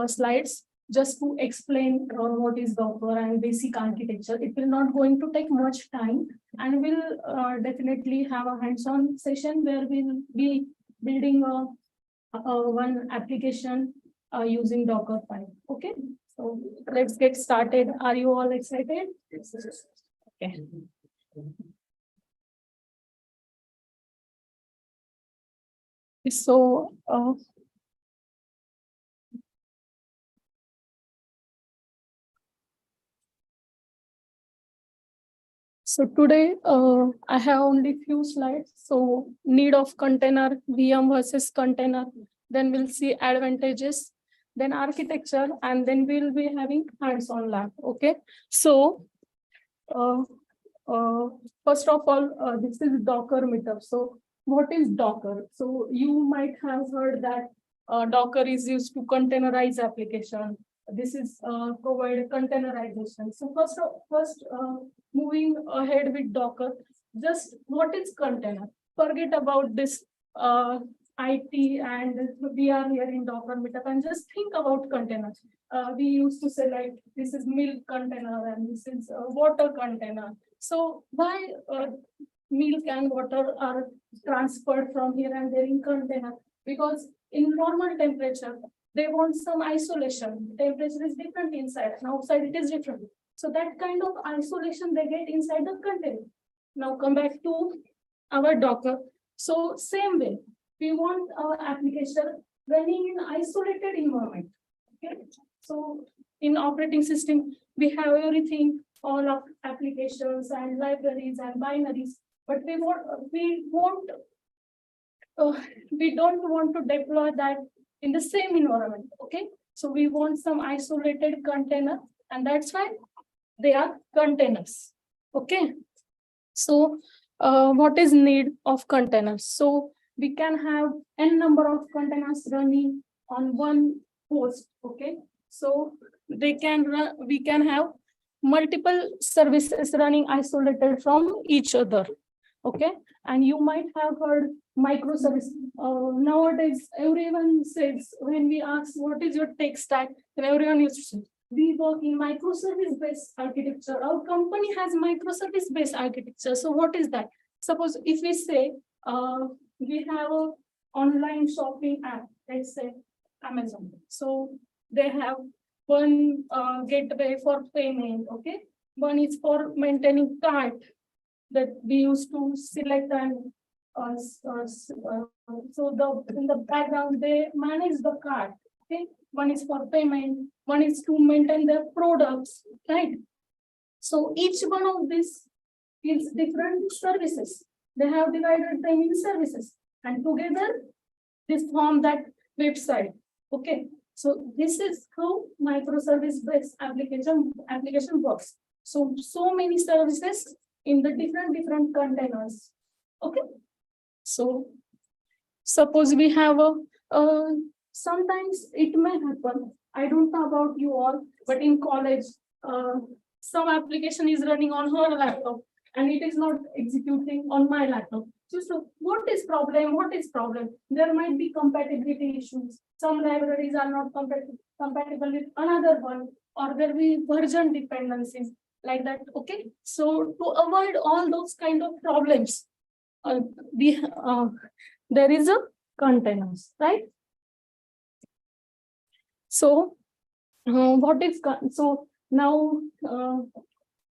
slides just to explain what is Docker and basic architecture. It will not going to take much time, and we'll definitely have a hands-on session where we'll be building one application using Dockerfile. Okay, so let's get started. Are you all excited? Okay. So today I have only few slides. So need of container, VM versus container. Then we'll see advantages, then architecture, and then we'll be having hands-on lab. Okay. So first of all, this is Docker meetup. So what is Docker? So you might have heard that Docker is used to containerize application. This is provide containerization. So first moving ahead with Docker, just what is container? Forget about this IT, and we are here in Docker meetup, and just think about containers. We used to say like this is milk container and this is water container. So why milk and water are transferred from here and there in container? Because in normal temperature, they want some isolation. Temperature is different inside, and outside it is different. So that kind of isolation they get inside the container. Now come back to our Docker. So same way, we want our application running in isolated environment. Okay. So in operating system, we have everything, all of applications and libraries and binaries, but we don't want to deploy that in the same environment. Okay, so we want some isolated container, and that's why they are containers. Okay, so what is need of containers? So we can have n number of containers running on one host. Okay, so we can have multiple services running isolated from each other. Okay, and you might have heard microservice. Nowadays, everyone says, when we ask what is your tech stack, then everyone used to say, we work in microservice-based architecture. Our company has microservice-based architecture. So what is that? Suppose if we say we have an online shopping app, let's say Amazon. So they have one gateway for payment. Okay, one is for maintaining cart that we used to select, and so in the background they manage the cart. Okay, one is for payment, one is to maintain their products, right? So each one of these is different services. They have divided them in services, and together this form that website. Okay, so this is how microservice-based application works. So many services in the different containers. Okay, so suppose we have sometimes it may happen, I don't know about you all, but in college some application is running on her laptop and it is not executing on my laptop. So what is problem? There might be compatibility issues. Some libraries are not compatible with another one, or there will be version dependencies like that. Okay, so to avoid all those kind of problems, there is a containers, right? So what is so now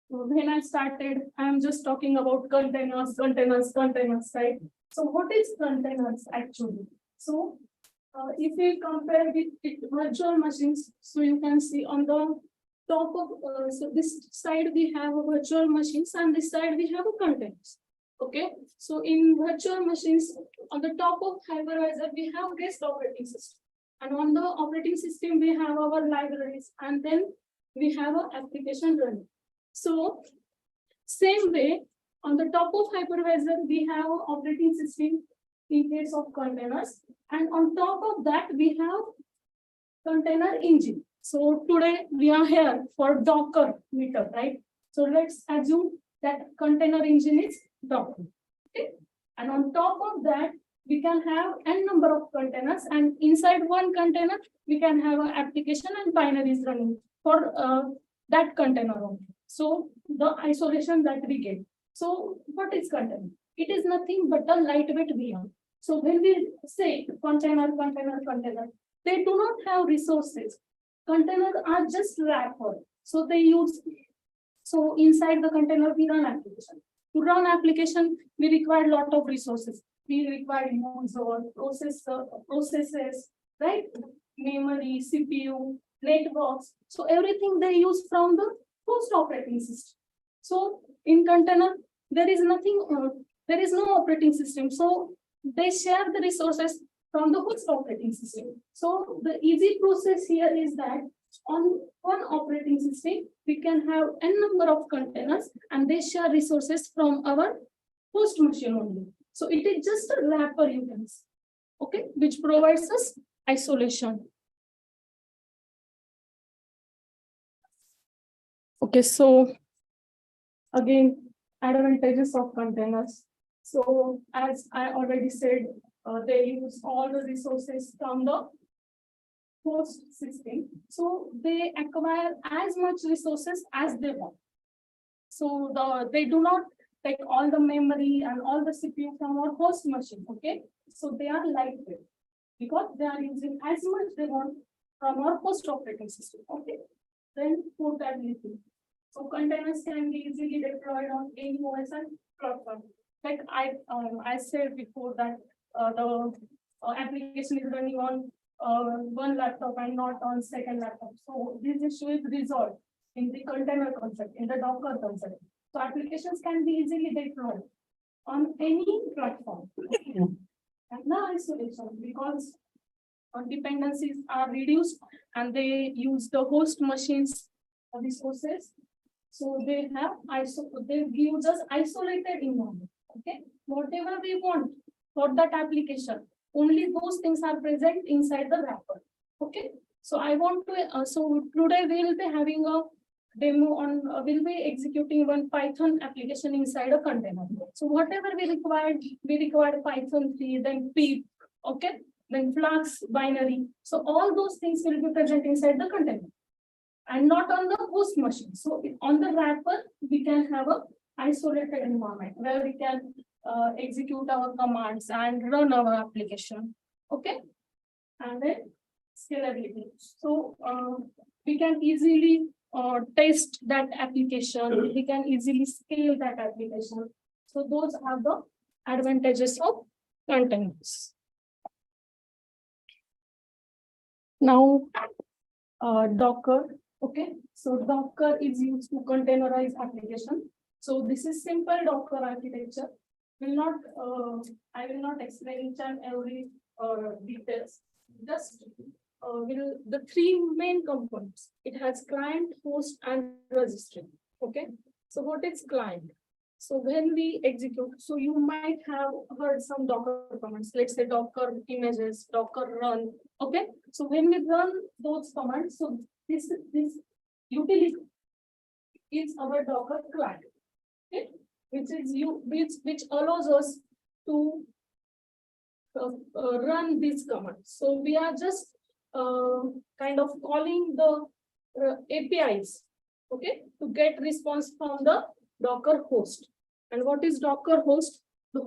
when I started, I'm just talking about containers, right? So what is containers actually? So if we compare with virtual machines, so you can see on the top of so this side we have a virtual machines, and this side we have a containers. Okay, so in virtual machines, on the top of hypervisor we have guest operating system, and on the operating system we have our libraries, and then we have an application running. So same way, on the top of hypervisor we have operating system in case of containers, and on top of that we have container engine. So today we are here for Docker meetup, right? So let's assume that container engine is Docker. Okay, and on top of that we can have n number of containers, and inside one container we can have an application and binaries running for that container only. So the isolation that we get. So what is container? It is nothing but a lightweight VM. So when we say container, they do not have resources. Containers are just wrapper. So they use, so inside the container we run application. To run application, we require a lot of resources. We require user, processes, right? Memory, CPU, networks. So everything they use from the host operating system. So in container, there is nothing, there is no operating system. So they share the resources from the host operating system. So the easy process here is that on one operating system, we can have n number of containers and they share resources from our host machine only. So it is just a wrapper you can see, okay, which provides us isolation. Okay, so again, advantages of containers. So as I already said, they use all the resources from the host system. So they acquire as much resources as they want. So they do not take all the memory and all the CPU from our host machine. Okay, so they are lightweight because they are using as much they want from our host operating system. Okay, then portability. So containers can be easily deployed on any OS and platform. Like I said before that the application is running on one laptop and not on second laptop. So this issue is resolved in the container concept, in the Docker concept. So applications can be easily deployed on any platform. And now isolation, because dependencies are reduced and they use the host machines resources. So they have they give us isolated environment. Okay, whatever we want for that application, only those things are present inside the wrapper. Okay, so I want to so today we will be having a demo on we'll be executing one Python application inside a container. So whatever we required Python 3, then pip, okay, then Flux binary. So all those things will be present inside the container and not on the host machine. So on the wrapper, we can have a isolated environment where we can execute our commands and run our application. Okay, and then scalability. So we can easily test that application. We can easily scale that application. So those are the advantages of containers. Now, Docker. Okay, so Docker is used to containerize application. So this is simple Docker architecture. I will not explain each and every details. Just the three main components. It has client, host, and registry. Okay, so what is client? So when we execute, so you might have heard some Docker commands. Let's say Docker images, Docker run. Okay, so when we run those commands, so this utility is our Docker client, okay, which allows us to run these commands. So we are just kind of calling the APIs, okay, to get response from the Docker host. And what is Docker host? The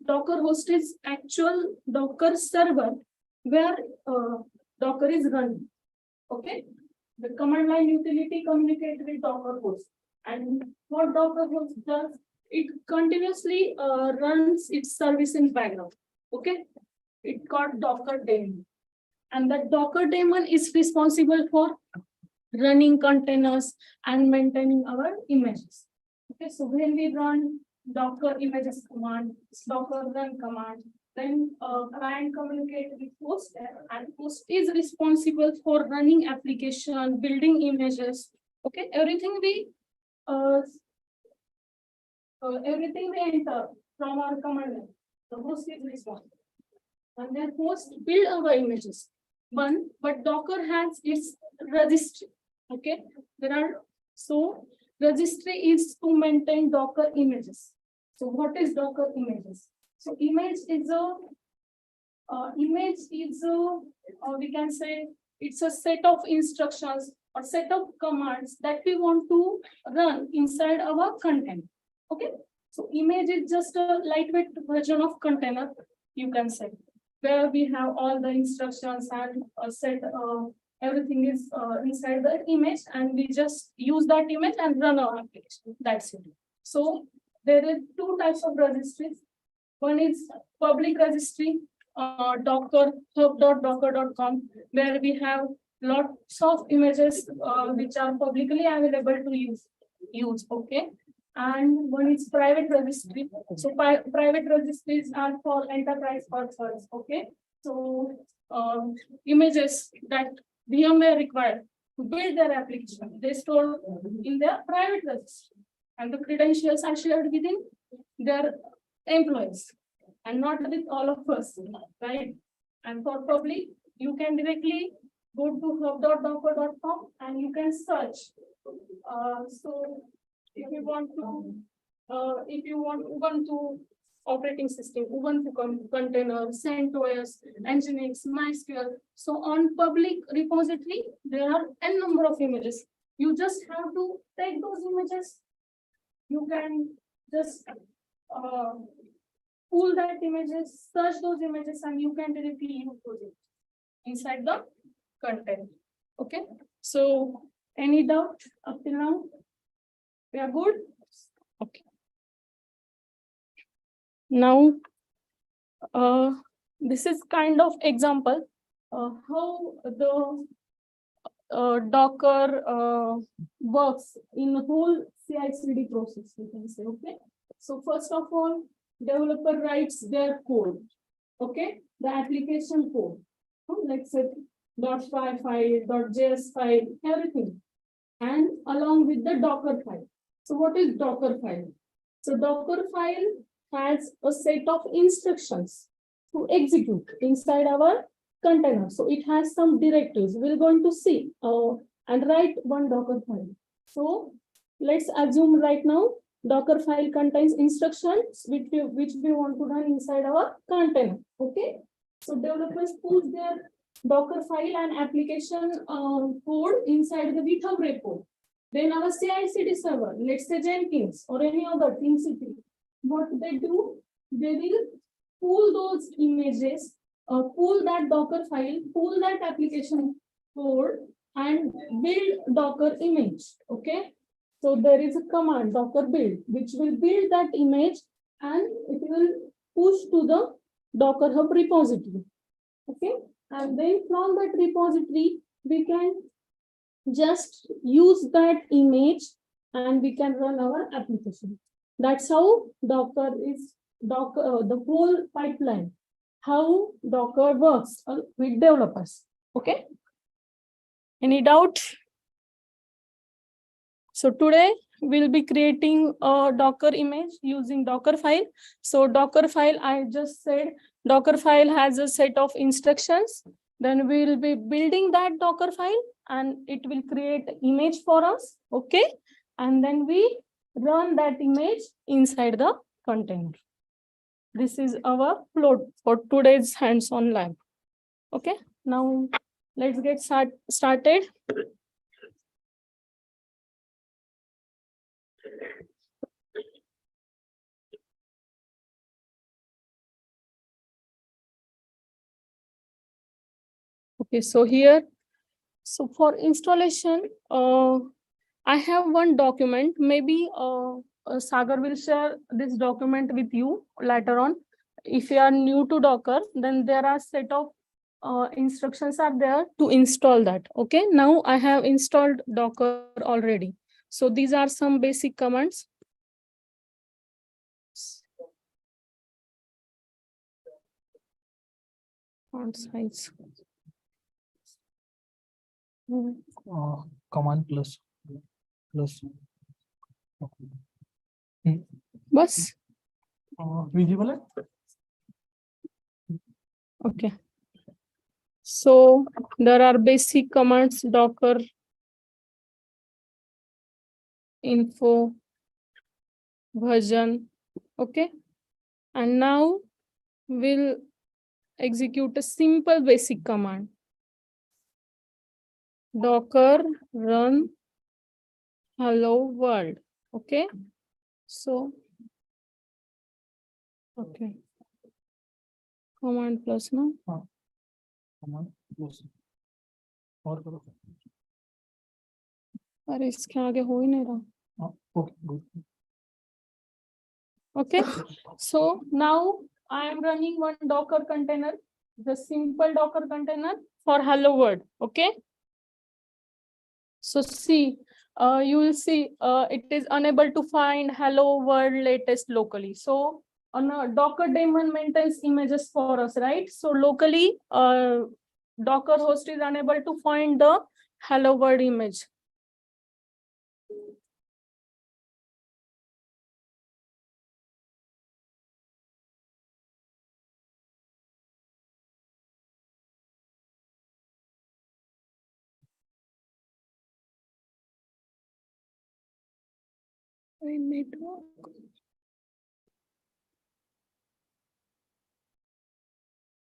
Docker host is actual Docker server where Docker is running. Okay, the command line utility communicates with Docker host. And what Docker host does, it continuously runs its service in background. Okay, it got DockerDay. And that Docker daemon is responsible for running containers and maintaining our images. Okay, so when we run Docker images command, Docker run command, then client communicate with host, and host is responsible for running application, building images. Okay, everything we enter from our command line, the host is responsible. And then host build our images. But Docker has its registry. Okay, so registry is to maintain Docker images. So what is Docker images? So image is a Image is, we can say, it's a set of instructions or set of commands that we want to run inside our content. Okay, so image is just a lightweight version of container, you can say, where we have all the instructions and set everything is inside the image, and we just use that image and run our application. That's it. So there is two types of registries. One is public registry, Docker hub.docker.com, where we have lots of images which are publicly available to use. Okay. And one is private registry. So private registries are for enterprise purpose. Okay. So images that VMware required to build their application, they store in their private registry, and the credentials are shared within their employees and not with all of us, right? And for public, you can directly go to hub.docker.com and you can search. So if you want Ubuntu operating system, Ubuntu container, CentOS, Nginx, MySQL. So on public repository, there are n number of images. You just have to take those images. You can just pull that images, search those images, and you can directly use those images inside the content. Okay. So any doubt up till now? We are good? Okay. Now, this is kind of example how the Docker works in the whole CI/CD process, we can say. Okay. So first of all, developer writes their code. Okay, the application code. Let's say .py file, .js file, everything, and along with the Docker file. So what is Docker file? So Docker file has a set of instructions to execute inside our container. So it has some directives. We're going to see and write one Docker file. So let's assume right now Docker file contains instructions which we want to run inside our container. Okay. So developers push their Docker file and application code inside the GitHub repo. Then our CI/CD server, let's say Jenkins or any other TeamCP, what they do, they will pull those images, pull that Docker file, pull that application code, and build Docker image. Okay. So there is a command Docker build, which will build that image and it will push to the Docker Hub repository. Okay. And then from that repository, we can just use that image and we can run our application. That's how Docker is, the whole pipeline, how Docker works with developers. Okay. Any doubt? So today we'll be creating a Docker image using Docker file. So Docker file, I just said, Docker file has a set of instructions. Then we'll be building that Docker file and it will create image for us. Okay. And then we run that image inside the container. This is our flow for today's hands-on lab. Okay. Now let's get started. Okay, so here, so for installation, I have one document. Maybe Sagar will share this document with you later on. If you are new to Docker, then there are set of instructions are there to install that. Okay, now I have installed Docker already. So these are some basic commands. Font size. Command plus. Bus. Visible. Okay. So there are basic commands, Docker info version. Okay. And now we'll execute a simple basic command. Docker run hello world. Okay. So, okay. Command plus no. Command plus. और करो. अरे इसके आगे हो ही नहीं रहा. Okay, good. Okay. So now I am running one Docker container, the simple Docker container for hello world. Okay. So see, you will see it is unable to find hello world latest locally. So on a Docker daemon maintains images for us, right? So locally, Docker host is unable to find the hello world image. Network.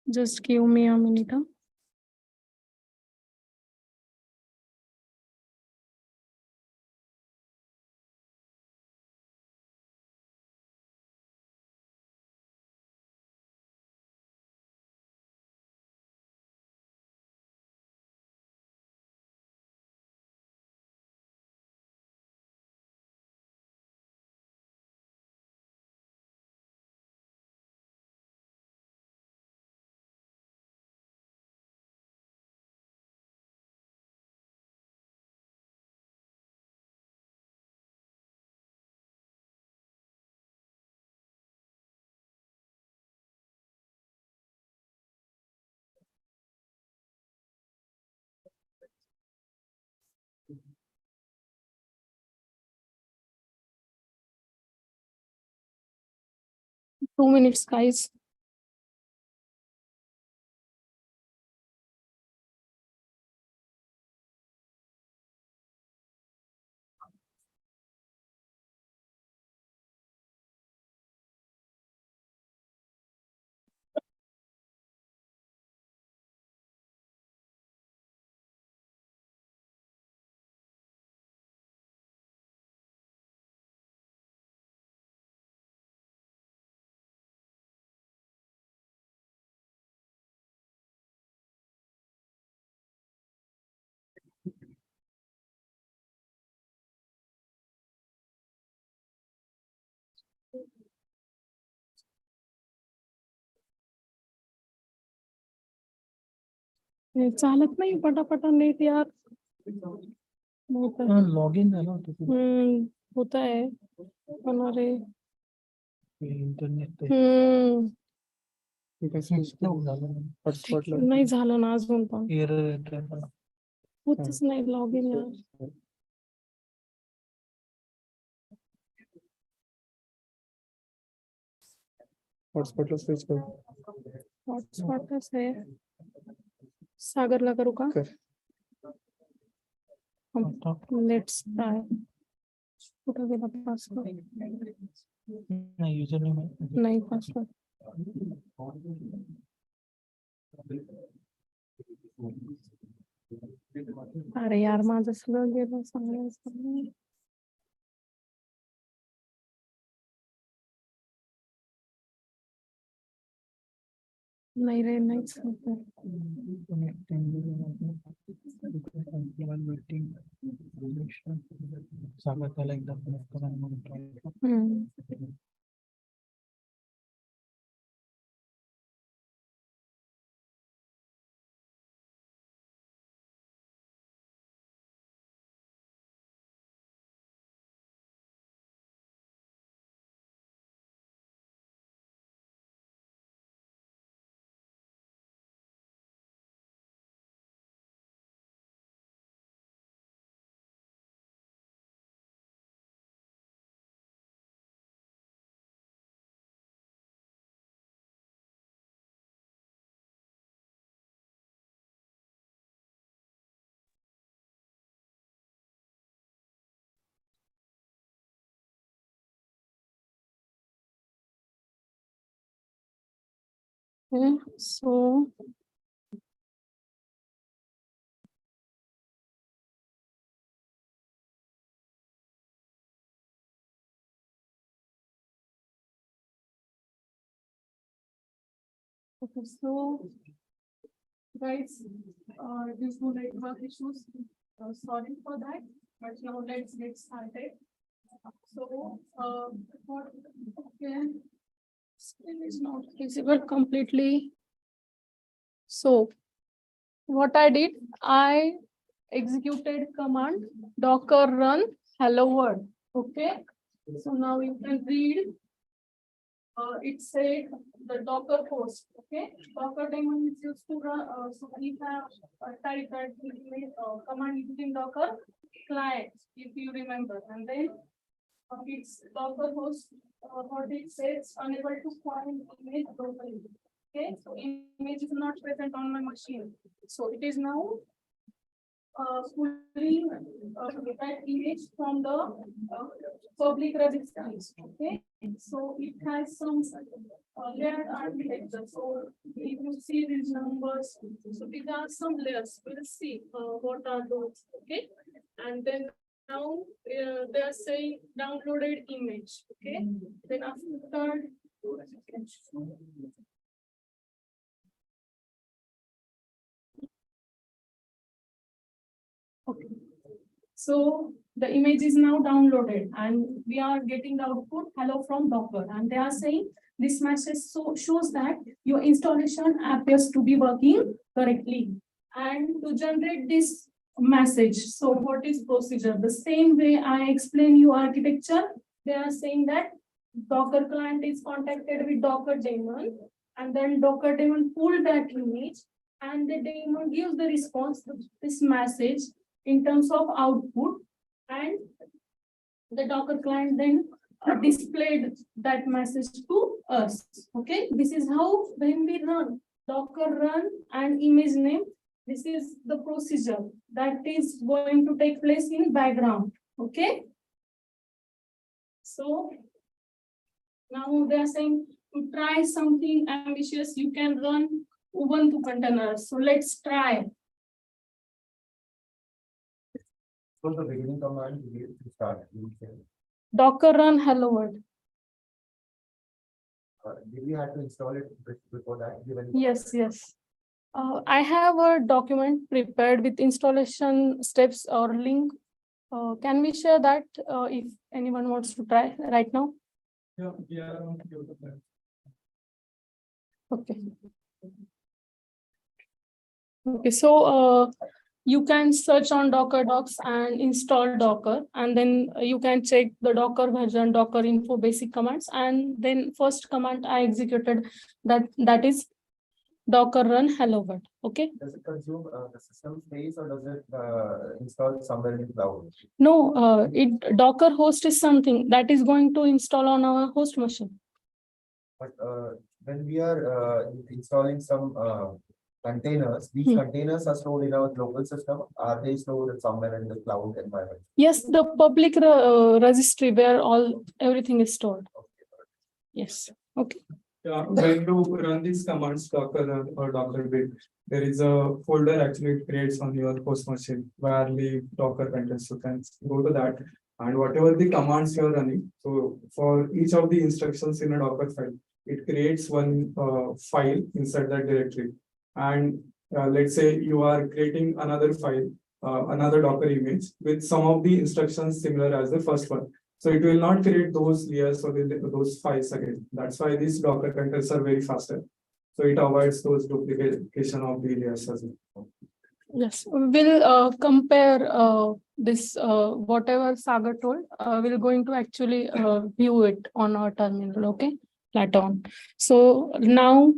Just give me a minute. Huh? Two minutes, guys. चालत नाही पटापटा net यार. Login झालं होतं. होता है पण अरे इंटरनेट नाही झालं ना अजून पण. एरर येतोय मला. होतच नाही लॉग इन यार. हॉटस्पॉटला स्विच कर. हॉटस्पॉटच आहे. सागरला करू का? Let's try. कुठं गेला पासवर्ड? नाही युजर नाही पासवर्ड. अरे यार माझं सगळं गेलं सांगायचं. नाही रे नाहीच होत. सागर एकदा Okay, so okay, so guys, due to network issues, sorry for that, but now let's get started. So, what, okay, screen is not visible completely. So, what I did, I executed command docker run hello world. Okay, so now you can read. It said the Docker host. Okay, Docker daemon is used to run. So we have typed that command using Docker client, if you remember, and then it's Docker host. What it says unable to find image locally. Okay, so image is not present on my machine. So it is now pulling that image from the public registries. Okay, so it has some layered architecture. So if you see these numbers, so these are some layers. We'll see what are those. Okay, and then now they are saying downloaded image. Okay, then after okay. So the image is now downloaded and we are getting the output hello from Docker, and they are saying this message shows that your installation appears to be working correctly. And to generate this message, so what is procedure? The same way I explain you architecture, they are saying that Docker client is contacted with Docker daemon, and then Docker daemon pull that image, and the daemon gives the response to this message in terms of output, and the Docker client then displayed that message to us. Okay, this is how when we run Docker run and image name, this is the procedure that is going to take place in background. Okay, so now they are saying to try something ambitious, you can run Ubuntu containers. So let's try. So the beginning command we need to start. You say, Docker run hello world. did we have to install it before that? Yes. I have a document prepared with installation steps or link. Can we share that if anyone wants to try right now? Yeah. Okay. Okay, so you can search on Docker docs and install Docker, and then you can check the Docker version, Docker info basic commands, and then first command I executed that is Docker run hello world. Okay. Does it consume the system space or does it install somewhere in the cloud? No, it Docker host is something that is going to install on our host machine. But when we are installing some containers, these containers are stored in our local system. Are they stored somewhere in the cloud environment? Yes, the public registry where everything is stored. Yes. Okay. Yeah, when you run these commands, Docker run or Docker build, there is a folder actually it creates on your host machine where the Docker contains. You can go to that, and whatever the commands you are running, so for each of the instructions in a Docker file, it creates one file inside that directory. And let's say you are creating another file, another Docker image with some of the instructions similar as the first one. So it will not create those layers or those files again. That's why these Docker containers are very faster. So it avoids those duplication of the layers as well. Yes, we'll compare this whatever Sagar told. We're going to actually view it on our terminal. Okay, later on. So now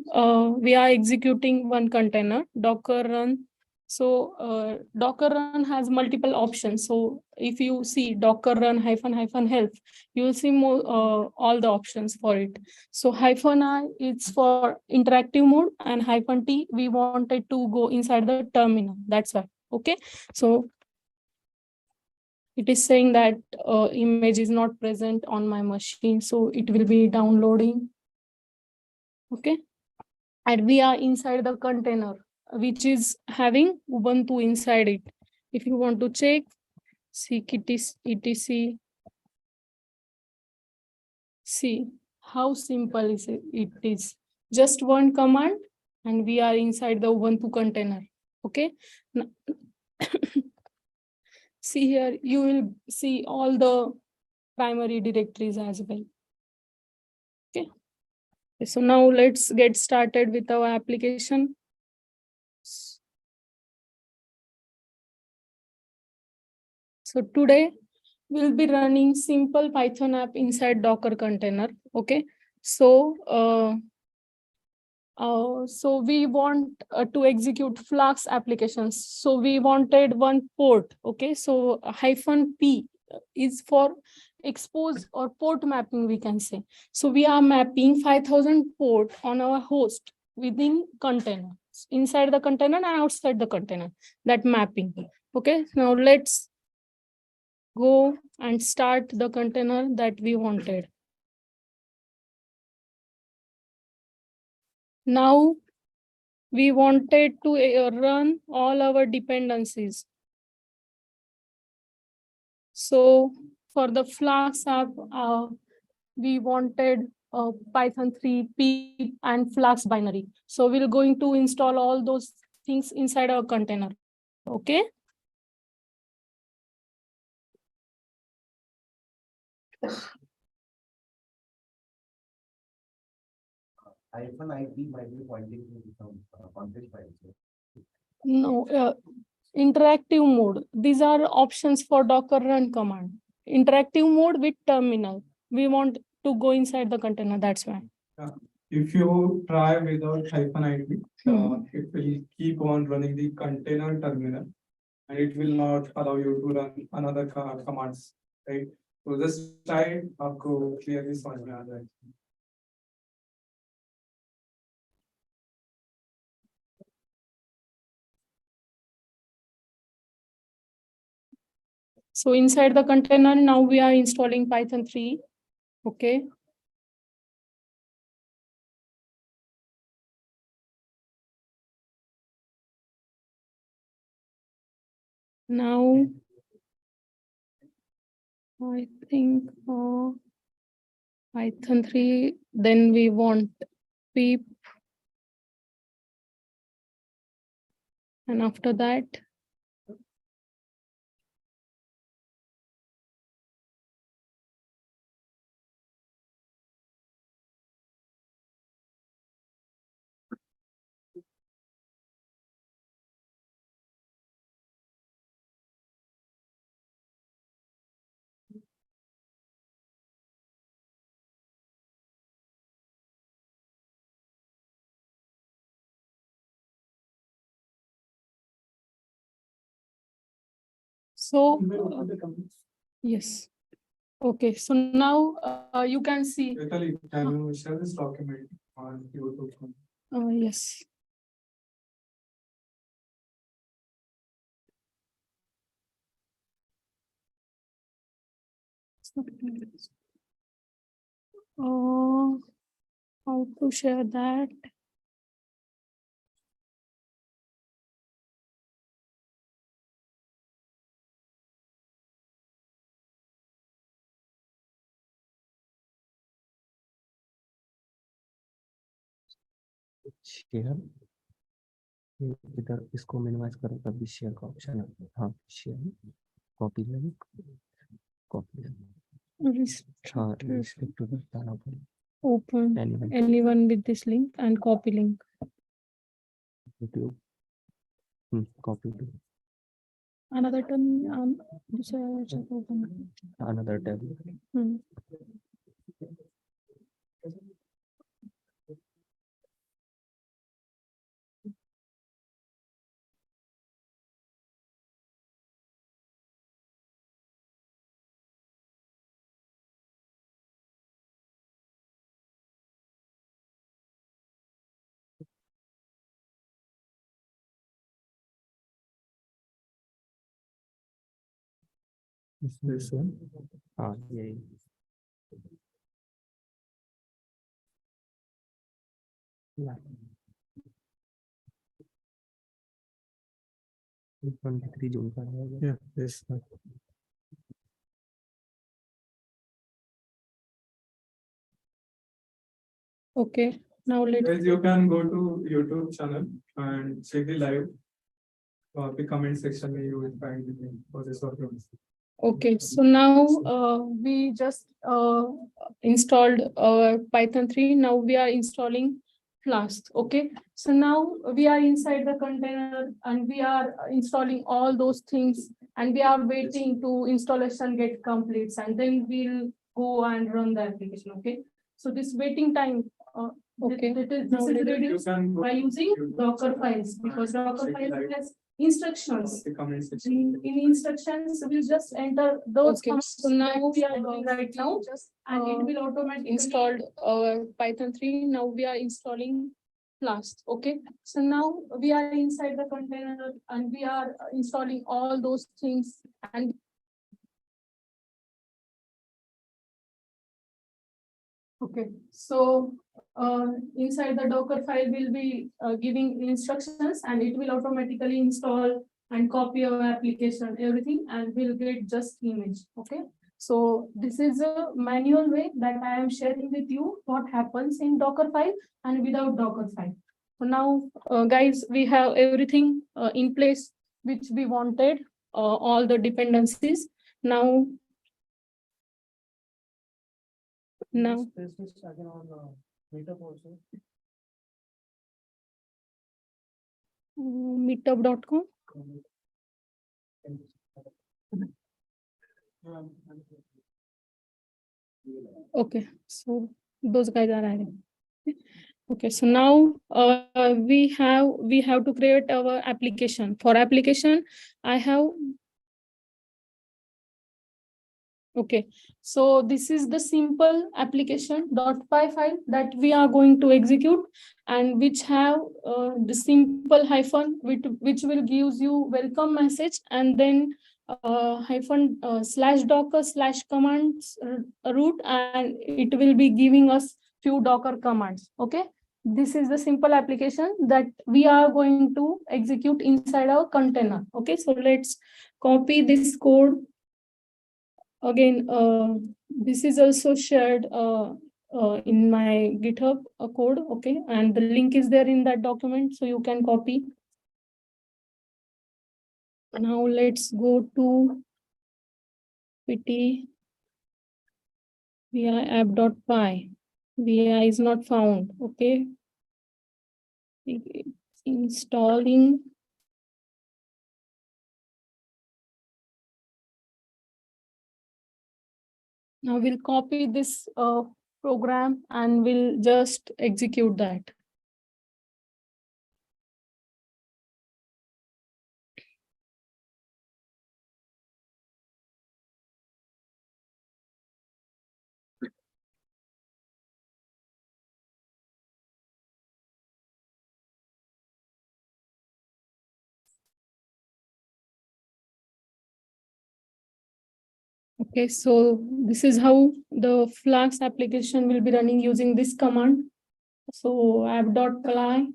we are executing one container Docker run. So Docker run has multiple options. So if you see Docker run -- health, you will see more all the options for it. So -I it's for interactive mode, and -T we wanted to go inside the terminal. That's why. Okay. So it is saying that image is not present on my machine, so it will be downloading. Okay. and we are inside the container, which is having Ubuntu inside it. If you want to check, see etc. See how simple is it? It is just one command, and we are inside the Ubuntu container. Okay. Now, see here, you will see all the primary directories as well. Okay. So now let's get started with our application. So today we'll be running simple Python app inside Docker container. Okay. So we want to execute Flux applications. So we wanted one port. Okay. So -p is for expose or port mapping, we can say. So we are mapping 5,000 port on our host within container, inside the container and outside the container, that mapping. Okay. Now let's go and start the container that we wanted. Now we wanted to run all our dependencies. So for the Flask app, we wanted Python 3, pip, and Flask binary. So we're going to install all those things inside our container. Okay. -IP might be pointing to some config files. No, interactive mode. These are options for Docker run command. Interactive mode with terminal. We want to go inside the container. That's why. If you try without -IP, it will keep on running the container terminal, and it will not allow you to run another commands, right? So just try आपको clearly समझ में आ जाए. So inside the container, now we are installing Python 3. Okay. Now, I think Python 3, then we want pip. And after that, so yes. Okay, so now you can see. Italy, can you share this document on YouTube? Yes. How to share that? Share इधर इसको minimise करो तब share का option है. हाँ, share copy link हाँ, restrict to बताना पड़ेगा. Open anyone with this link and copy link. YouTube. Copy to Another turn. another tab. This one. हाँ, यही. 23 जून का है। Yeah, yes. Okay, now let's. Guys, you can go to YouTube channel and check the live. The comment section where you will find the link for this document. Okay, so now we just installed Python 3. Now we are installing Flask. Okay, so now we are inside the container and we are installing all those things and we are waiting to installation get complete and then we'll go and run the application. Okay, so this waiting time. Okay, this is You reduced can go by to using YouTube Docker files because and Docker check the files live. has instructions. The comment section. In instructions, we'll just enter those Okay, commands so now we are doing right now, and it will automatically installed Python 3. Now we are installing Flask. Okay, so now we are inside the container and we are installing all those things and okay, so inside the Docker file will be giving instructions and it will automatically install and copy our application, everything, and we'll get just image. Okay, so this is a manual way that I am sharing with you what happens in Docker file and without Docker file. So now, guys, we have everything in place which we wanted, all the dependencies. Now, meetup.com. Okay, so those guys are adding. Okay, so now we have to create our application. For application, I have. Okay, so this is the simple application .py file that we are going to execute and which have the simple hyphen which will gives you welcome message and then hyphen slash docker slash commands root and it will be giving us few docker commands. Okay, this is the simple application that we are going to execute inside our container. Okay, so let's copy this code. Again, this is also shared in my GitHub code, okay, and the link is there in that document, so you can copy. Now let's go to py app.py. vi is not found, okay. Installing. Now we'll copy this program and we'll just execute that. Okay, so this is how the Flask application will be running using this command. So app.py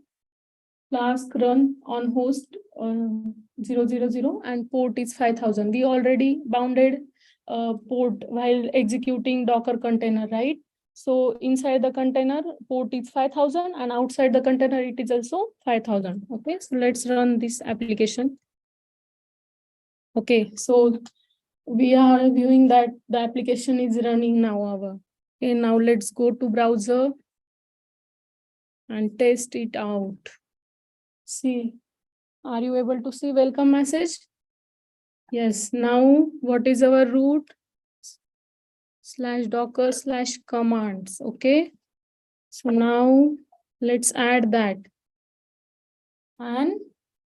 Flask run on host 000 and port is 5000. We already bounded port while executing Docker container, right? So inside the container port is 5000 and outside the container it is also 5000. Okay, so let's run this application. Okay, so we are viewing that the application is running now. Okay, now let's go to browser and test it out. See, are you able to see welcome message? Yes, now what is our root? /docker /commands. Okay, so now let's add that and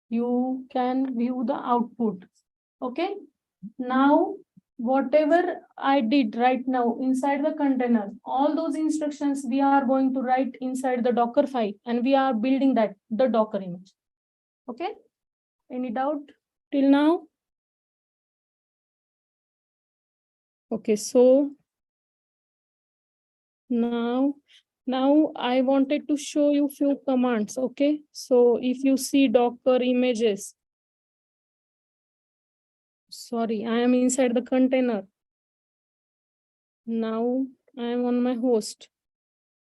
you can view the output. Okay, now whatever I did right now inside the container, all those instructions we are going to write inside the Docker file and we are building that the Docker image. Okay, any doubt till now? Okay, so now I wanted to show you few commands. Okay, so if you see Docker images, sorry, I am inside the container. Now I am on my host.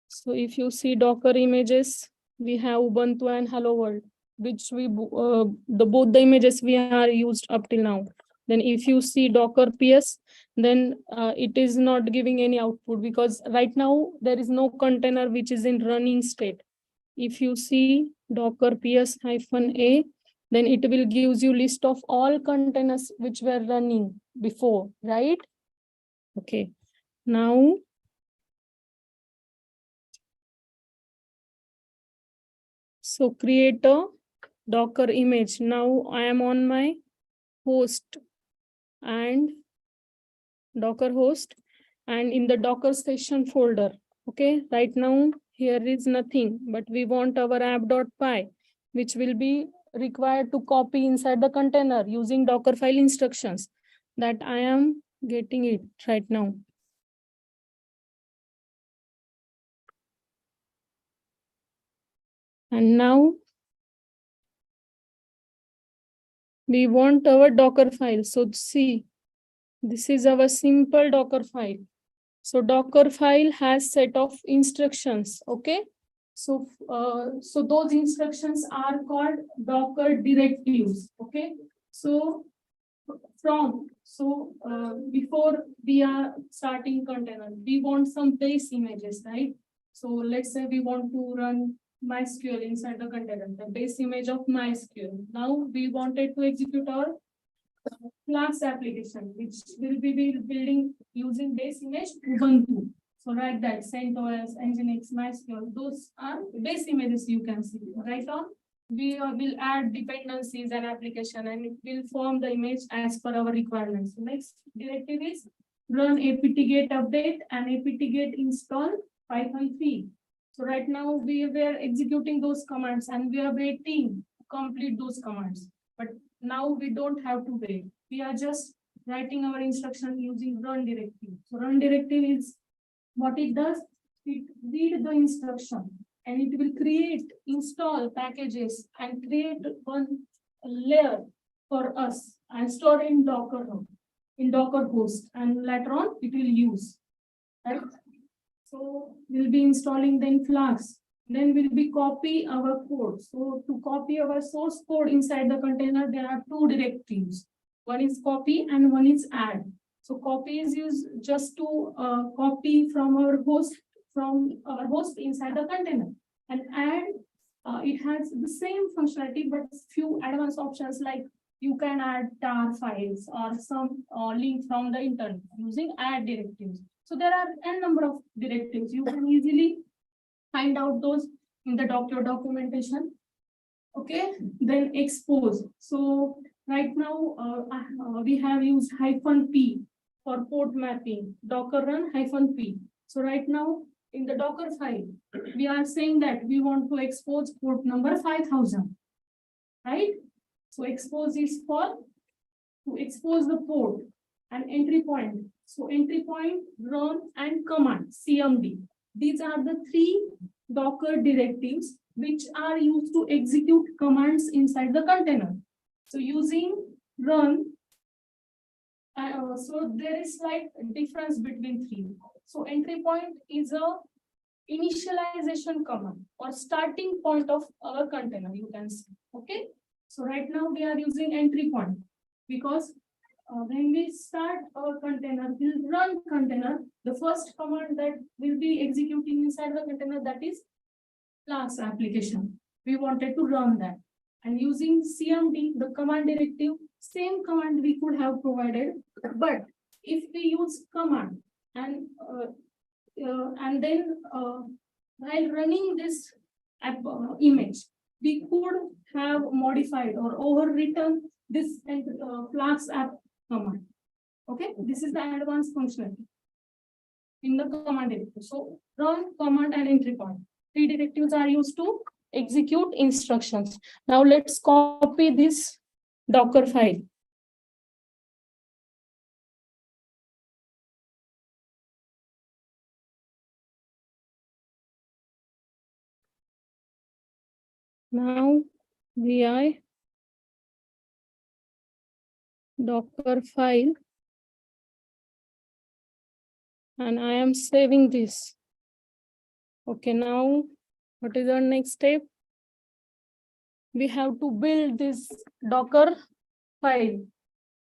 So if you see Docker images, we have Ubuntu and Hello World, which both the images we are used up till now. Then if you see Docker PS, then it is not giving any output because right now there is no container which is in running state. If you see Docker PS-A, then it will gives you list of all containers which were running before, right? Okay. Now so create a Docker image. Now I am on my host and Docker host and in the Docker station folder. Okay, right now here is nothing, but we want our app.py, which will be required to copy inside the container using Docker file instructions that I am getting it right now. And now we want our Docker file. So see, this is our simple Docker file. So Docker file has set of instructions. Okay. So those instructions are called Docker directives. Okay. So before we are starting container, we want some base images, right? So let's say we want to run MySQL inside the container, the base image of MySQL. Now we wanted to execute our class application, which will be building using base image Ubuntu. So like that, CentOS, Nginx, MySQL, those are base images you can see. Right on, we will add dependencies and application and it will form the image as per our requirements. So next directive is run apt-get update and apt-get install Python 3. So right now we were executing those commands and we are waiting to complete those commands. But now we don't have to wait. We are just writing our instruction using run directive. So run directive is what it does. It read the instruction and it will create, install packages and create one layer for us and store in Docker host, and later on it will use. Right? So we'll be installing then Flask. Then we'll be copy our code. So to copy our source code inside the container, there are two directives. One is copy and one is add. So copy is used just to copy from our host inside the container. And add, it has the same functionality, but few advanced options like you can add tar files or some link from the internet using add directives. So there are n number of directives. You can easily find out those in the documentation. Okay, then expose. So right now we have used -p for port mapping, Docker run -p. So right now in the Docker file, we are saying that we want to expose port number 5000, right? So expose is for to expose the port and entry point. So entry point, run and command, CMD. These are the three Docker directives which are used to execute commands inside the container. So using run, so there is slight difference between three. So entry point is a initialization command or starting point of our container, you can see. Okay. So right now we are using entry point because when we start our container, we'll run container. The first command that will be executing inside the container, that is class application. We wanted to run that. And using CMD, the command directive, same command we could have provided. But if we use command and then while running this app, image, we could have modified or overwritten this Flask app command. Okay, this is the advanced functionality in the command directive. So run, command, and entry point. Three directives are used to execute instructions. Now let's copy this Docker file. Now vi Docker file, and I am saving this. Okay, now what is our next step? We have to build this Docker file.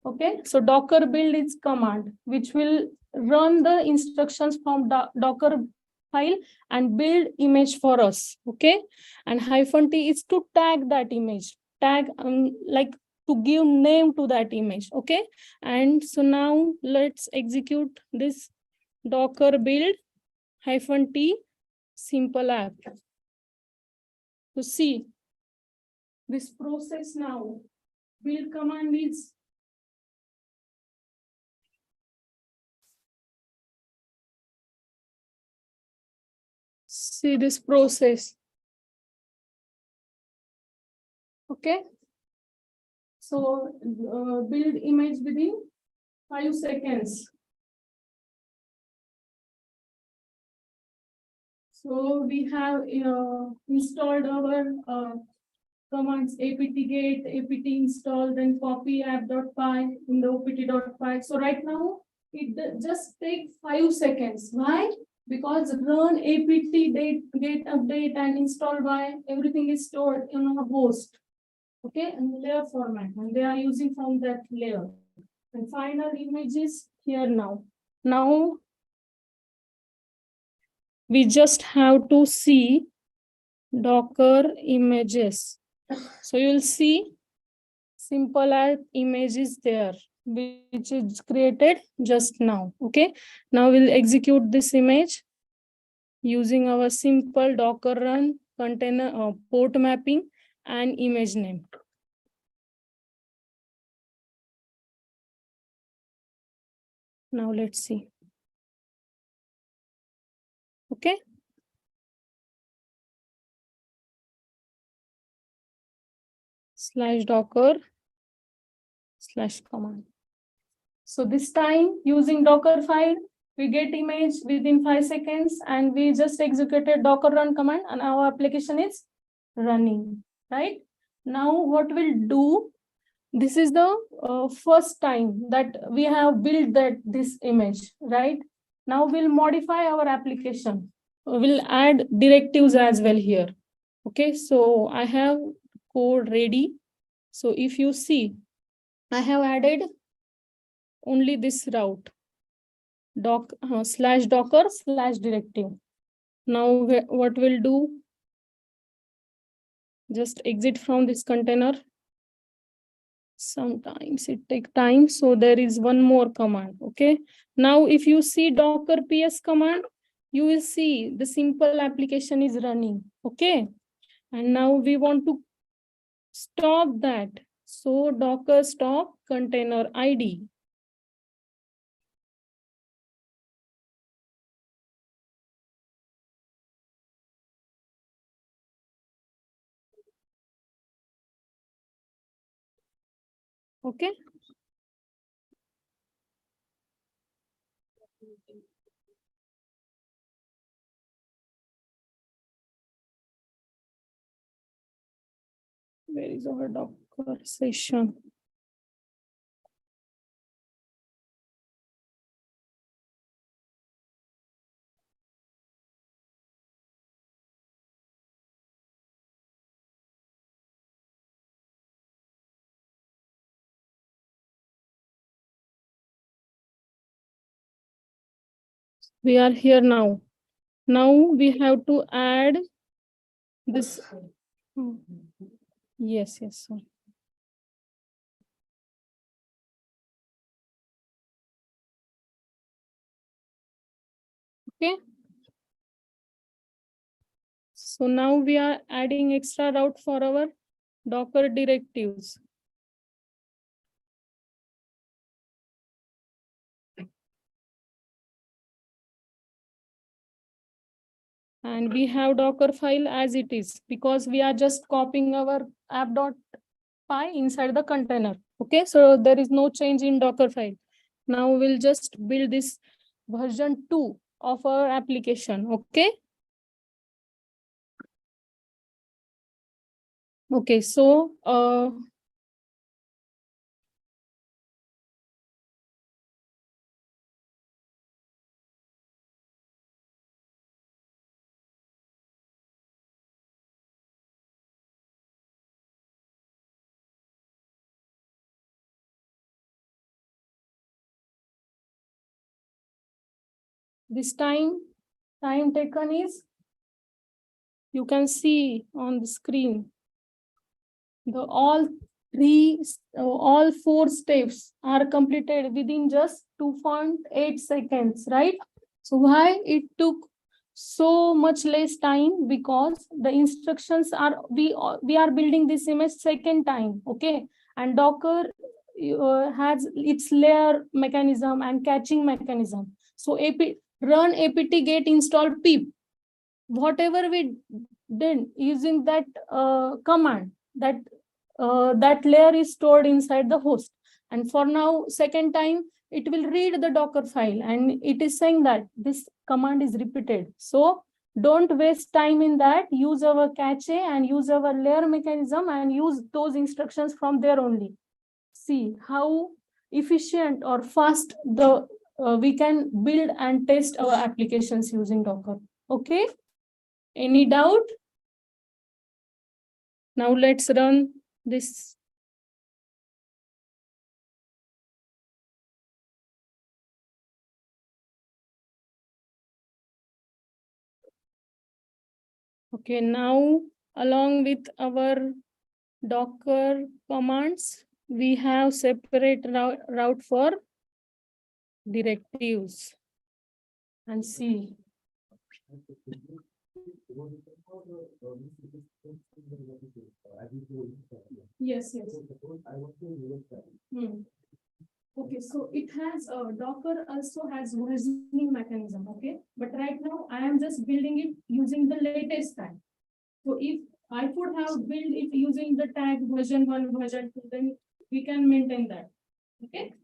Okay, so Docker build is command which will run the instructions from Docker file and build image for us. Okay, and -t is to tag that image, tag like to give name to that image. Okay, and so now let's execute this Docker build -t simple app to see this process. Now build command is see this process. Okay, so build image within 5 seconds. So we have installed our commands apt-get, apt-install, then copy app.py in the opt.py. So right now it just takes 5 seconds. Why? Because run apt-get update and install by everything is stored in a host. Okay, in layer format, and they are using from that layer. And final image is here now. Now we just have to see Docker images. So you'll see simple app image is there, which is created just now. Okay, now we'll execute this image using our simple Docker run container port mapping and image name. Now let's see. Okay. /docker/command. So this time using Docker file, we get image within 5 seconds and we just executed Docker run command and our application is running, right? Now what we'll do, this is the first time that we have built this image, right? Now we'll modify our application. We'll add directives as well here. Okay, so I have code ready. So if you see, I have added only this route, /docker/directive. Now what we'll do, just exit from this container. Sometimes it takes time, so there is one more command. Okay, now if you see Docker ps command, you will see the simple application is running. Okay, and now we want to stop that. So Docker stop container ID. Okay. Where is our Docker session? We are here now. Now we have to add this. Yes, sir. Okay. So now we are adding extra route for our Docker directives. And we have Docker file as it is because we are just copying our app.py inside the container. Okay, so there is no change in Docker file. Now we'll just build this version 2 of our application. Okay. Okay, so This time taken is, you can see on the screen, the all 4 steps are completed within just 2.8 seconds, right? So why it took so much less time? Because the instructions are, we are building this image second time, okay? And Docker has its layer mechanism and catching mechanism. So run apt get install pip, whatever we did using that command, that layer is stored inside the host. And for now, second time, it will read the Docker file and it is saying that this command is repeated. So don't waste time in that. Use our cache and use our layer mechanism and use those instructions from there only. See how efficient or fast we can build and test our applications using Docker. Okay. Any doubt? Now let's run this. Okay, now along with our Docker commands, we have separate route for directives. And see. Yes, yes. Okay, so it has Docker also has versioning mechanism, okay? But right now I am just building it using the latest tag. So if I could have built it using the tag version 1, version 2, then we can maintain that. Okay?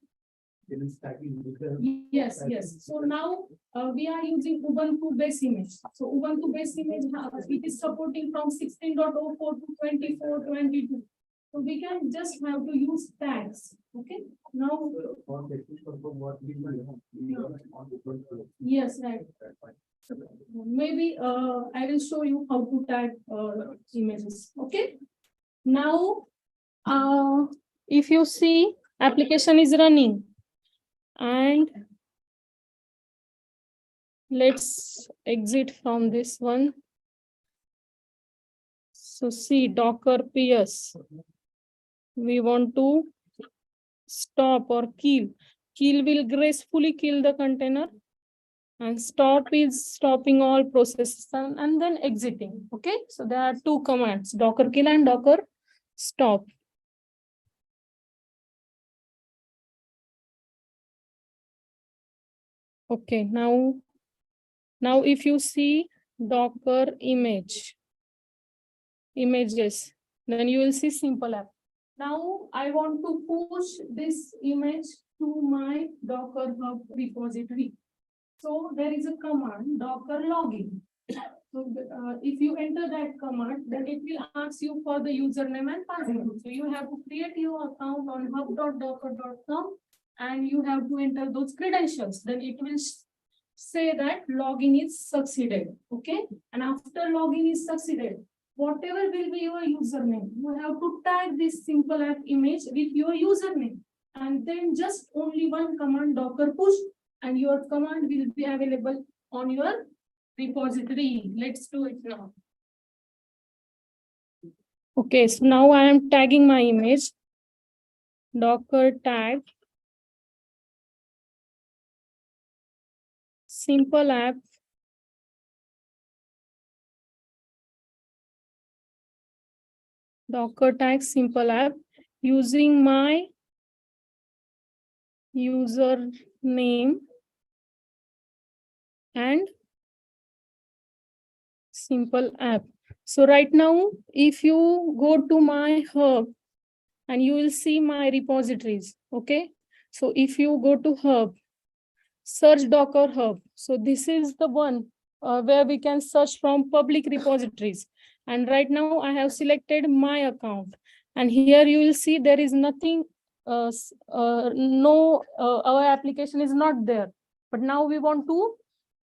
Yes, yes. So now we are using Ubuntu base image. So Ubuntu base image, it is supporting from 16.04 to 24.22. So we can just have to use tags. Okay. Now. Yes, right. Maybe I will show you how to tag images. Okay. Now, if you see, application is running. And let's exit from this one. So see Docker PS. We want to stop or kill. Kill will gracefully kill the container. And stop is stopping all processes and then exiting. Okay. So there are 2 commands, Docker kill and Docker stop. Okay, now if you see Docker images, then you will see simple app. Now I want to push this image to my Docker Hub repository. So there is a command, Docker login. So if you enter that command, then it will ask you for the username and password. So you have to create your account on hub.docker.com and you have to enter those credentials. Then it will say that login is succeeded. Okay. And after login is succeeded, whatever will be your username, you have to tag this simple app image with your username. And then just only one command, Docker push, and your command will be available on your repository. Let's do it now. Okay, so now I am tagging my image. Docker tag simple app Docker tag simple app using my username and simple app. So right now, if you go to my hub and you will see my repositories. Okay. So if you go to hub, search Docker hub. So this is the one where we can search from public repositories. And right now I have selected my account. And here you will see there is nothing, our application is not there. But now we want to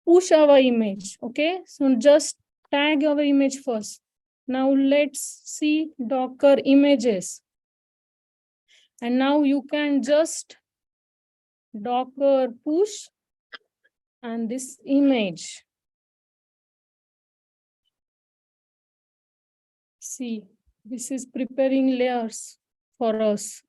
push our image. Okay. So just tag our image first. Now let's see Docker images. And now you can just Docker push and this image. See, this is preparing layers for us.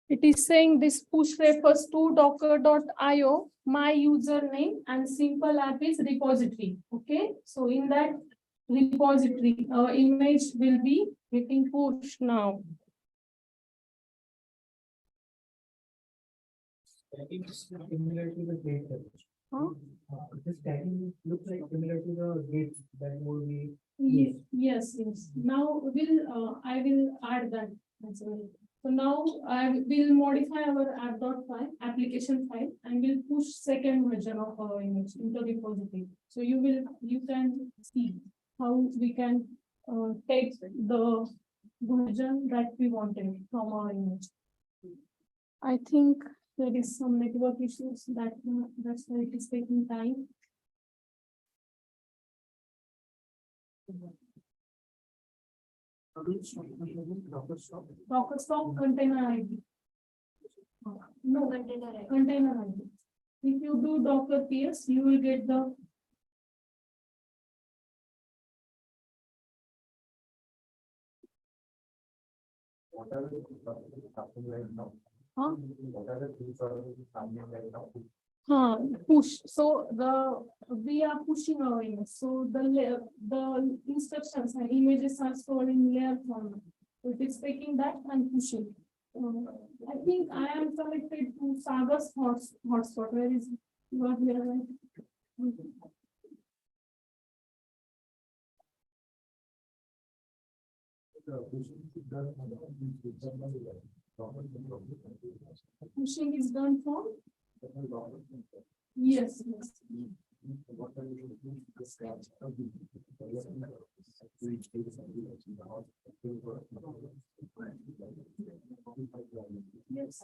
It is saying this push refers to docker.io, my username, and simple app is repository. Okay, so in that repository, our image will be getting pushed now. Similar to the gate. Huh? This tagging looks like similar to the gate that would be. Yes, yes. Now I will add that as well. So now I will modify our app.file application file and will push second version of our image into the repository. So you can see how we can take the version that we wanted from our image. I think there is some network issues that's why it is taking time. Docker stop container ID. No, container ID. If you do Docker PS, you will get the What are the things that is happening right now? huh? What are the things that is happening right now? Push. So we are pushing our image. So the instructions and images are stored in layer format. So it is taking that and pushing. I think I am connected to Sagar's hotspot. Where is it? You are here, right? Pushing is done from? Yes, yes. Yes.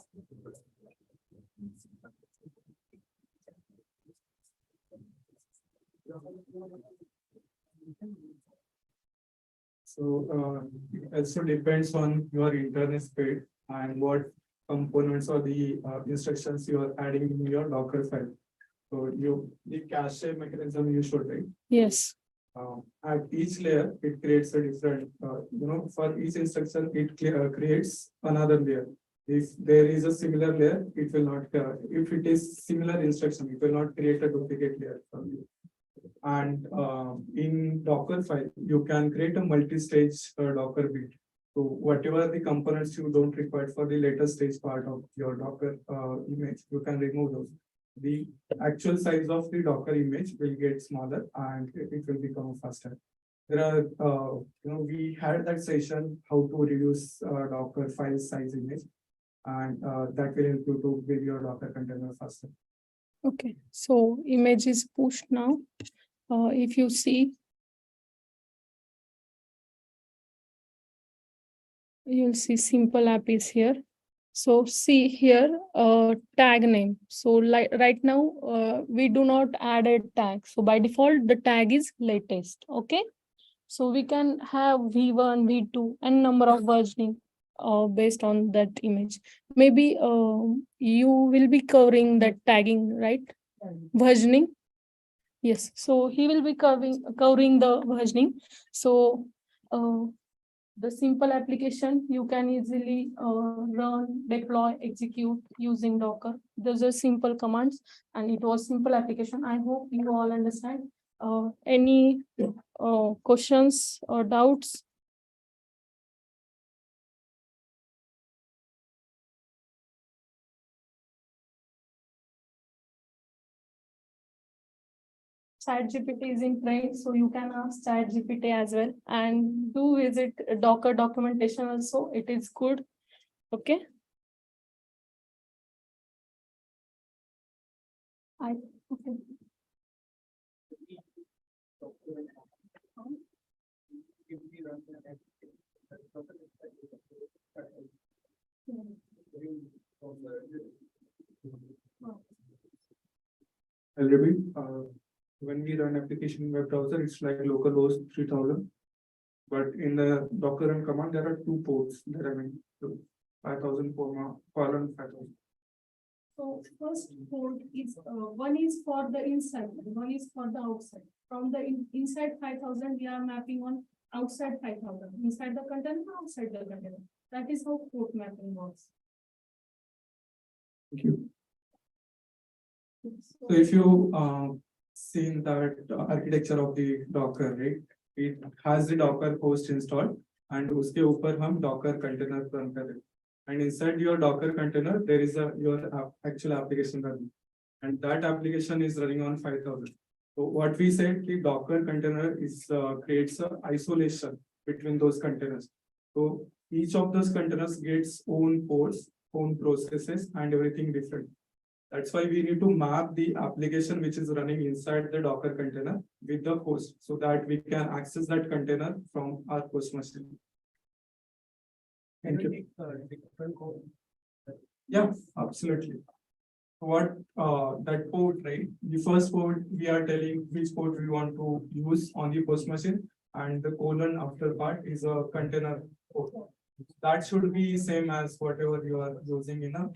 So it also depends on your internet speed and what components or the instructions you are adding in your Docker file. So the cache mechanism you should write. Yes. At each layer, it creates a different, for each instruction, it creates another layer. If there is a similar layer, it will not, if it is similar instruction, it will not create a duplicate layer for you. And in Docker file, you can create a multi-stage Docker build. So whatever the components you don't require for the later stage part of your Docker image, you can remove those. The actual size of the Docker image will get smaller and it will become faster. There are, we had that session how to reduce Docker file size image, and that will help you to build your Docker container faster. Okay. So image is pushed now. If you see, you'll see simple app is here. So see here, tag name. So like right now, we do not add a tag. So by default, the tag is latest. Okay. So we can have V1, V2, and number of versioning based on that image. Maybe you will be covering that tagging, right? Versioning. Yes. So he will be covering the versioning. So the simple application you can easily run, deploy, execute using Docker. Those are simple commands, and it was simple application. I hope you all understand. Any questions or doubts? ChatGPT is in trend, so you can ask ChatGPT as well, and do visit Docker documentation also. It is good. Okay. Okay. I'll repeat. When we run application in web browser, it's like localhost 3000. But in the Docker and command, there are two ports that are running. So 5000 colon 5000. So first port is, one is for the inside, one is for the outside. From the inside 5000, we are mapping on outside 5000, inside the container, outside the container. That is how port mapping works. Thank you. So if you seen that architecture of the Docker, right? It has the Docker host installed, and उसके ऊपर हम Docker container run कर रहे हैं. And inside your Docker container, there is your actual application running, and that application is running on 5000. So what we said, the Docker container is creates a isolation between those containers. So each of those containers gets own ports, own processes, and everything different. That's why we need to map the application which is running inside the Docker container with the host, so that we can access that container from our host machine. Thank you. Yeah, absolutely. What that port, right? The first port, we are telling which port we want to use on the host machine, and the colon after part is a container port. That should be same as whatever you are using in a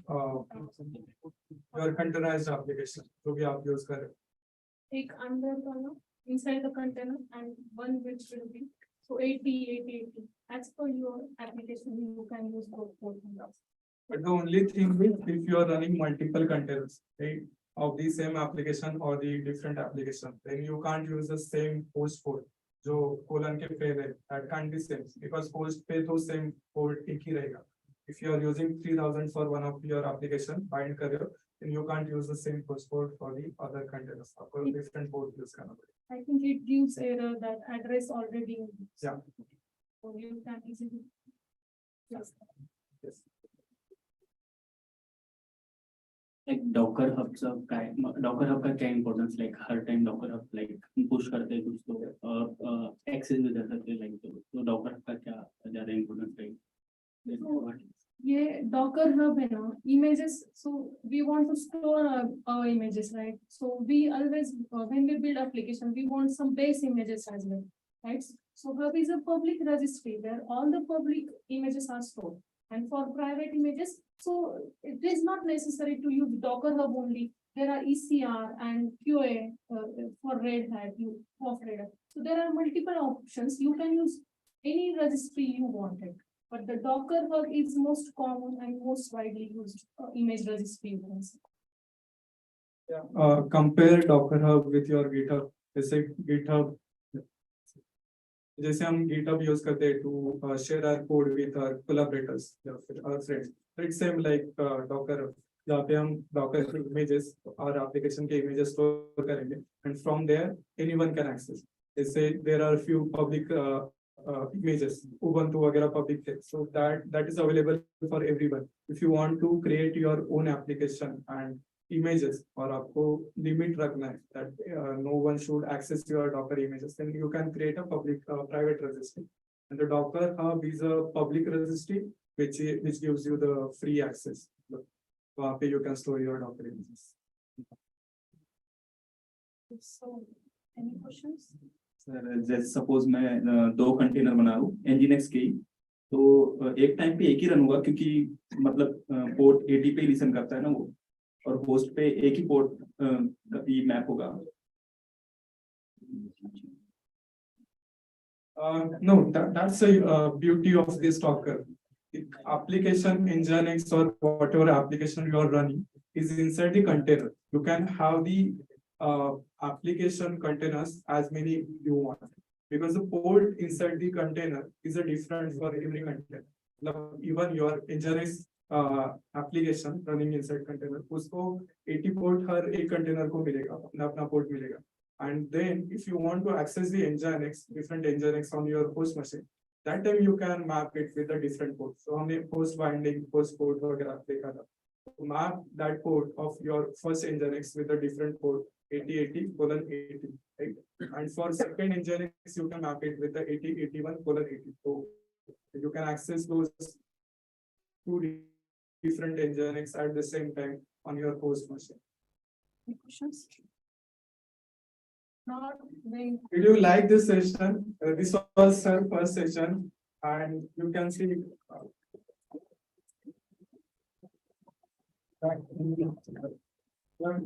your containerized application. So we have use कर Take under column inside the container and one which will be so 80. As per your application, you can use both port numbers. But the only thing is, if you are running multiple containers, right, of the same application or the different application, then you can't use the same host port. जो colon के पे है, that can't be same because host पे तो same port एक ही रहेगा. If you are using 3000 for one of your application, bind कर रहे हो, then you can't use the same host port for the other containers. आपको different port use करना पड़ेगा. I think it gives error that address already. Yeah. So you can easily. Yes. Yes. Like Docker Hub Docker Hub का क्या importance, like हर time Docker Hub like push करते हैं कुछ तो access भी कर सकते हैं, like तो Docker Hub का क्या ज़्यादा importance है? ये Docker Hub है ना, images. So we want to store our images, right? So we always, when we build application, we want some base images as well, right? So Hub is a public registry where all the public images are stored. And for private images, so it is not necessary to use Docker Hub only. There are ECR and QA for Red Hat, of Red Hat. So there are multiple options. You can use any registry you wanted. But the Docker Hub is most common and most widely used image registry. You can say. Yeah. Compare Docker Hub with your GitHub. जैसे GitHub, जैसे हम GitHub use करते हैं to share our code with our collaborators या फिर our friends. So it's same like Docker Hub, जहाँ पे हम Docker के images और application के images store करेंगे, and from there anyone can access. जैसे there are few public images, Ubuntu वगैरह public है, so that is available for everyone. If you want to create your own application and images, और आपको limit रखना है that no one should access your Docker images, then you can create a public private registry. And the Docker Hub is a public registry which gives you the free access. वहाँ पे you can store your Docker images. So, any questions? Sir जैसे suppose मैं दो container बना रहा हूँ Nginx के ही, तो एक टाइम पे एक ही रन होगा क्योंकि मतलब पोर्ट 80 पे लिसन करता है ना वो, और होस्ट पे एक ही पोर्ट ही मैप होगा. No, that's a beauty of this Docker. The application Nginx or whatever application you are running is inside the container. You can have the application containers as many you want, because the port inside the container is a different for every container. Even your Nginx application running inside container, उसको 80 port हर एक container को मिलेगा, अपना port मिलेगा. And then if you want to access the Nginx, different Nginx on your host machine, that time you can map it with a different port. So हमने host binding, host port वगैरह देखा था. Map that port of your first Nginx with a different port 8080:80, right? And for second Nginx, you can map it with the 8081:80. So you can access those two different Nginx at the same time on your host machine. Any questions? Not very. Did you like this session? This was her first session, and you can see.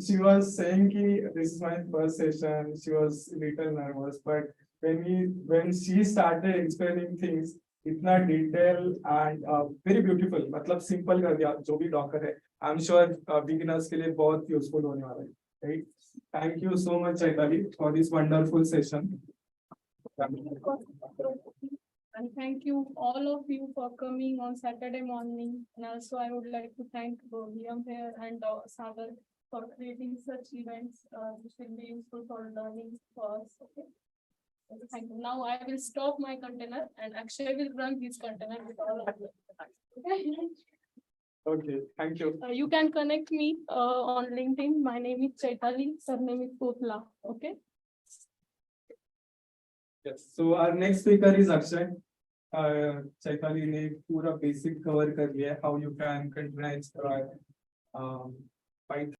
She was saying that this is my first session. She was little nervous, but when she started explaining things, इतना detail and very beautiful. मतलब simple कर दिया जो भी Docker है. I'm sure beginners के लिए बहुत useful होने वाला है. Right? Thank you so much, Chaitali, for this wonderful session. And thank you, all of you, for coming on Saturday morning. And also, I would like to thank Liam here and Sagar for creating such events, which will be useful for learning for us. Okay. Thank you. Now I will stop my container and Akshay will run his container with all of you. Okay. Okay, thank you. You can connect me on LinkedIn. My name is Chaitali, surname is Potla. Okay. Yes. So our next speaker is Akshay. Chaitali ने पूरा basic cover कर लिया है, how you can containerize Python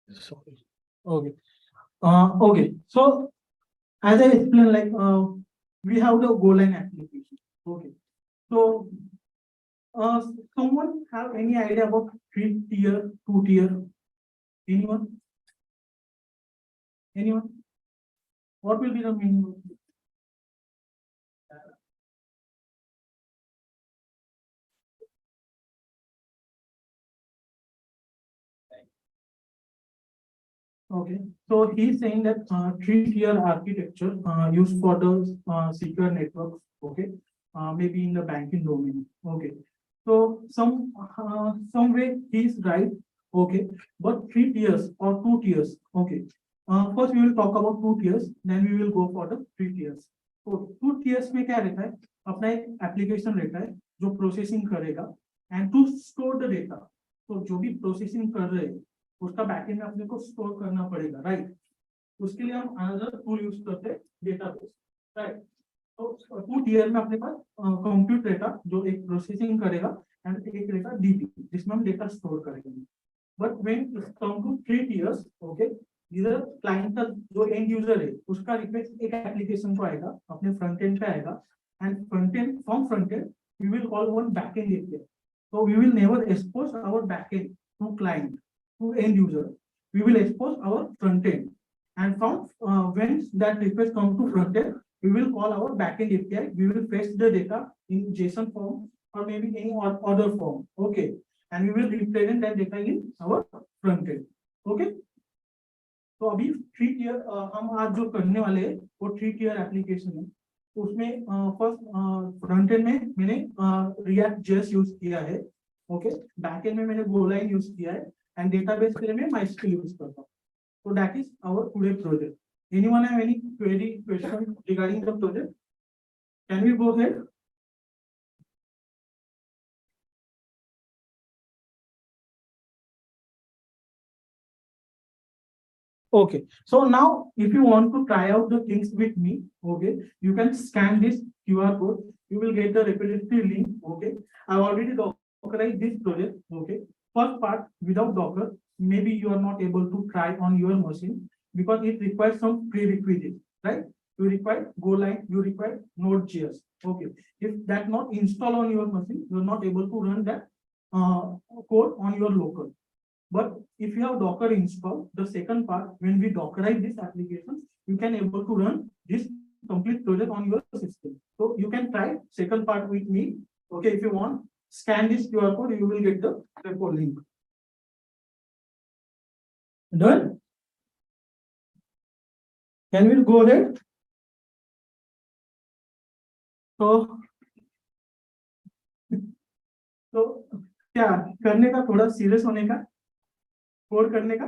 Sorry. Okay. Okay. So as I explained, like we have the goal line application. Okay. So someone have any idea about 3 tier, 2 tier? Anyone? Anyone? What will be the meaning of it? Okay, so he's saying that 3 tier architecture used for the secure networks. Okay, maybe in the banking domain. Okay, so some way he's right. Okay, but 3 tiers or 2 tiers. Okay, first we will talk about 2 tiers, then we will go for the 3 tiers. So 2 tiers में क्या रहता है? अपना एक application रहता है जो processing करेगा and to store the data. तो जो भी प्रोसेसिंग कर रहे हैं उसका बैकएंड में अपने को स्टोर करना पड़ेगा, राइट? उसके लिए हम अनदर टूल यूज करते हैं, डेटाबेस, राइट? तो 2 tier में अपने पास कंप्यूट रहेगा जो एक प्रोसेसिंग करेगा एंड एक रहेगा डीबी जिसमें हम डेटा स्टोर करेंगे. But when come to 3 tiers, okay, इधर क्लाइंट का जो एंड यूजर है उसका रिक्वेस्ट एक एप्लीकेशन को आएगा, अपने फ्रंट एंड पे आएगा and front end from front end we will call one backend API. So we will never expose our backend to client, to end user. We will expose our front end, and from when that request comes to front end, we will call our backend API. We will fetch the data in JSON form or maybe any other form. Okay, and we will represent that data in our front end. Okay. तो अभी 3 tier हम आज जो करने वाले हैं वो 3 tier application है. उसमें फर्स्ट फ्रंट एंड में मैंने रिएक्ट जेएस यूज किया है. ओके, बैक एंड में मैंने गोलाइन यूज किया है एंड डेटाबेस के लिए मैं माइस्क्यूएल यूज करता हूं. So that is our today project. Anyone have any query question regarding the project? Can we go ahead? Okay, so now if you want to try out the things with me, okay, you can scan this QR code. You will get the repository link. Okay, I already dockerized this project. Okay, first part without Docker, maybe you are not able to try on your machine because it requires some prerequisites, right? You require Golang, you require Node.js. Okay, if that not install on your machine, you are not able to run that code on your local. But if you have Docker installed, the second part, when we Dockerize this application, you can able to run this complete project on your system. So you can try second part with me. Okay, if you want, scan this QR code, you will get the repo link. Done? Can we go ahead? तो क्या करने का, थोड़ा serious होने का, code करने का?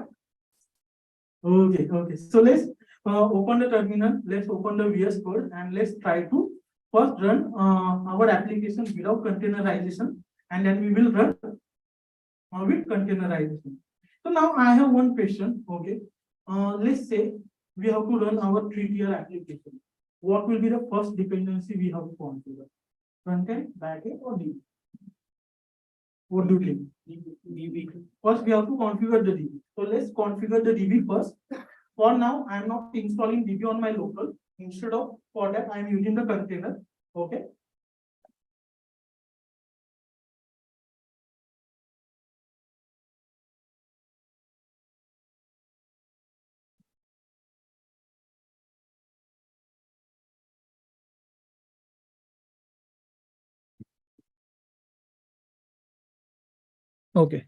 Okay, okay. So let's open the terminal. Let's open the VS Code and let's try to first run our application without containerization, and then we will run with containerization. So now I have one question. Okay, let's say we have to run our 3-tier application. What will be the first dependency we have to configure? Front end, back end, or DB? What do you think? DB. First, we have to configure the DB. So let's configure the DB first. For now, I am not installing DB on my local. Instead of for that, I am using the container. Okay. Okay.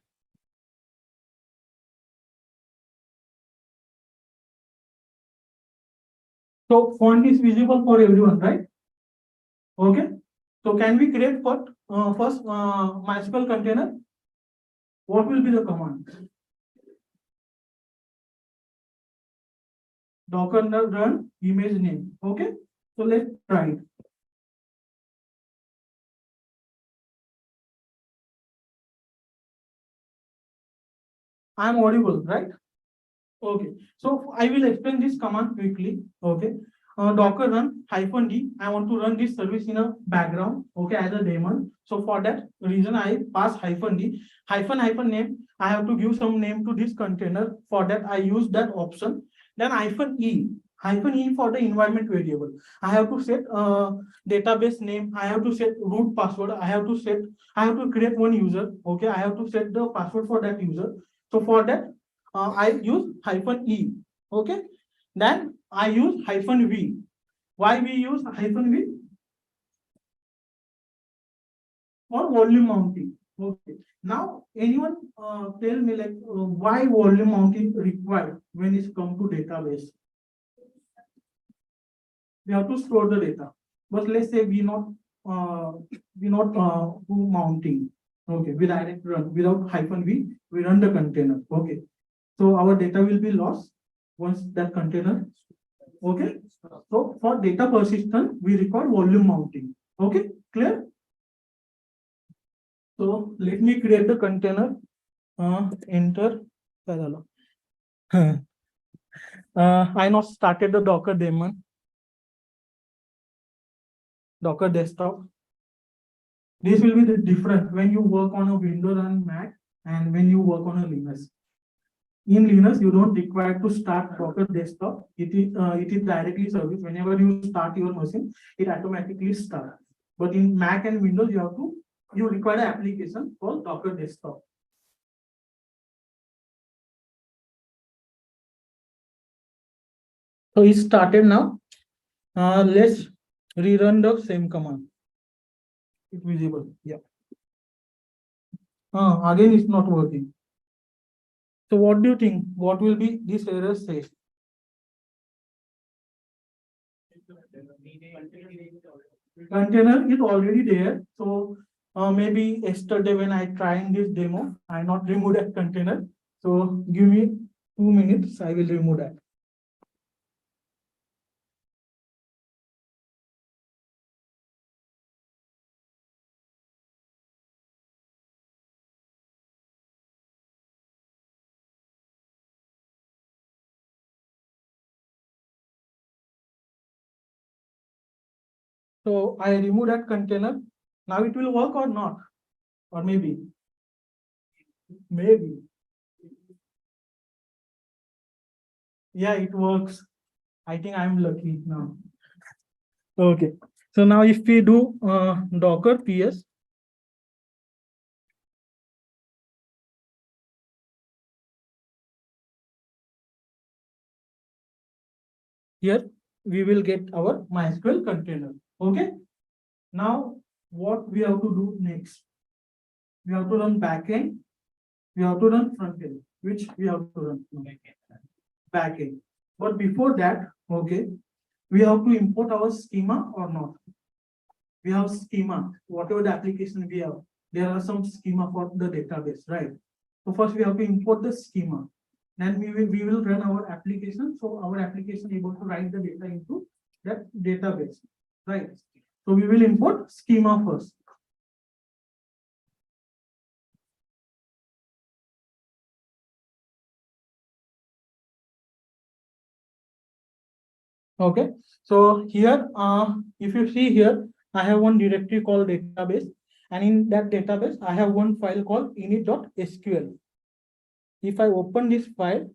So font is visible for everyone, right? Okay. So can we create first MySQL container? What will be the command? Docker run image name. Okay. So let's try it. I am audible, right? Okay. So I will explain this command quickly. Okay. Docker run -d. I want to run this service in a background, okay, as a daemon. So for that reason, I pass -d, name. I have to give some name to this container. For that, I use that option. Then -e for the environment variable. I have to set database name. I have to set root password. I have to create one user. Okay, I have to set the password for that user. So for that, I use -e. Okay, then I use -v. Why we use -v? For volume mounting. Okay. Now, anyone tell me like why volume mounting required when it's come to database? We have to store the data, but let's say we not do mounting. Okay, we direct run without -v. We run the container. Okay, so our data will be lost once that container. Okay, so for data persistence, we require volume mounting. Okay, clear? So let me create the container. Enter. I not started the Docker daemon. Docker desktop. This will be the different when you work on a Windows and Mac and when you work on a Linux. In Linux, you don't require to start Docker desktop. It is directly service. Whenever you start your machine, it automatically starts. But in Mac and Windows, you require an application called Docker desktop. So it started now. Let's rerun the same command. It's visible. Yeah. Again, it's not working. So what do you think? What will be this error say? Container is already there. So maybe yesterday when I tried this demo, I not remove that container. So give me 2 minutes. I will remove that. So I remove that container. Now it will work or not? Or maybe. Yeah, it works. I think I'm lucky now. Okay. So now if we do Docker PS. Here we will get our MySQL container. Okay. Now what we have to do next? We have to run backend. We have to run frontend. Which we have to run? Backend. But before that, okay, we have to import our schema or not. We have schema. Whatever the application we have, there are some schema for the database, right? So first we have to import the schema. Then we will run our application. So our application able to write the data into that database, right? So we will import schema first. Okay, so here, if you see here, I have one directory called database, and in that database, I have one file called init.sql. If I open this file,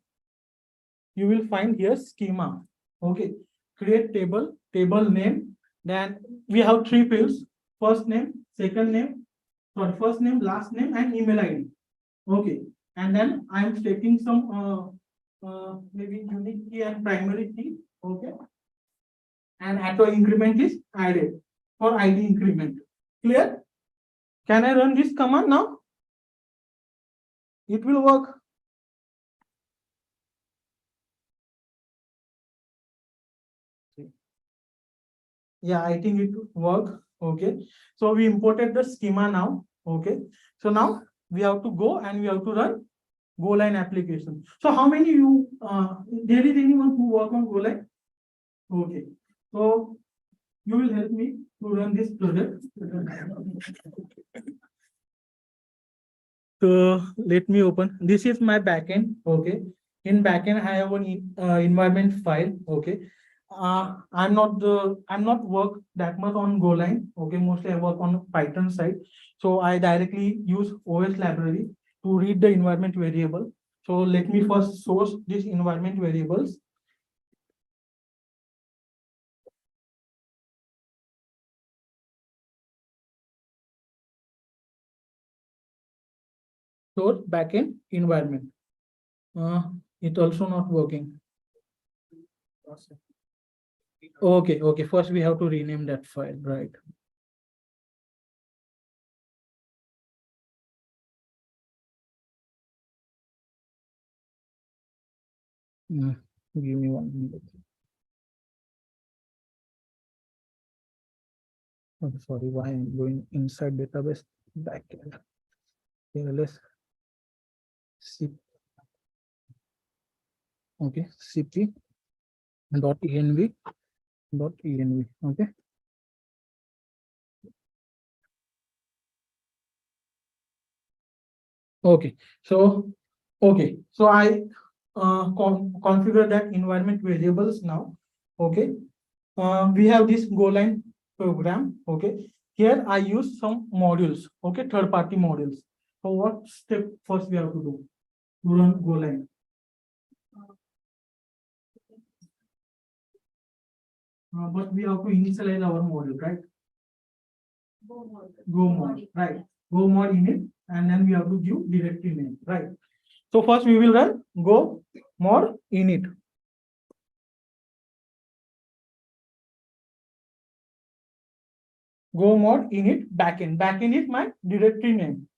you will find here schema. Okay, create table, table name. Then we have 3 fields: first name, second name, sorry, first name, last name, and email ID. Okay, and then I am taking some maybe unique key and primary key. Okay. And auto increment is added for ID increment. Clear? Can I run this command now? It will work. Yeah, I think it will work. Okay. So we imported the schema now. Okay. So now we have to go and we have to run Golang application. So how many you there is anyone who work on Golang? Okay. So you will help me to run this project. So let me open. This is my backend. Okay. In backend, I have an environment file. Okay. I'm not work that much on Golang. Okay, mostly I work on Python side. So I directly use OS library to read the environment variable. So let me first source these environment variables. Source backend environment. It also not working. Okay. First we have to rename that file, right? Give me 1 minute. I'm sorry, why I'm going inside database backend. Let's see. Okay, cp dot env. Okay. Okay, so I configure that environment variables now. Okay, we have this Golang program. Okay, here I use some modules. Okay, third-party modules. So what step first we have to do to run Golang? But we have to initialize our module, right? Go mod, right? Go mod init, and then we have to give directory name, right? So first we will run go mod init. Go mod init backend. Backend is my directory name.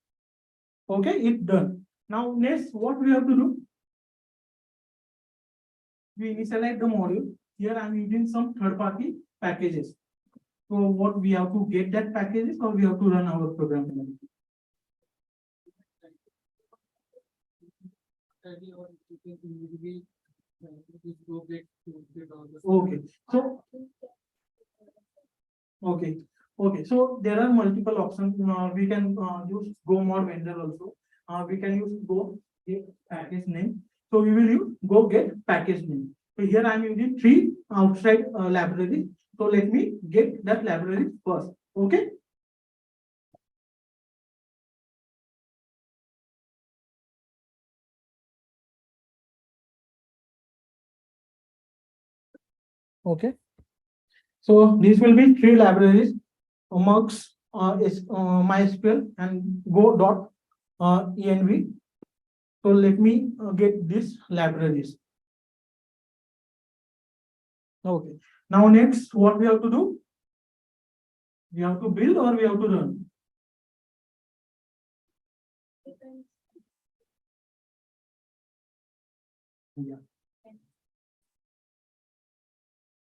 Okay, it's done. Now next, what we have to do? We initialize the module. Here I'm using some third-party packages. So what we have to get that packages, or we have to run our program? Okay, so so there are multiple options. We can use go mod vendor also. We can use go get package name. So we will use go get package name. So here I'm using 3 outside libraries. So let me get that library first. Okay. Okay. So these will be 3 libraries: Mux, MySQL, and Go.env. So let me get these libraries. Okay. Now next, what we have to do? We have to build or we have to run? Yeah.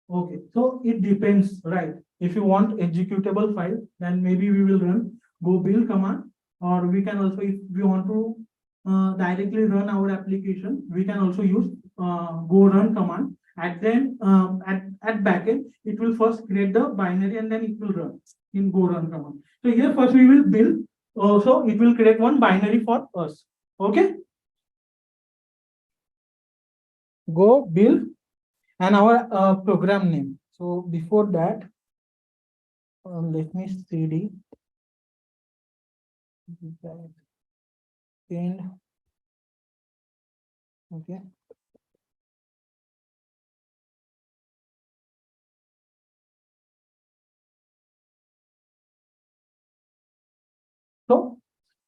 Okay, so it depends, right? If you want executable file, then maybe we will run go build command, or we can also, if we want to directly run our application, we can also use go run command. And then at backend, it will first create the binary and then it will run in go run command. So here first we will build. Also, it will create one binary for us. Okay. Go build and our program name. So before that, let me cd end. Okay. So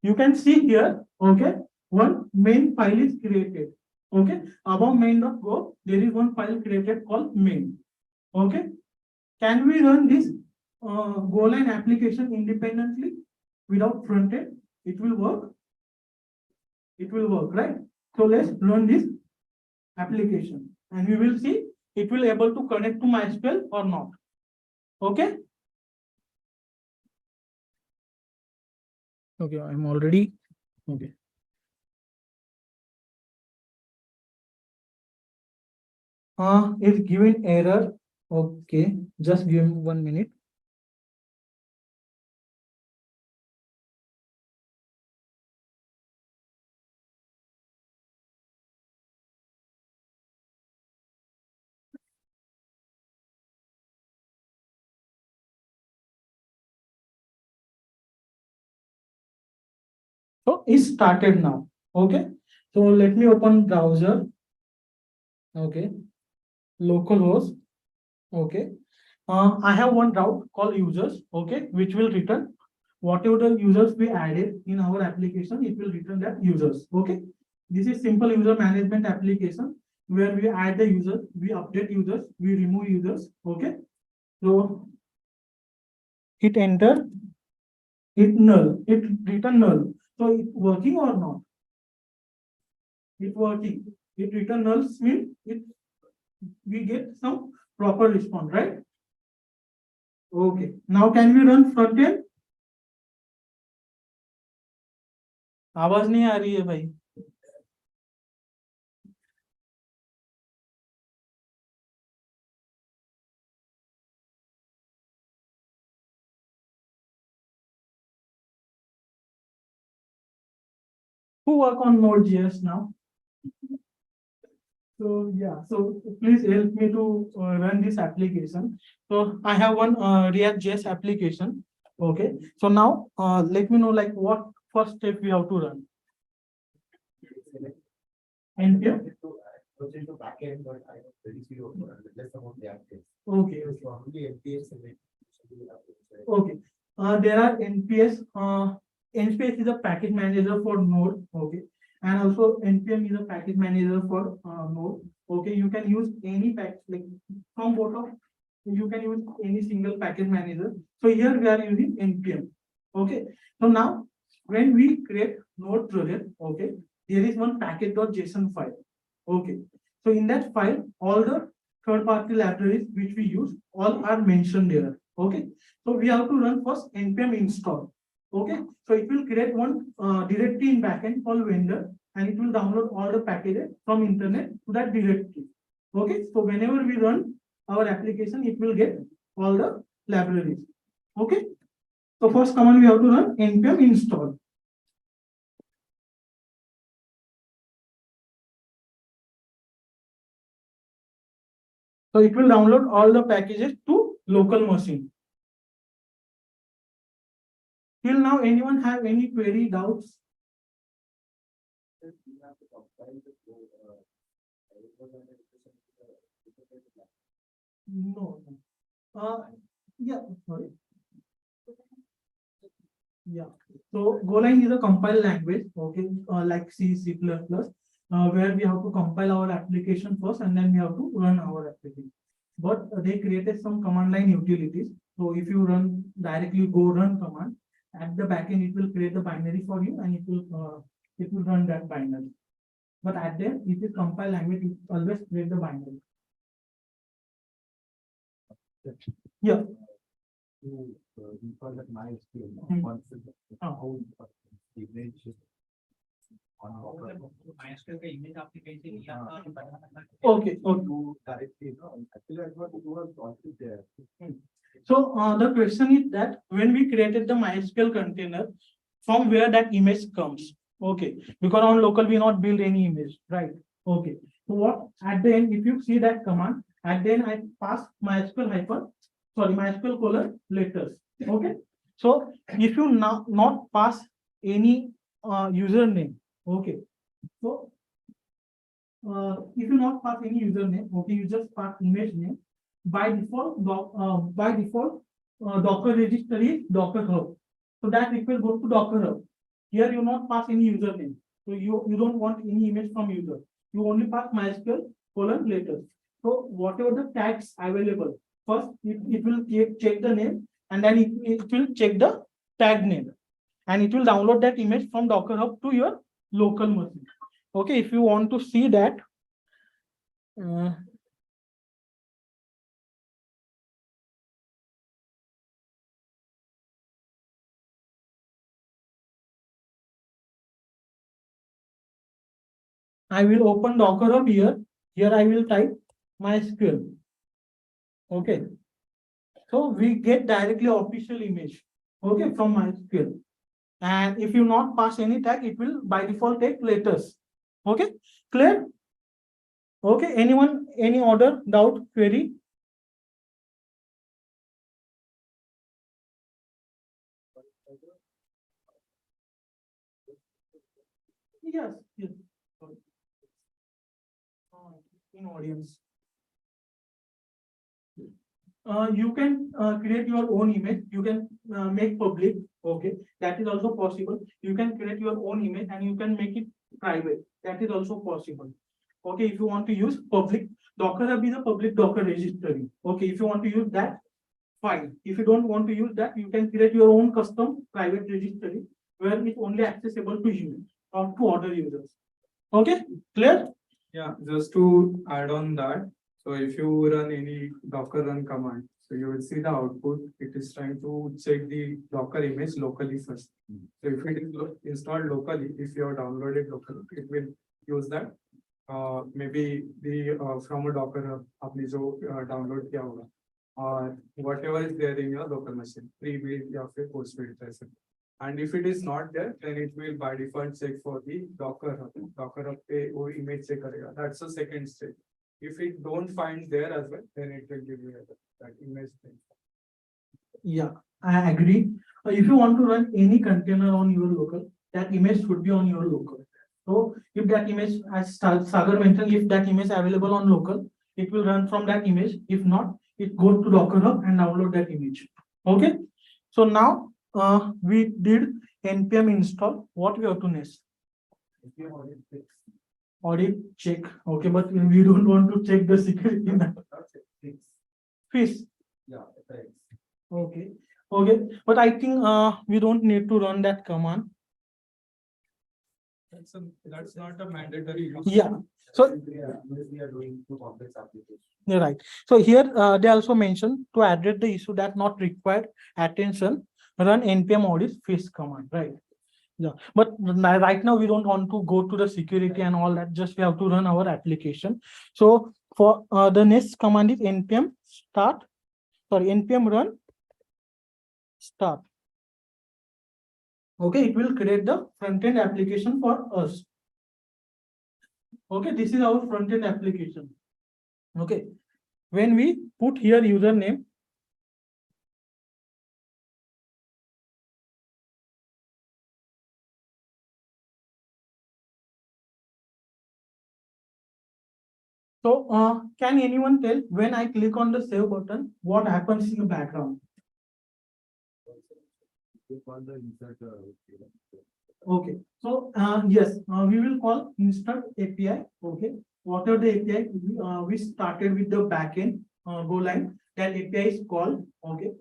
you can see here, okay, one main file is created. Okay, above main.go, there is one file created called main. Okay, can we run this Golang application independently without front end? It will work. It will work, right? So let's run this application and we will see it will able to connect to MySQL or not. Okay. Okay, I'm already okay. It's given error. Okay, just give me 1 minute. So it started now. Okay. So let me open browser. Okay. Localhost. Okay. I have one route called users. Okay, which will return whatever the users we added in our application. It will return that users. Okay. This is simple user management application where we add the users, we update users, we remove users. Okay. So hit enter, hit null, it return null. So it working or not? It working. It return null means it we get some proper response, right? Okay. Now can we run front end? आवाज नहीं आ रही है भाई. Who work on Node.js now? So yeah, so please help me to run this application. So I have one React.js application. Okay. So now let me know like what first step we have to run. NPM. Proceed to backend, but I have very few less about the active. Okay. So only NPS and then. Okay. There are NPS. NPS is a package manager for Node. Okay. And also NPM is a package manager for Node. Okay. You can use any package like from both of you can use any single package manager. So here we are using NPM. Okay. So now when we create Node project, okay, there is one package.json file. Okay. So in that file, all the third-party libraries which we use, all are mentioned there. Okay. So we have to run first npm install. Okay. So it will create one directory in backend called vendor, and it will download all the packages from internet to that directory. Okay. So whenever we run our application, it will get all the libraries. Okay. So first command we have to run npm install. So it will download all the packages to local machine. Till now, anyone have any query doubts? No. Yeah, sorry. Yeah. So Golang is a compiled language, okay, like C, C++, where we have to compile our application first and then we have to run our application. But they created some command line utilities. So if you run directly go run command, at the backend it will create the binary for you and it will run that binary. But at the end, it is compiled language, it always create the binary. Yeah. We call that MySQL. Oh. Image Okay. Actually, I thought it was also there. So the question is that when we created the MySQL container, from where that image comes. Okay, because on local we not build any image, right? Okay. So what at the end, if you see that command, at the end I pass MySQL colon letters. Okay. So if you not pass any username, okay. So if you not pass any username, okay, you just pass image name. By default, Docker register is Docker Hub. So that request goes to Docker Hub. Here you not pass any username. So you don't want any image from user. You only pass MySQL colon letters. So whatever the tags available, first it will check the name and then it will check the tag name. And it will download that image from Docker Hub to your local machine. Okay, if you want to see that, I will open Docker Hub here. Here I will type MySQL. Okay. So we get directly official image. Okay, from MySQL. And if you not pass any tag, it will by default take letters. Okay, clear? Okay, anyone, any order, doubt, query? Yes, yes. In audience. You can create your own image. You can make public. Okay, that is also possible. You can create your own image and you can make it private. That is also possible. Okay, if you want to use public, Docker Hub is a public Docker registry. Okay, if you want to use that, fine. If you don't want to use that, you can create your own custom private registry where it's only accessible to you or to other users. Okay, clear? Yeah, just to add on that, so if you run any Docker run command, so you will see the output. It is trying to check the Docker image locally first. So if it is installed locally, if you have downloaded locally, it will use that. Maybe the from a Docker hub, आपने जो download किया होगा, or whatever is there in your local machine, pre-built या फिर post-built ऐसे. And if it is not there, then it will by default check for the Docker hub. Docker hub पे वो image check करेगा. That's the second step. If it don't find there as well, then it will give you that image thing. Yeah, I agree. If you want to run any container on your local, that image should be on your local. So if that image, as Sagar mentioned, if that image available on local, it will run from that image. If not, it goes to Docker Hub and download that image. Okay. So now we did npm install. What we have to next? Audit check. Okay, but we don't want to check the security. Fish. Yeah, thanks. Okay. Okay, but I think we don't need to run that command. That's not a mandatory. Yeah. So We are doing two complex applications. you're right. So here they also mentioned to address the issue that not required attention, run npm audit fish command, right? Yeah, but right now we don't want to go to the security and all that. Just we have to run our application. So for the next command is npm start. Sorry, npm run start. Okay, it will create the front-end application for us. Okay, this is our front-end application. Okay, when we put here username, so can anyone tell when I click on the save button, what happens in the background? Okay, so yes, we will call insert API. Okay, whatever the API we started with the backend go line, that API is called. Okay,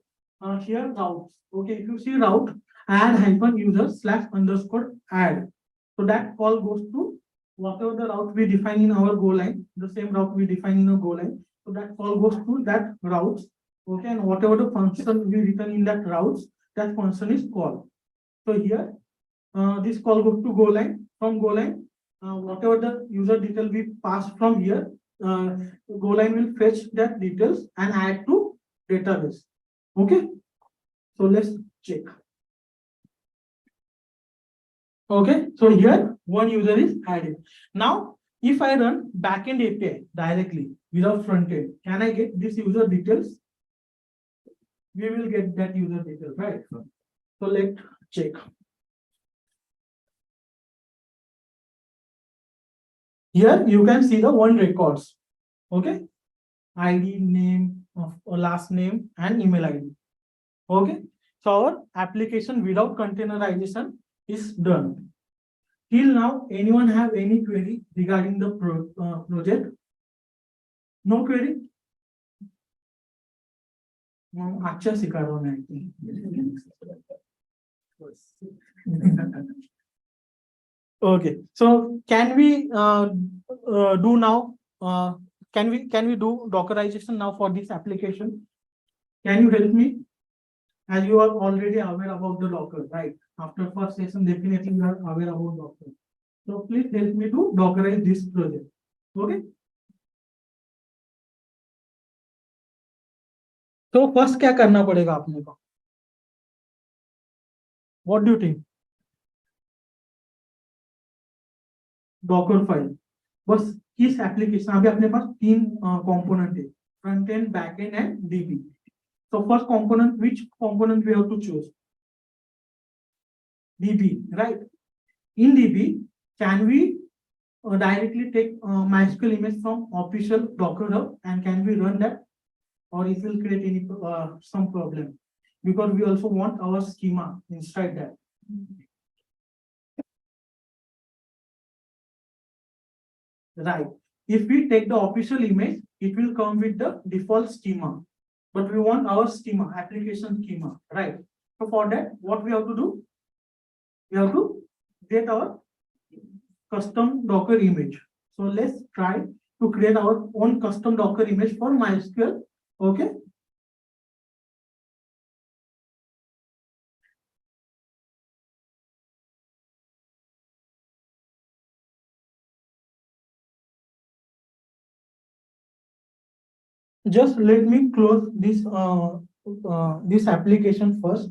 here routes. Okay, if you see route add hyphen user slash underscore add, so that call goes to whatever the route we define in our go line, the same route we define in a go line. So that call goes to that routes. Okay, and whatever the function we written in that routes, that function is called. So here this call goes to go line. From go line, whatever the user detail we pass from here, go line will fetch that details and add to database. Okay, so let's check. Okay, so here one user is added. Now if I run backend API directly without front end, can I get this user details? We will get that user details, right? So let's check. Here you can see the one records. Okay, ID, name, last name, and email ID. Okay, so our application without containerization is done. Till now, anyone have any query regarding the project? No query? अच्छा सिखा रहा हूँ मैं. Okay, so can we do now? Can we do Dockerization now for this application? Can you help me? As you are already aware about the Docker, right? After first session, definitely you are aware about Docker. So please help me to Dockerize this project. Okay. तो first क्या करना पड़ेगा आपने को? What do you think? Docker file बस इस application अभी अपने पास तीन कंपोनेंट है front end back and and dB so first component which component we have to choose db right in db can we directly take MySQL image from official Docker Hub and can we run that, or it will create any some problem, because we also want our schema inside that. Right. If we take the official image, it will come with the default schema, but we want our schema, application schema, right? So for that, what we have to do? We have to get our custom Docker image. So let's try to create our own custom Docker image for MySQL. Okay. Just let me close this application first.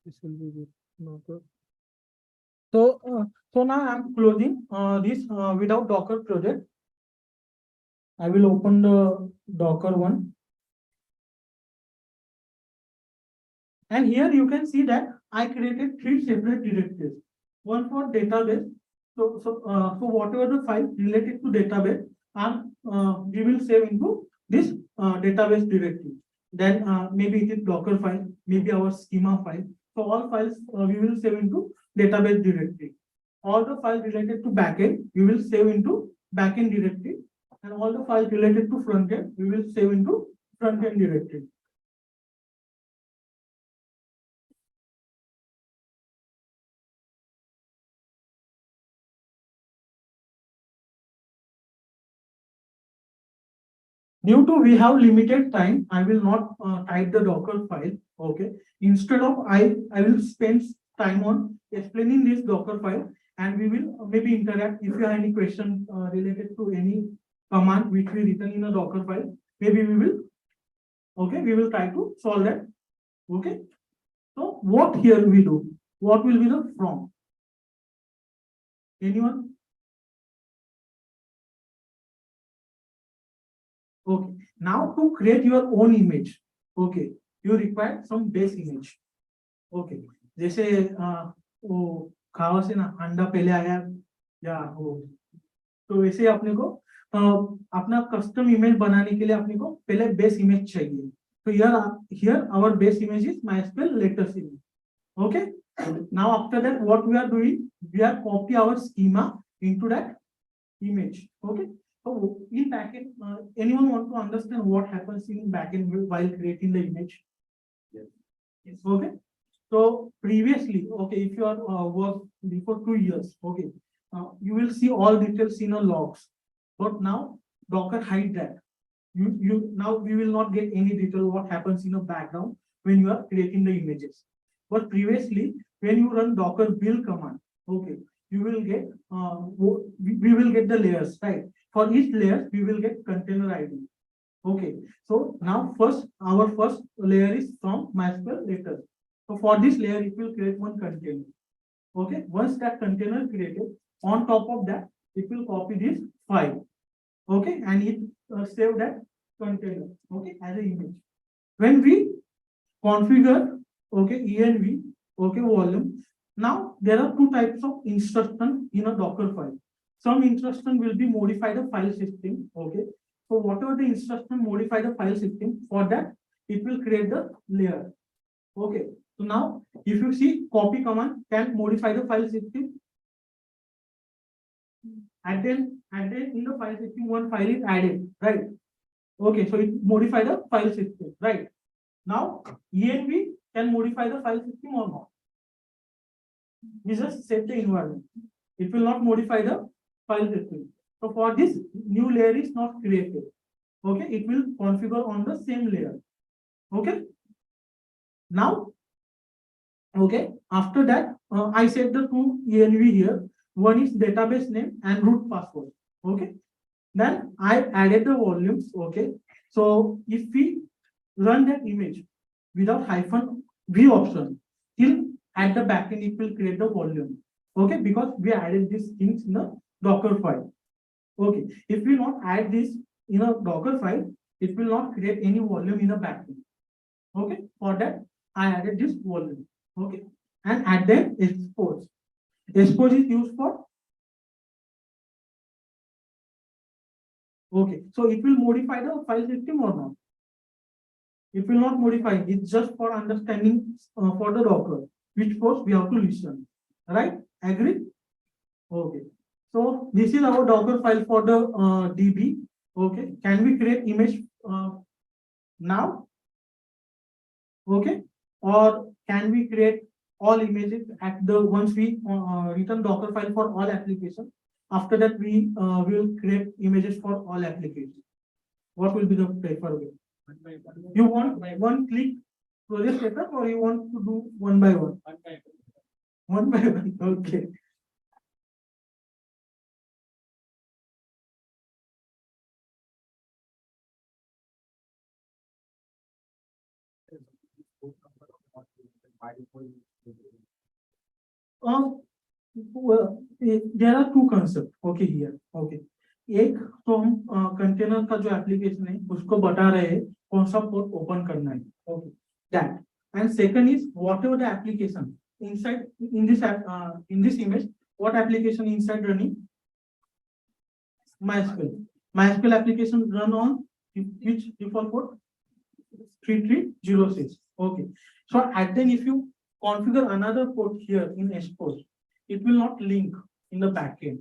This will be good. So now I'm closing this without Docker project. I will open the Docker one. And here you can see that I created 3 separate directories. One for database. So whatever the file related to database, and we will save into this database directory. Then maybe it is Docker file, maybe our schema file. So all files we will save into database directory. All the files related to backend, we will save into backend directory, and all the files related to frontend, we will save into frontend directory. Due to we have limited time, I will not type the Docker file. Okay. Instead of I will spend time on explaining this Docker file, and we will maybe interact. If you have any question related to any command which we written in a Docker file, maybe we will. Okay, we will try to solve that. Okay. So what here we do? What will be the from? Anyone? Okay. Now to create your own image, okay, you require some base image. Okay. जैसे वो खावा से ना अंडा पहले आया या वो, तो वैसे अपने को अपना कस्टम इमेज बनाने के लिए अपने को पहले बेस इमेज चाहिए. तो here our base image is MySQL latest image. Okay. Now after that, what we are doing, we are copy our schema into that image. Okay. So in backend, anyone want to understand what happens in backend while creating the image? Yes. Okay. So previously, okay, if you are work before 2 years, okay, you will see all details in a logs. But now Docker hide that. You now we will not get any detail what happens in the background when you are creating the images. But previously, when you run Docker build command, okay, you will get we will get the layers, right? For each layer, we will get container ID. Okay, so now our first layer is from MySQL latest. So for this layer, it will create one container. Okay, once that container created, on top of that, it will copy this file. Okay, and it save that container. Okay, as an image. When we configure, okay, env, okay, volume. Now there are 2 types of instruction in a Docker file. Some instruction will be modify the file system. Okay, so whatever the instruction modify the file system, for that it will create the layer. Okay, so now if you see copy command can modify the file system, and then in the file system one file is added, right? Okay, so it modify the file system, right? Now env can modify the file system or not. We just set the environment. It will not modify the file system. So for this, new layer is not created. Okay, it will configure on the same layer. Okay. Now, okay, after that, I set the 2 env here. One is database name and root password. Okay. Then I added the volumes. Okay. So if we run that image without hyphen v option, till at the backend it will create the volume. Okay, because we added these things in a Docker file. Okay, if we not add this in a Docker file, it will not create any volume in a backend. Okay, for that I added this volume. Okay, and add them expose. Expose is used for. Okay, so it will modify the file system or not? It will not modify. It's just for understanding for the Docker, which force we have to listen. Right? Agree? Okay. So this is our Docker file for the DB. Okay. Can we create image now? Okay. Or can we create all images at the once we return Docker file for all applications? After that, we will create images for all applications. What will be the preferred way? You want one click project setup or you want to do one by one? One by one. Okay. Well, there are two concepts. Okay here. Okay. एक तो हम container का जो application है उसको बता रहे हैं कौन सा पोर्ट ओपन करना है. Okay. That. And second is whatever the application inside in this image, what application inside running? MySQL. MySQL application run on which default port? 3306. Okay. So and then if you configure another port here in expose, it will not link in the backend.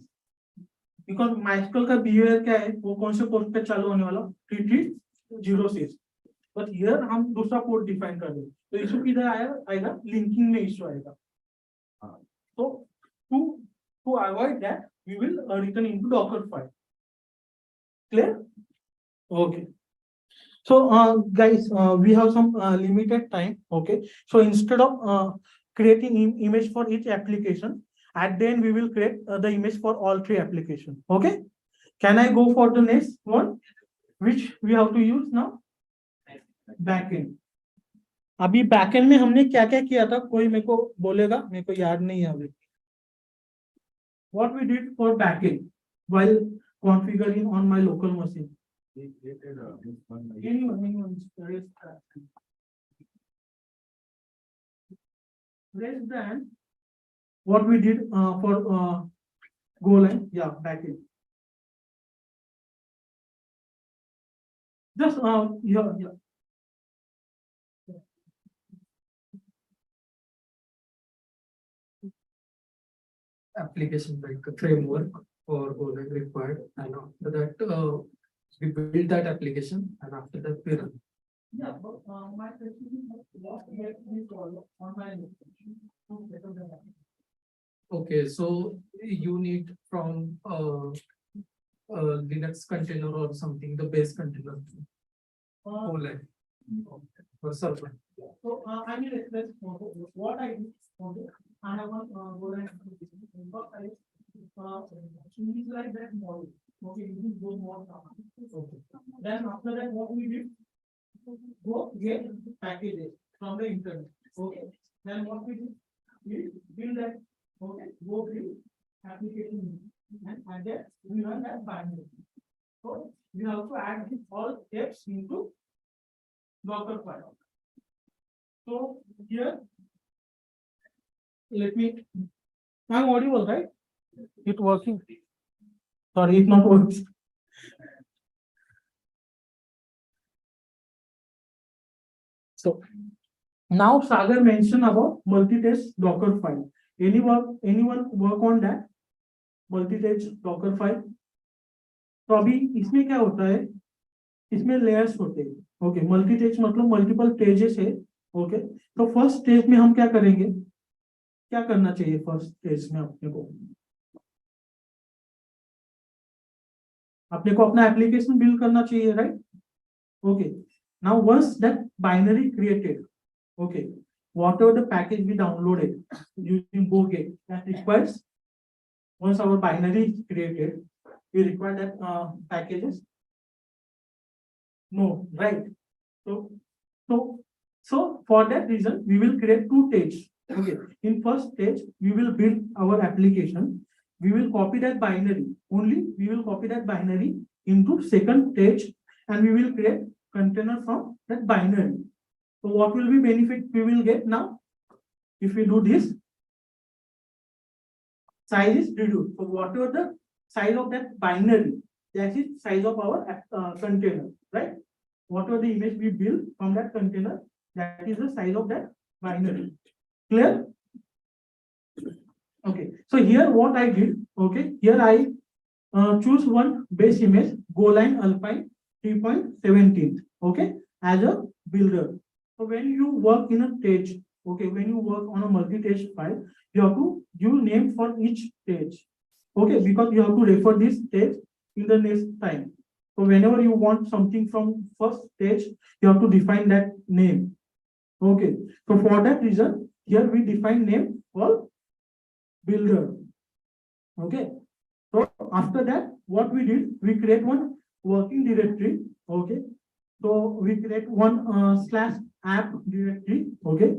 Because MySQL का behavior क्या है वो कौन से port पे चालू होने वाला 3306. But here हम दूसरा पोर्ट डिफाइन कर दें तो इशू किधर आएगा लिंकिंग में इशू आएगा. So to avoid that we will return into Docker file. Clear? Okay. So guys, we have some limited time. Okay. So instead of creating image for each application, at the end we will create the image for all three applications. Okay. Can I go for the next one, which we have to use now? Backend. अभी backend में हमने क्या क्या किया था कोई मेरे को बोलेगा मेरे को याद नहीं है अभी. What we did for backend while configuring on my local machine. Anyone less than what we did for Golang, yeah, backend. Just yeah. Application like a framework or Golang required, and after that we build that application, and after that we run. Yeah, but my question is what we follow on my location. Okay, so you need from Linux container or something, the base container. Golang or server. So I mean, let's what I do. Okay, I have one Golang application. But I choose like that model. Okay, using those models. Okay. Then after that, what we did? Go get packages from the internet. Okay. Then what we did? We build that. Okay. Go build application and then we run that binary. So we have to add this all steps into Docker file. So here, let me. I'm audible, right? It working? Sorry, it not works. So now Sagar mentioned about multi-test Docker file. Anyone work on that? Multi-test Docker file. तो अभी इसमें क्या होता है इसमें layers होते हैं. Okay, multi-stage मतलब मल्टीपल पेजेस है. ओके, तो फर्स्ट स्टेज में हम क्या करेंगे क्या करना चाहिए फर्स्ट स्टेज में अपने को अपना एप्लीकेशन बिल्ड करना चाहिए right. Okay, now once that binary created okay whatever the package we downloaded using GoGet that requires once our binary is created we require that packages? No, right? So, so for that reason, we will create two stages. Okay, in first stage, we will build our application. We will copy that binary. Only we will copy that binary into second stage, and we will create container from that binary. So what will be benefit we will get now? If we do this, size is reduced. So whatever the size of that binary, that is size of our container, right? Whatever the image we build from that container, that is the size of that binary. Clear? Okay. So here what I did, okay, here I choose one base image, Golang Alpine 3.17, okay, as a builder. So when you work in a stage, okay, when you work on a multi-stage file, you have to give name for each stage, okay, because you have to refer this stage in the next time. So whenever you want something from first stage, you have to define that name, okay. So for that reason, here we define name for builder, okay. So after that, what we did, we create one working directory, okay. So we create one /app directory, okay,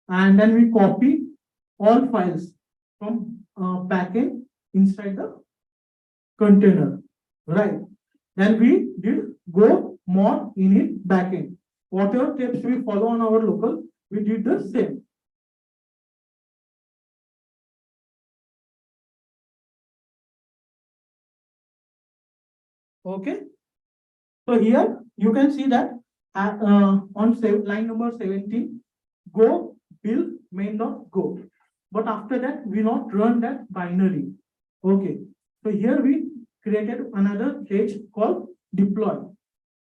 and then we copy all files from backend inside the container, right? Then we did go more init backend. Whatever steps we follow on our local, we did the same. Okay. So here you can see that on line number 17, go build main.go. But after that, we not run that binary. Okay. So here we created another page called deploy.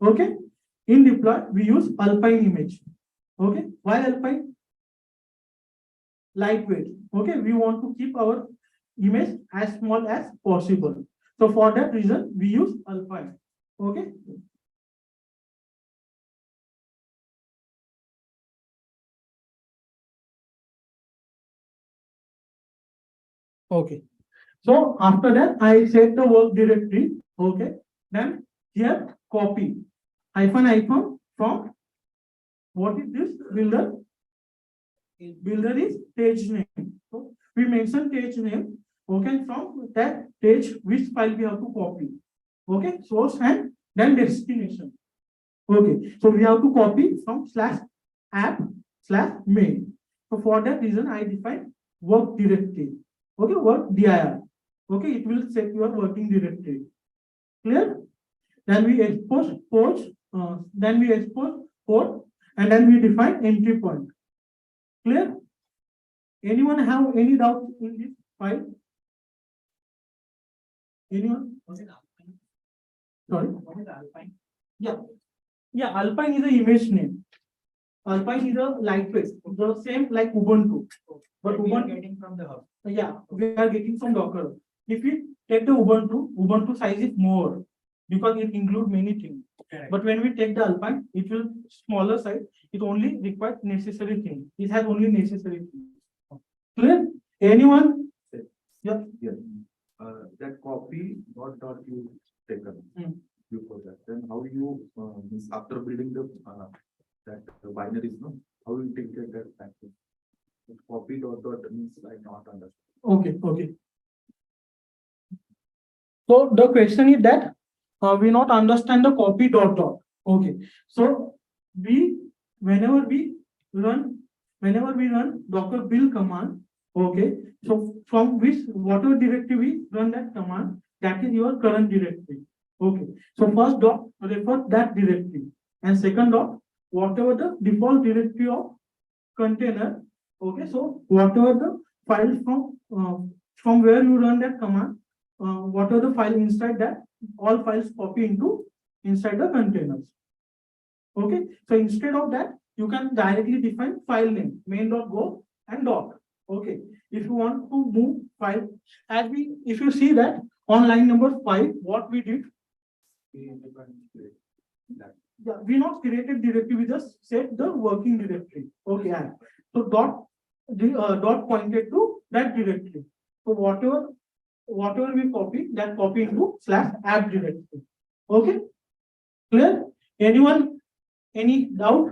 Okay. In deploy, we use Alpine image. Okay. Why Alpine? Lightweight. Okay. We want to keep our image as small as possible. So for that reason, we use Alpine. Okay. Okay. So after that, I set the work directory. Okay. Then here copy ---- from what is this builder? Builder is page name. So we mention page name. Okay. From that page, which file we have to copy. Okay. Source and then destination. Okay. So we have to copy from /app/main. So for that reason, I define work directory. Okay. Work dir. Okay. It will set your working directory. Clear? Then we expose port, and then we define entry point. Clear? Anyone have any doubt in this file? Anyone? Sorry. Yeah. Yeah, Alpine is the image name. Alpine is a lightweight, the same like Ubuntu. But Ubuntu getting from the hub. Yeah, we are getting from Docker. If we take the Ubuntu size is more because it includes many things. Correct. But when we take the Alpine, it will smaller size. It only requires necessary things. It has only necessary things. Clear? Anyone? Yeah. Yes. That copy, what you taken before that, then how you means after building the that binaries, no? How you take that package? Copy dot means I not understand. Okay. So the question is that we not understand the copy dot. Okay. So whenever we run Docker build command. Okay. So from whatever directory we run that command, that is your current directory. Okay. So first dot refer that directory, and second dot whatever the default directory of container. Okay. So whatever the files from where you run that command, whatever the file inside that, all files copy into inside the containers. Okay. So instead of that, you can directly define file name main.go and doc. Okay. If you want to move file, if you see that on line number 5, what we did, yeah, we not created directory, we just set the working directory. Okay. So dot pointed to that directory. So whatever whatever we copy, that copy into /app directory. Okay, clear? Anyone, any doubt?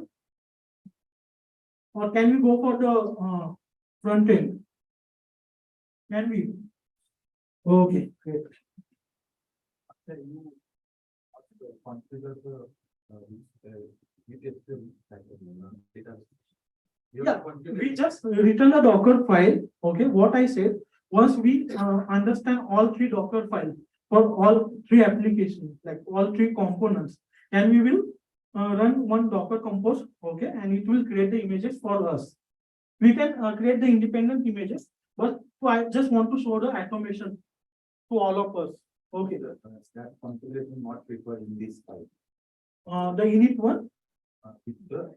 Or can we go for the front end? Can we? Okay, great. Configure the UTXL data. Yeah, we just written a Docker file. Okay, what I said, once we understand all three Docker files for all three applications, like all three components, and we will run one Docker compose. Okay, and it will create the images for us. We can create the independent images, but I just want to show the automation to all of us. Okay, That configuration not required in this file. the init one. With the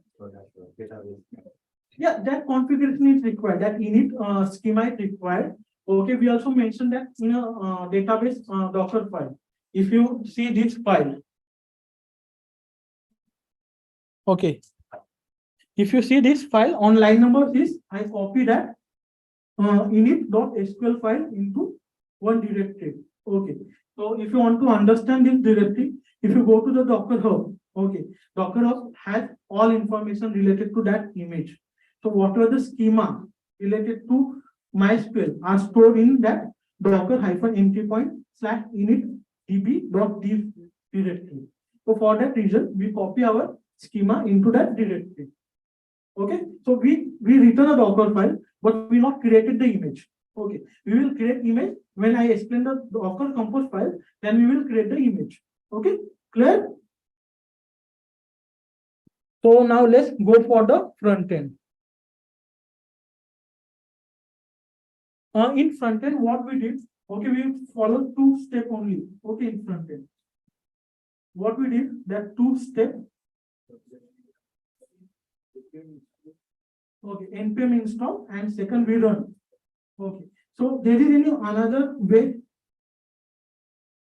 database. Yeah, that configuration is required. That init schema is required. Okay, we also mentioned that in a database Docker file. If you see this file, okay. If you see this file on line number 6, I copy that init.sql file into one directory. Okay. So if you want to understand this directory, if you go to the Docker Hub, okay, Docker Hub has all information related to that image. So whatever the schema related to MySQL are stored in that docker-entry point /init db.div directory. So for that reason, we copy our schema into that directory. Okay, so we return a Docker file, but we not created the image. Okay, we will create image when I explain the Docker compose file, then we will create the image. Okay, clear? So now let's go for the front end. In front end, what we did, okay, we followed 2 steps only. Okay, in front end, what we did, that 2 steps. Okay, npm install and second we run. Okay, so there is any another way?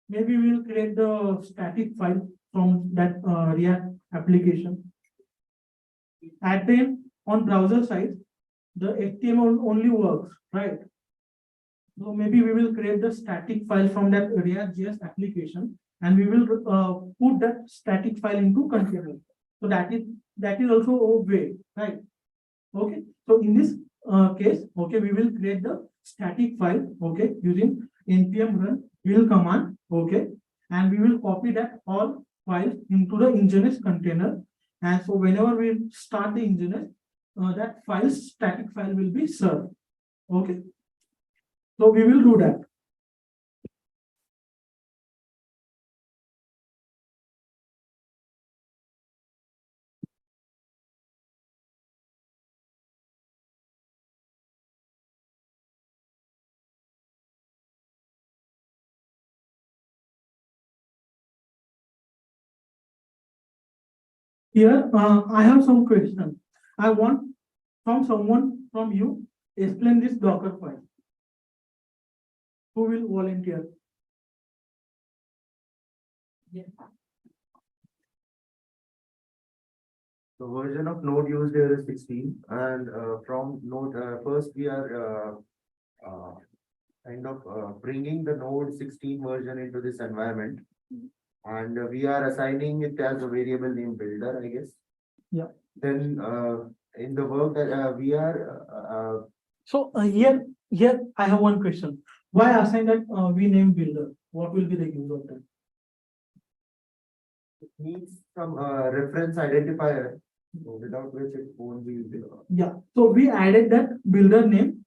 Maybe we will create the static file from that React application. At the on browser side, the HTML only works, right? So maybe we will create the static file from that React.js application, and we will put that static file into container. So that is also a way, right? Okay. So in this case, okay, we will create the static file, okay, using npm run will command, okay, and we will copy that all files into the Nginx container. And so whenever we start the Nginx, that file static file will be served. Okay. So we will do that. Here, I have some questions. I want from someone from you explain this Docker file. Who will volunteer? Yeah. The version of Node used here is 16, and from Node, first we are kind of bringing the Node 16 version into this environment, and we are assigning it as a variable name builder, I guess. Yeah. Then in the work that we are So here I have one question. Why assign that we name builder? What will be the use of that? it needs some reference identifier, without which it won't be. Yeah. So we added that builder name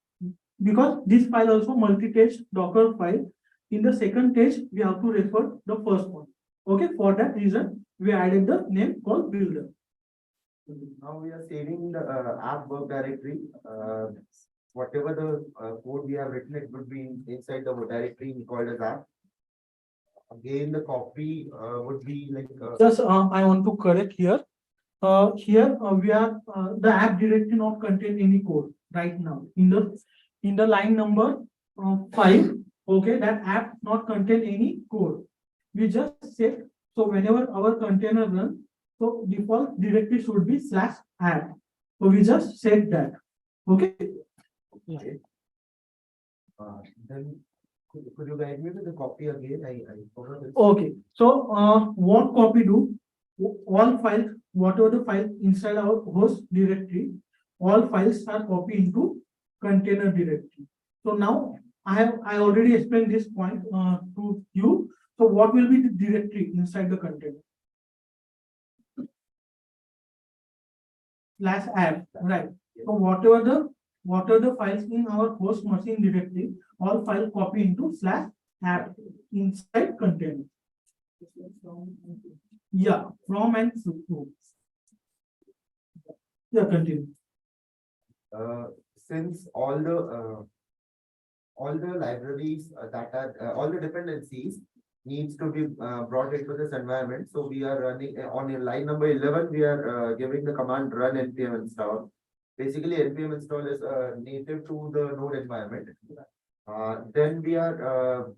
because this file also multi-test Docker file. In the second test, we have to refer the first one. Okay. For that reason, we added the name called builder. Now we are saving the app work directory. Whatever the code we have written, it would be inside the directory called as app. Again, the copy would be like. Just I want to correct here. Here we are the app directory not contain any code right now in the line number 5. Okay, that app not contain any code. We just set, so whenever our container runs, so default directory should be /app. So we just set that. Okay. Okay. Then Could you guide me with the copy again? I forgot it. Okay, so what copy do? All files, whatever the file inside our host directory, all files are copied into container directory. So now I already explained this point to you. So what will be the directory inside the container? Slash app, right? So whatever the files in our host machine directory, all file copy into slash app inside container. Yeah, from and to. Yeah, continue. Since all the libraries that are all the dependencies needs to be brought into this environment. So we are running on your line number 11. We are giving the command run npm install. Basically, npm install is native to the node environment. Then we are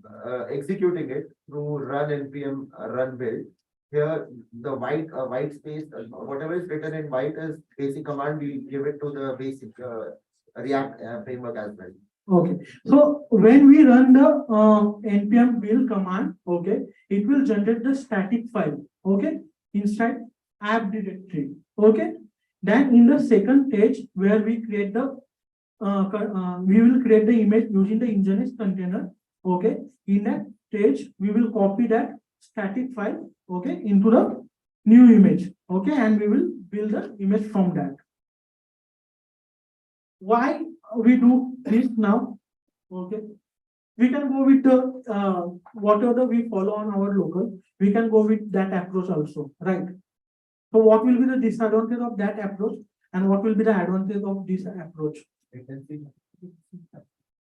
executing it through run npm run build. Here, the white space, whatever is written in white is basic command. We give it to the basic React framework as well. Okay, so when we run the npm build command, okay, it will generate the static file, okay, inside app directory, okay. Then in the second stage where we create the we will create the image using the Nginx container, okay. In that stage, we will copy that static file, okay, into the new image, okay, and we will build the image from that. Why we do this now? Okay, we can go with the whatever we follow on our local. We can go with that approach also, right? So, what will be the disadvantage of that approach, and what will be the advantage of this approach?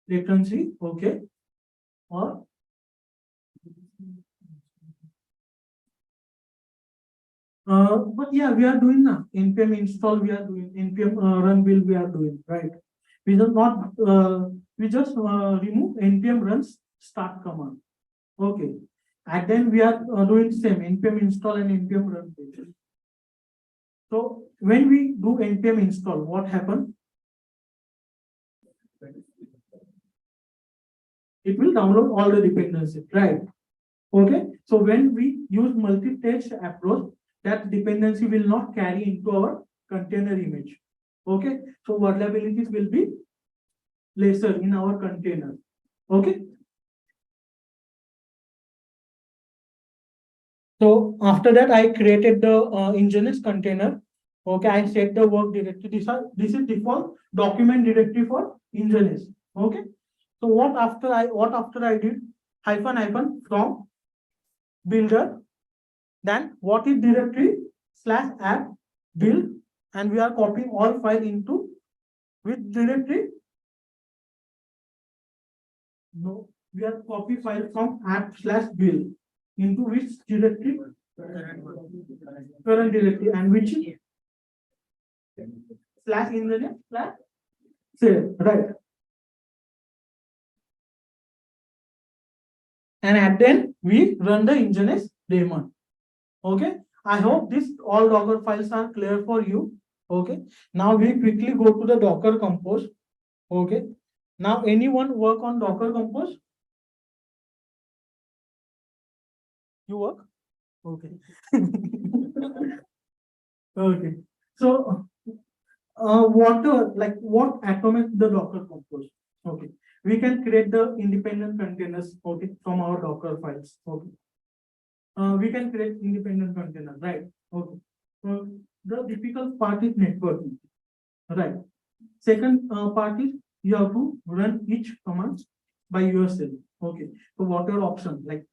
Latency, okay, or but yeah, we are doing now. npm install we are doing, npm run build we are doing, right? We do not we just remove npm runs start command, okay, and then we are doing same npm install and npm run build. So when we do npm install, what happens? It will download all the dependencies, right? Okay, so when we use multi-stage approach, that dependency will not carry into our container image. Okay, so vulnerabilities will be lesser in our container. Okay. So after that, I created the Nginx container. Okay, I set the work directory. This is default document directory for Nginx. Okay. So what after I did hyphen from builder, then what is directory slash app build, and we are copying all file into which directory? No, we are copy file from app slash build into which directory? Current directory, and which slash Nginx slash save, right? And then we run the Nginx daemon. Okay, I hope this all Docker files are clear for you. Okay, now we quickly go to the Docker Compose. Okay, now anyone work on Docker Compose? You work? Okay. Okay, so what automate the Docker Compose? Okay, we can create the independent containers, okay, from our Docker files. Okay, we can create independent containers, right? Okay, so the difficult part is networking, right? Second part is you have to run each command by yourself. Okay, so whatever option, like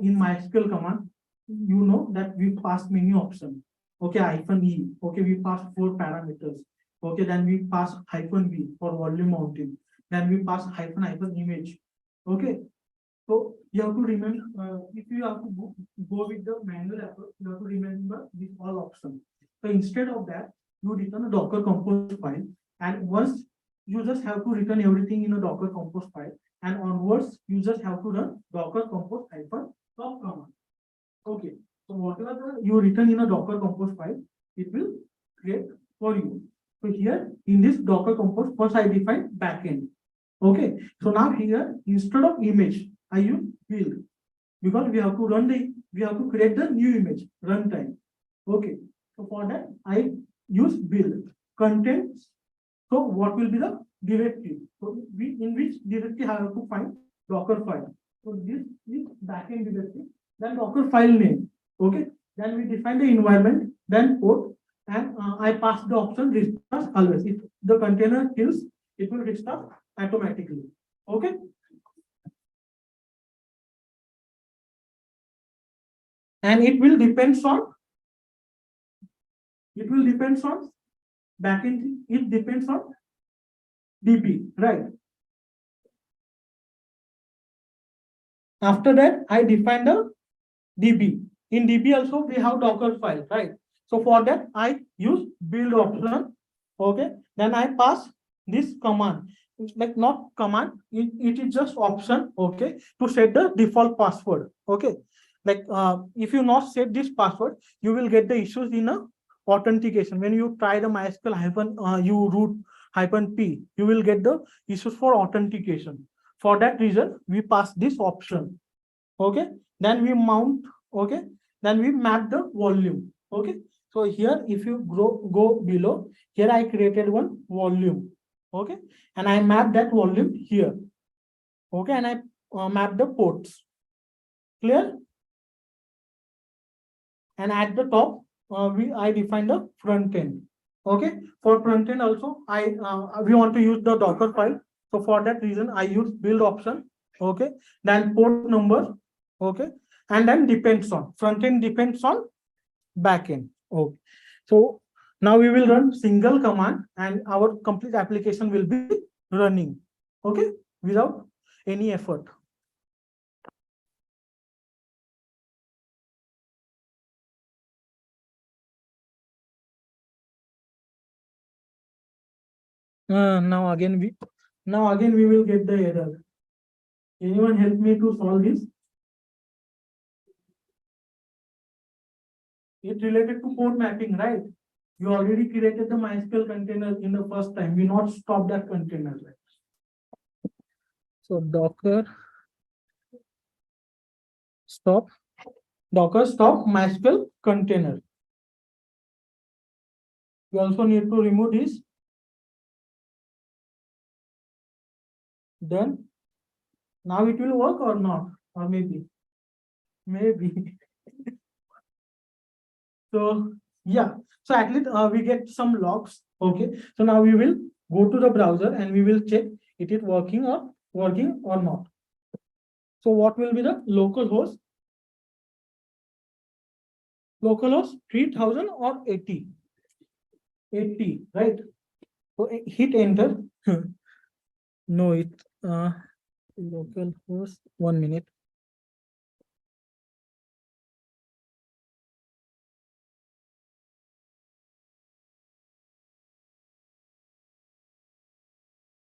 in MySQL command, you know that we pass many options. Okay, -e. Okay, we pass 4 parameters. Okay, then we pass -v for volume mounting. Then we pass hyphen image. Okay, so you have to remember, if you have to go with the manual approach, you have to remember these all options. So instead of that, you return a Docker Compose file, and once you just have to return everything in a Docker Compose file, and onwards you just have to run Docker Compose -top command. Okay, so whatever you return in a Docker Compose file, it will create for you. So here in this Docker Compose, first I define backend. Okay, so now here, instead of image, I use build. Because we have to we have to create the new image, runtime. Okay, so for that, I use build contents. So what will be the directory? So in which directory I have to find Docker file. So this is backend directory, then Docker file name. Okay, then we define the environment, then port, and I pass the option restart always. If the container kills, it will restart automatically. Okay. And it will depends on backend, it depends on DB, right? After that, I define the DB. In DB also we have Docker file, right? So for that, I use build option. Okay, then I pass this command. It's like not command, it is just option. Okay, to set the default password. Okay, like if you not set this password, you will get the issues in a authentication. When you try the MySQL hyphen you root hyphen p, you will get the issues for authentication. For that reason, we pass this option. Okay, then we mount. Okay, then we map the volume. Okay, so here if you go below, here I created one volume. Okay, and I map that volume here. Okay, and I map the ports. Clear? And at the top, I define the front end. Okay, for front end also, we want to use the Docker file. So for that reason, I use build option. Okay, then port number. Okay, and then depends on front end depends on back end. Okay, so now we will run single command and our complete application will be running. Okay, without any effort. Now again we will get the error. Anyone help me to solve this? It related to port mapping, right? You already created the MySQL container in the first time. We not stop that container. Right? So Docker stop MySQL container. We also need to remove this. Done. Now it will work or not? Or maybe. So yeah, so at least we get some logs. Okay, so now we will go to the browser and we will check it is working or not. So what will be the localhost? Localhost 3000 or 80? 80, right? So hit enter. No, it localhost 1 minute.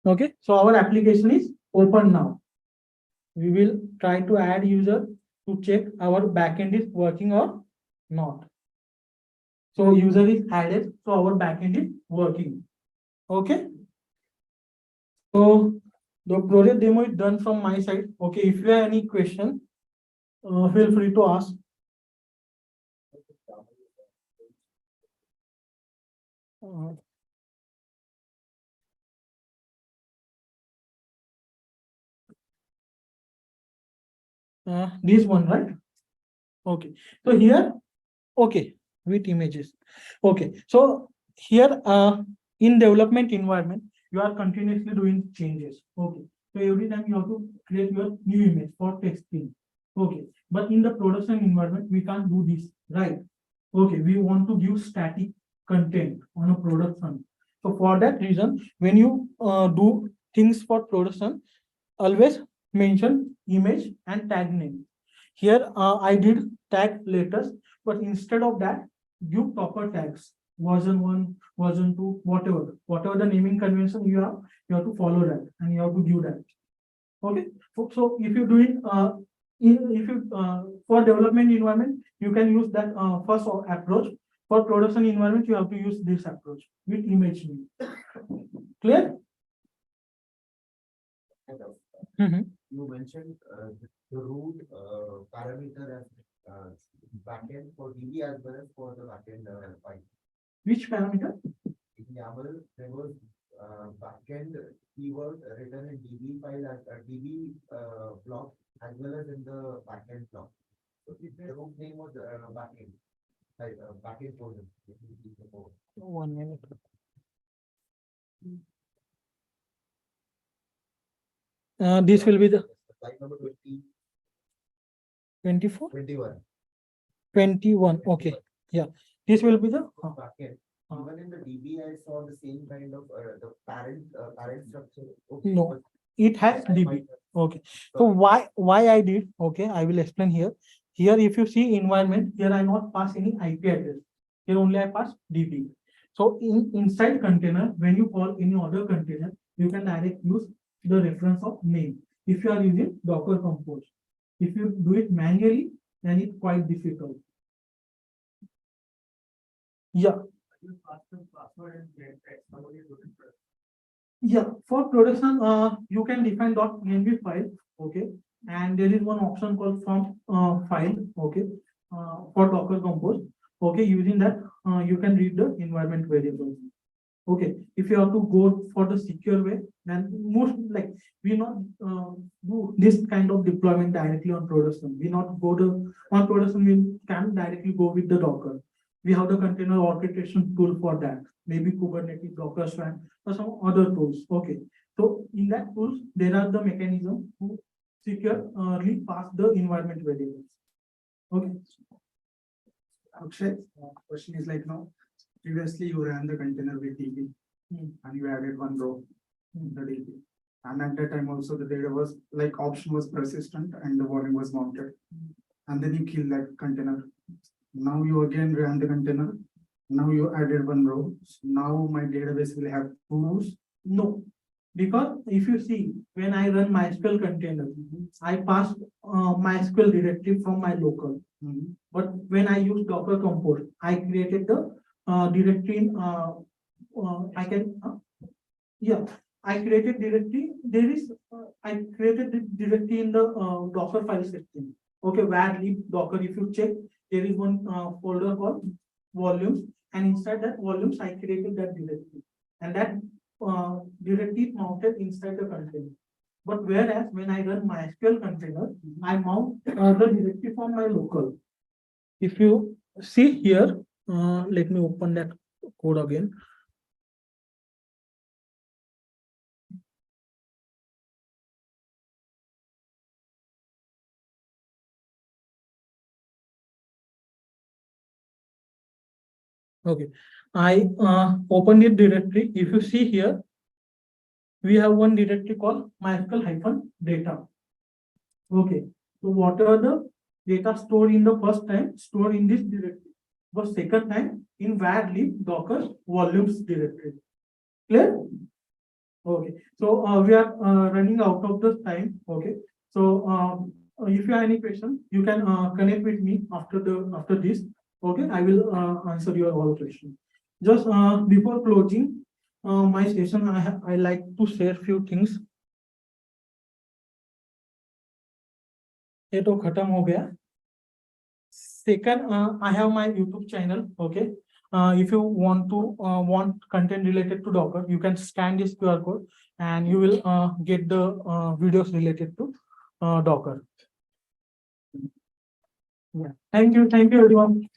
Okay, so our application is open now. We will try to add user to check our backend is working or not. So user is added, so our backend is working. Okay. So the project demo is done from my side. Okay, if you have any question, feel free to ask. This one, right? Okay, so here, okay, with images. Okay, so here in development environment, you are continuously doing changes. Okay, so every time you have to create your new image for testing. Okay, but in the production environment, we can't do this, right? Okay, we want to give static content on a production. So for that reason, when you do things for production, always mention image and tag name. Here I did tag letters, but instead of that, give proper tags. Version 1, version 2, whatever the naming convention you have to follow that and you have to give that. Okay, so if you do it for development environment, you can use that first approach. For production environment, you have to use this approach with image name. Clear? Mhm. You mentioned the root parameter as backend for DB as well as for the backend file. Which parameter? In YAML, there was backend keyword written in DB file as a DB block as well as in the backend block. So the root name was backend, like backend folder. 1 minute. This will be the Slide number 24, 21. 21. Okay. Yeah. This will be the Backend. Even in the DB, I saw the same kind of the parent structure. Okay, No, but it has I DB. might- Okay. So why I did? Okay, I will explain here. Here, if you see environment, here I not pass any IP address. Here only I pass DB. So inside container, when you call any other container, you can directly use the reference of name. If you are using Docker Compose, if you do it manually, then it's quite difficult. Yeah. Yeah, for production, you can define .env file, okay, and there is one option called from file, okay, for Docker Compose, okay. Using that, you can read the environment variables. Okay, if you have to go for the secure way, then most like we not do this kind of deployment directly on production. We not go to on production. We can directly go with the Docker. We have the container orchestration tool for that. Maybe Kubernetes, Docker Swarm, or some other tools. Okay, so in that tools there are the mechanism to securely pass the environment variables. Okay. Akshay, question is like now, previously you ran the container with DB and you added one row in the DB. And at that time also the data was like option was persistent and the volume was mounted. And then you kill that container. Now you again ran the container. Now you added one row. So now my database will have two rows. No, because if you see, when I run MySQL container, I pass MySQL directly from my local. But when I use Docker Compose, I created the directory in, I can, yeah, I created directory. There is, I created the directory in the Docker file system. Okay, where lib Docker, if you check, there is one folder called volumes, and inside that volumes, I created that directory. And that directly mounted inside the container. But whereas when I run MySQL container, I mount the directory from my local. If you see here, let me open that code again. Okay, I opened it directory. If you see here, we have one directory called MySQL-data. Okay, so whatever the data stored in the first time, stored in this directory, but second time in var lib Docker volumes directory. Clear? Okay, so we are running out of the time. Okay, so if you have any question, you can connect with me after this. Okay, I will answer your all questions. Just before closing my session, I like to share few things. ये तो खत्म हो गया. Second, I have my YouTube channel. Okay, if you want to want content related to Docker, you can scan this QR code and you will get the videos related to Docker. Yeah. Thank you everyone.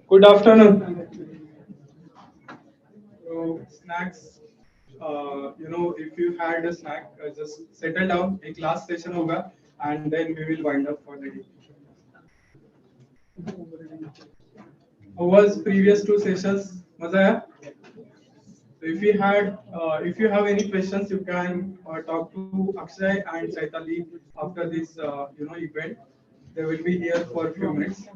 Good afternoon. So snacks, if you had a snack, just settle down. A class session hoga, and then we will wind up for the day. How was previous two sessions? मजा आया? So if you have any questions, you can talk to Akshay and Chaitali after this, event. They will be here for a few minutes.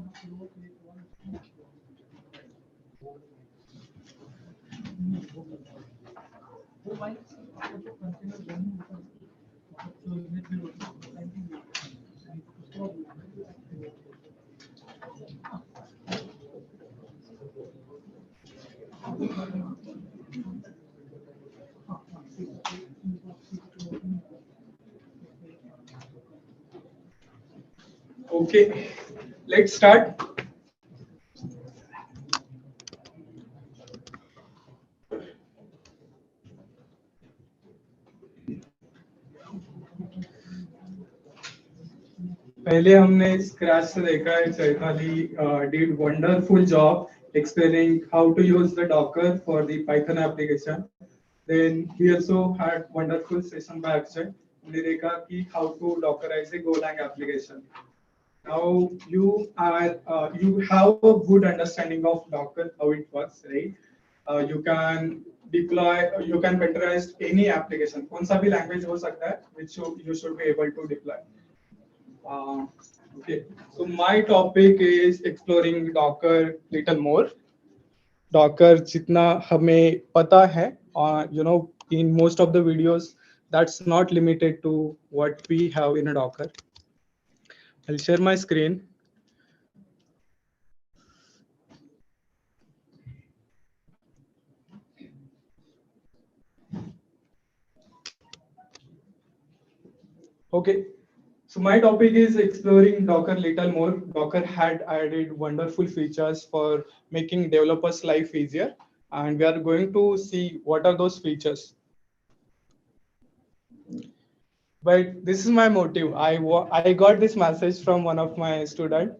Okay, let's start. पहले हमने scratch से देखा है Chaitali did wonderful job explaining how to use the Docker for the Python application. Then we also had wonderful session by Akshay. हमने देखा कि how to Dockerize a Golang application. Now you have a good understanding of Docker, how it works, right? You can deploy, you can containerize any application. कौन सा भी language हो सकता है, which you should be able to deploy. Okay, so my topic is exploring Docker little more. Docker जितना हमें पता है, in most of the videos, that's not limited to what we have in a Docker. I'll share my screen. Okay, so my topic is exploring Docker little more. Docker had added wonderful features for making developers' life easier, and we are going to see what are those features. But this is my motive. I got this message from one of my students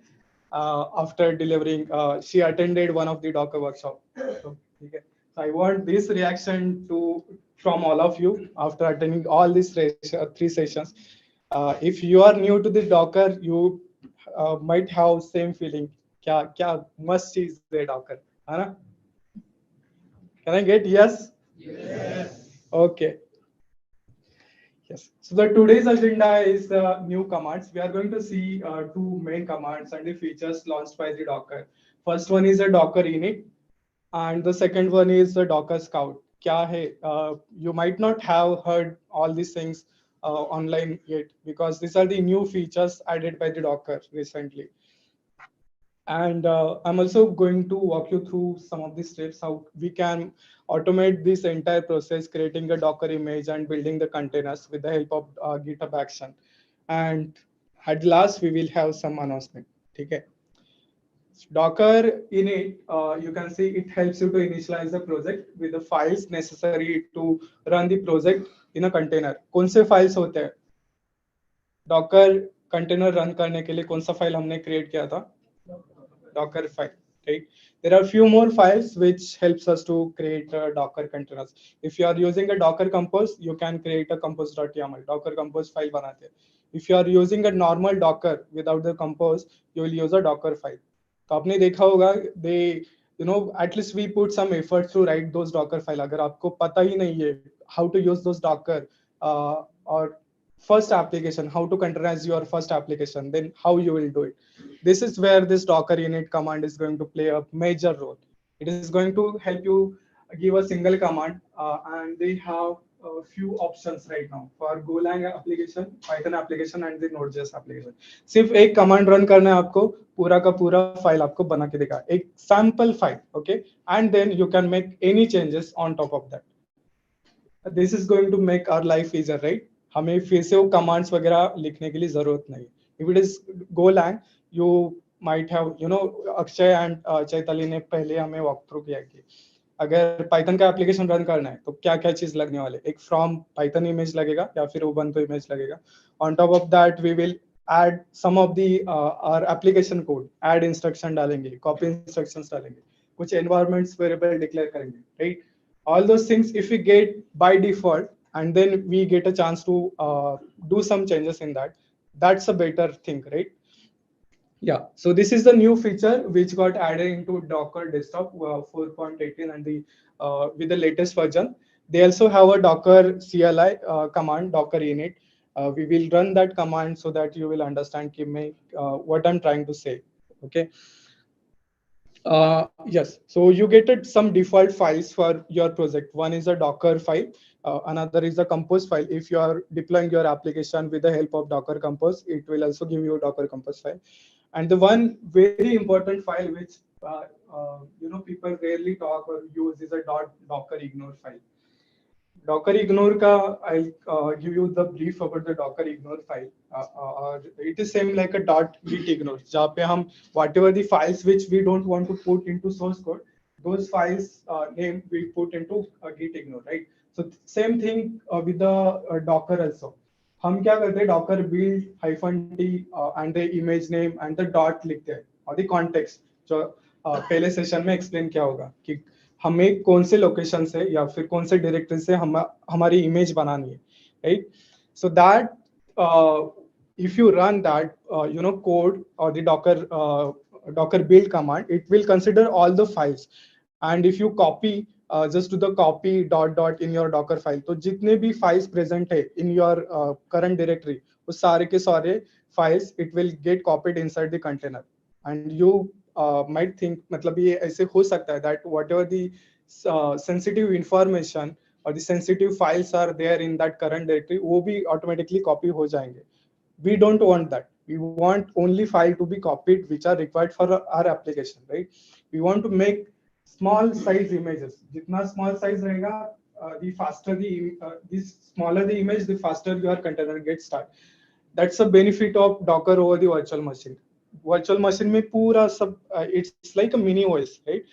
after delivering. She attended one of the Docker workshop. So, okay. So I want this reaction from all of you after attending all these three sessions. If you are new to the Docker, you might have same feeling. क्या must चीज है Docker, है ना? Can I get yes? Yes. Okay. Yes. So the today's agenda is new commands. We are going to see two main commands and the features launched by the Docker. First one is a Docker init, and the second one is the Docker Scout. क्या है? You might not have heard all these things online yet because these are the new features added by the Docker recently. And I'm also going to walk you through some of the steps how we can automate this entire process, creating a Docker image and building the containers with the help of GitHub Action. And at last, we will have some announcement. Okay. Docker init, you can see it helps you to initialize the project with the files necessary to run the project in a container. कौन से files होते हैं? Docker container run करने के लिए कौन सा file हमने create किया था? Docker file, right? There are a few more files which helps us to create Docker containers. If you are using a Docker Compose, you can create a compose.yaml. Docker Compose file बनाते हैं. If you are using a normal Docker without the Compose, you will use a Docker file. तो आपने देखा होगा, they, at least we put some effort to write those Docker file. अगर आपको पता ही नहीं है how to use those Docker or first application, how to containerize your first application, then how you will do it. This is where this Docker init command is going to play a major role. It is going to help you give a single command, and they have a few options right now for Golang application, Python application, and the Node.js application. सिर्फ एक command run करना है आपको, पूरा का पूरा file आपको बना के देगा, एक sample file, okay, and then you can make any changes on top of that. This is going to make our life easier, right? हमें फिर से वो commands वगैरह लिखने के लिए जरूरत नहीं. If it is Golang, you might have, Akshay and Chaitali ने पहले हमें walk through किया कि अगर पाइथन का एप्लीकेशन रन करना है तो क्या क्या चीज लगने वाले, एक फ्रॉम पाइथन इमेज लगेगा या फिर उबंटू इमेज लगेगा. On top of that we will add some of the our application code, add instruction डालेंगे, copy instructions डालेंगे, कुछ environments variable declare करेंगे, right? All those things if we get by default and then we get a chance to do some changes in that, that's a better thing, right? Yeah, so this is the new feature which got added into Docker Desktop 4.18 and the with the latest version. They also have a Docker CLI command, Docker init. We will run that command so that you will understand what I'm trying to say. Okay. Yes, so you get some default files for your project. One is a Docker file, another is a Compose file. If you are deploying your application with the help of Docker Compose, it will also give you a Docker Compose file. And the one very important file which people rarely talk or use is a .docker ignore file. Docker ignore ka, I'll give you the brief about the Docker ignore file. It is same like a .git ignore, जहाँ पे हम whatever the files which we don't want to put into source code, those files name we put into git ignore, right? So same thing with the Docker also. हम क्या करते हैं, Docker build -t and the image name and the dot लिखते हैं और the context जो पहले session में एक्सप्लेन किया होगा कि हमें कौन से लोकेशन से या फिर कौन से डायरेक्टरी से हमारी इमेज बनानी है, right? So that if you run that code or the docker build command, it will consider all the files, and if you copy just do the copy dot in your docker file, तो जितने भी files present है in your current directory, उस सारे के सारे files it will get copied inside the container. And you might think मतलब ये ऐसे हो सकता है that whatever the sensitive information or the sensitive files are there in that current directory, वो भी automatically copy हो जाएंगे. We don't want that. We want only file to be copied which are required for our application, right? We want to make small size images. जितना small size रहेगा, the faster the smaller the image, the faster your container gets started. That's the benefit of Docker over the virtual machine. Virtual machine में पूरा सब it's like a mini OS, right?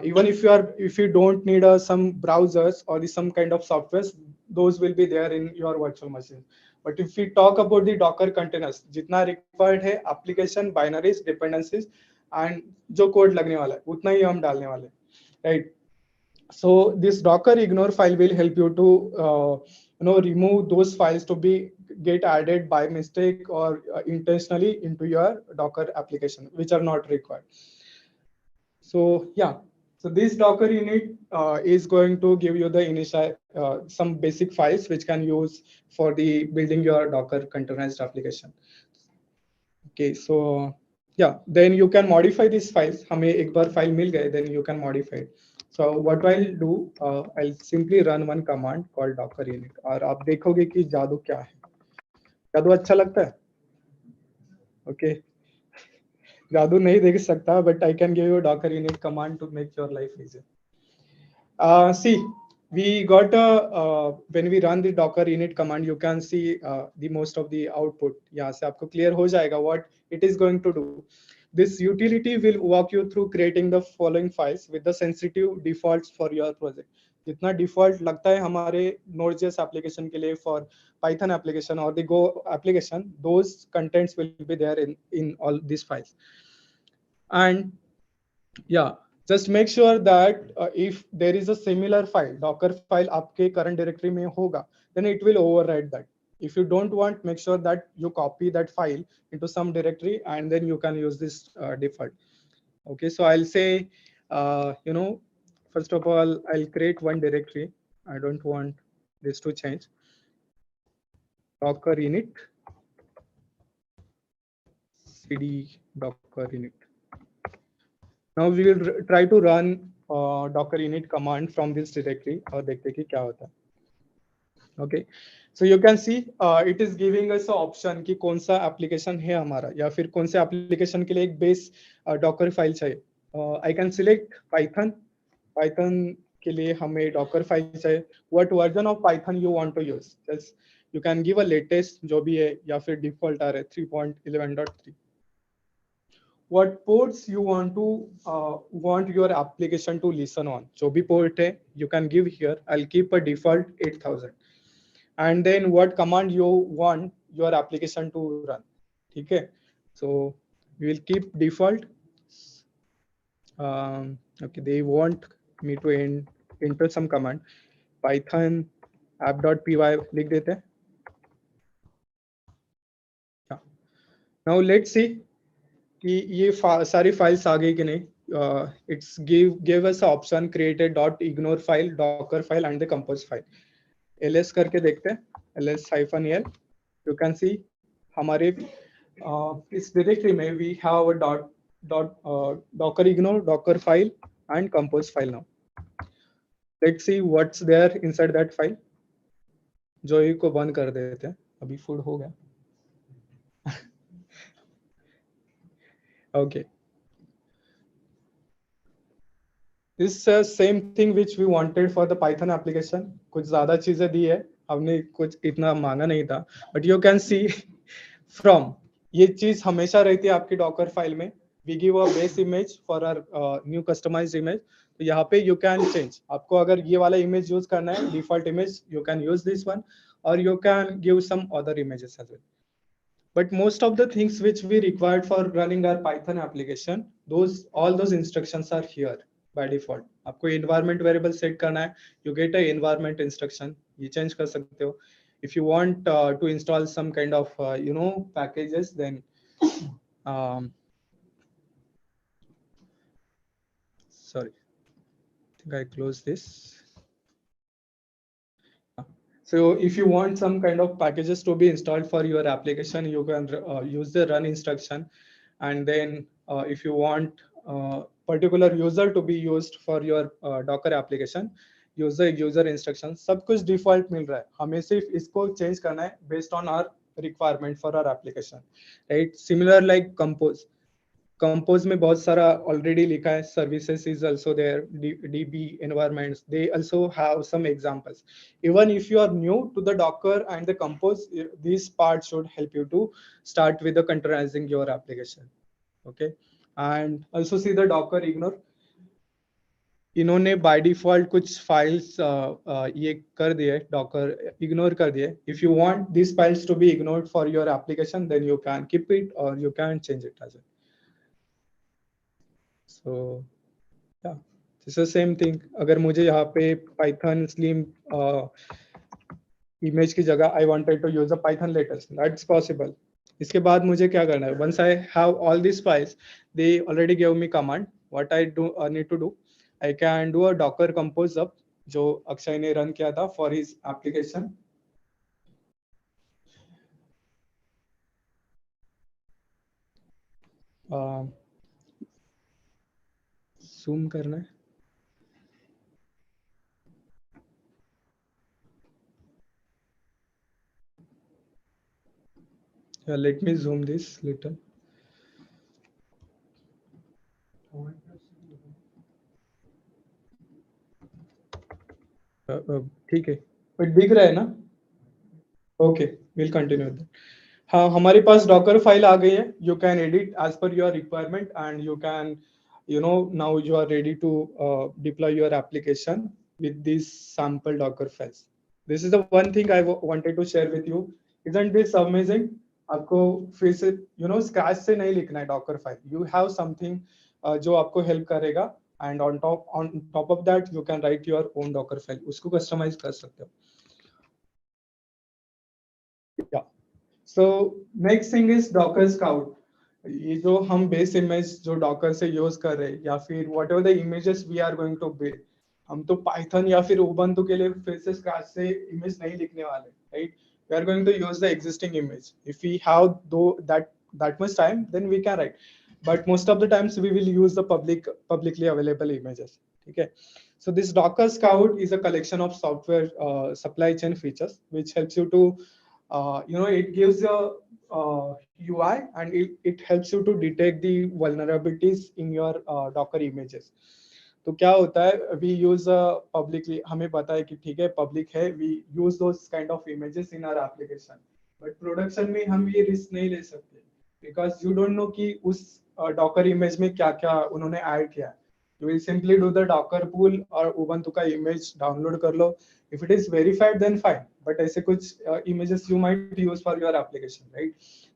Even if you don't need some browsers or some kind of softwares, those will be there in your virtual machine. But if we talk about the Docker containers, जितना required है application binaries, dependencies, and जो code लगने वाला है उतना ही हम डालने वाले, right? So this Docker ignore file will help you to remove those files to be get added by mistake or intentionally into your Docker application which are not required. So yeah, so this Docker unit is going to give you the initial some basic files which can use for the building your Docker containerized application. Okay, so yeah, then you can modify these files. हमें एक बार file मिल गए, then you can modify it. So what I'll do, I'll simply run one command called docker init. और आप देखोगे कि जादू क्या है. जादू अच्छा लगता है? Okay. जादू नहीं देख सकता, but I can give you a docker init command to make your life easier. See, we got when we run the docker init command, you can see the most of the output. यहाँ से आपको clear हो जाएगा what it is going to do. This utility will walk you through creating the following files with the sensitive defaults for your project. जितना default लगता है हमारे Node.js application के लिए for Python application or the Go application, those contents will be there in all these files. And yeah, just make sure that if there is a similar file, Docker file आपके current directory में होगा, then it will override that. If you don't want, make sure that you copy that file into some directory and then you can use this default. Okay, so I'll say, first of all, I'll create one directory. I don't want this to change. Docker init, cd docker init. Now we will try to run docker init command from this directory और देखते कि क्या होता है. Okay, so you can see it is giving us an option कि कौन सा application है हमारा या फिर कौन से application के लिए एक base docker file चाहिए. I can select Python के लिए हमें docker file चाहिए. What version of Python you want to use? Just you can give a latest जो भी है या फिर default आ रहा है 3.11.3. what ports you want your application to listen on. जो भी port है, you can give here. I'll keep a default 8000. And then what command you want your application to run. ठीक है? So we will keep default. Okay, they want me to enter some command. Python app.py लिख देते हैं. Yeah. Now let's see कि ये सारी files आ गई कि नहीं. It's give us an option create a .ignore file, docker file and the compose file. ls करके देखते हैं. ls-l. You can see हमारे इस directory में we have a docker ignore, docker file and compose file now. Let's see what's there inside that file. जोई को बंद कर देते हैं. अभी फूड हो गया. Okay. This is the same thing which we wanted for the Python application. कुछ ज़्यादा चीजें दी है, हमने कुछ इतना मांगा नहीं था. But you can see from ये चीज हमेशा रहती है आपकी Docker फाइल में. We give a base image for our new customized image. तो यहाँ पे you can change. आपको अगर ये वाला image use करना है, default image, you can use this one, or you can give some other images as well. But most of the things which we required for running our Python application, all those instructions are here by default. आपको environment variable set करना है, you get a environment instruction, ये change कर सकते हो. If you want to install some kind of packages, then sorry, I think I closed this. So if you want some kind of packages to be installed for your application, you can use the run instruction. And then if you want particular user to be used for your Docker application, use the user instruction. सब कुछ default मिल रहा है. हमें सिर्फ इसको change करना है based on our requirement for our application, right? Similar like compose. Compose में बहुत सारा already लिखा है. Services is also there. DB environments. They also have some examples. Even if you are new to the Docker and the Compose, these parts should help you to start with the containerizing your application. Okay, and also see the Docker ignore. इन्होंने by default कुछ files ये कर दिए, Docker ignore कर दिए. If you want these files to be ignored for your application, then you can keep it or you can change it as well. So yeah, this is the same thing. अगर मुझे यहाँ पे Python Slim image की जगह I wanted to use a Python latest, that's possible. इसके बाद मुझे क्या करना है? Once I have all these files, they already gave me command. What I need to do, I can do a Docker compose up जो अक्षय ने run किया था for his application. Zoom करना है. Yeah, let me zoom this little. ठीक है, but दिख रहा है ना? Okay, will continue. हाँ, हमारे पास डॉकर फाइल आ गई है. You can edit as per your requirement and you can now you are ready to deploy your application with this sample Docker files. This is the one thing I wanted to share with you. Isn't this amazing? आपको फिर से scratch से नहीं लिखना है Docker file. You have something जो आपको help करेगा. And on top of that, you can write your own Docker file. उसको customize कर सकते हो. Yeah. So next thing is Docker Scout. ये जो हम base image जो Docker से use कर रहे हैं या फिर whatever the images we are going to build, हम तो Python या फिर Ubuntu के लिए फिर से scratch से image नहीं लिखने वाले, right? We are going to use the existing image. If we have that much time, then we can write. But most of the times we will use the publicly available images. Okay, so this Docker Scout is a collection of software supply chain features which helps you to it gives a UI and it helps you to detect the vulnerabilities in your Docker images. तो क्या होता है, we use publicly, हमें पता है कि ठीक है public है, we use those kind of images in our application, but production में हम ये risk नहीं ले सकते because you don't know कि उस डॉकर इमेज में क्या क्या उन्होंने ऐड किया है। You will simply do the Docker pool और Ubuntu का image डाउनलोड कर लो. If it is verified then fine. But ऐसे कुछ images you might use for your application, right?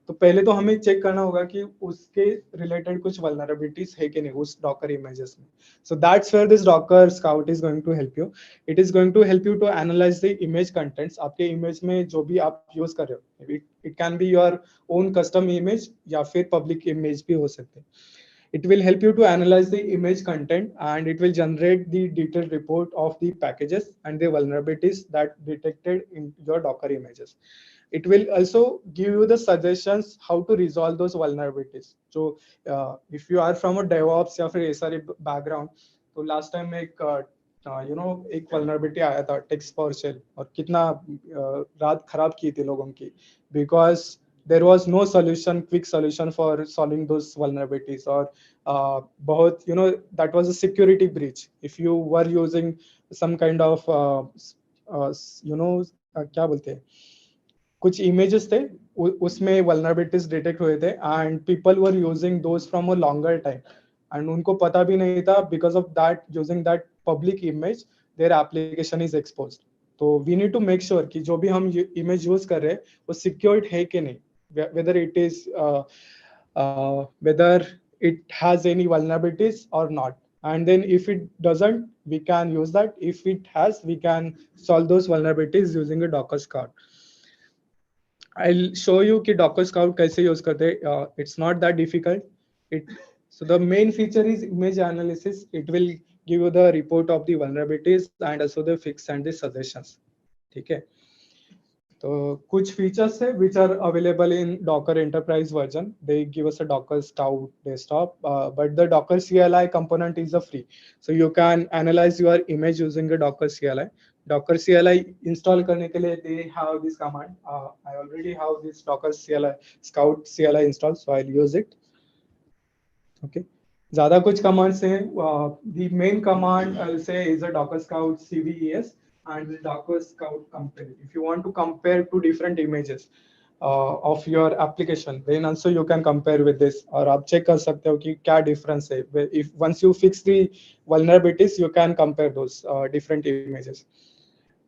तो पहले तो हमें चेक करना होगा कि उसके रिलेटेड कुछ vulnerabilities है कि नहीं उस Docker images में. So that's where this Docker Scout is going to help you. It is going to help you to analyze the image contents. आपके image में जो भी आप use कर रहे हो, maybe it can be your own custom image या फिर public image भी हो सकते हैं. It will help you to analyze the image content and it will generate the detailed report of the packages and the vulnerabilities that detected in your Docker images. It will also give you the suggestions how to resolve those vulnerabilities. So if you are from a DevOps या फिर SRE background, तो last time एक एक vulnerability आया था text PowerShell और कितना रात खराब की थी लोगों की, because there was no solution, quick solution for solving those vulnerabilities or बहुत that was a security breach. If you were using some kind of क्या बोलते हैं, कुछ images थे उसमें vulnerabilities detect हुए थे and people were using those from a longer time and उनको पता भी नहीं था, because of that using that public image their application is exposed. तो we need to make sure कि जो भी हम image use कर रहे हैं वो secured है कि नहीं, whether it is whether it has any vulnerabilities or not, and then if it doesn't we can use that. If it has, we can solve those vulnerabilities using a Docker Scout. I'll show you कि Docker Scout कैसे use करते हैं. It's not that difficult. So the main feature is image analysis. It will give you the report of the vulnerabilities and also the fix and the suggestions. ठीक है, तो कुछ features है which are available in Docker Enterprise version. They give us a Docker Scout desktop, but the Docker CLI component is a free. So you can analyze your image using the Docker CLI. Docker CLI install करने के लिए they have this command. I already have this Docker CLI Scout CLI installed, so I'll use it. Okay. ज़्यादा कुछ commands हैं. The main command I'll say is a Docker Scout CVES and the Docker Scout compare. If you want to compare two different images of your application, then also you can compare with this. और आप check कर सकते हो कि क्या difference है. If once you fix the vulnerabilities, you can compare those different images.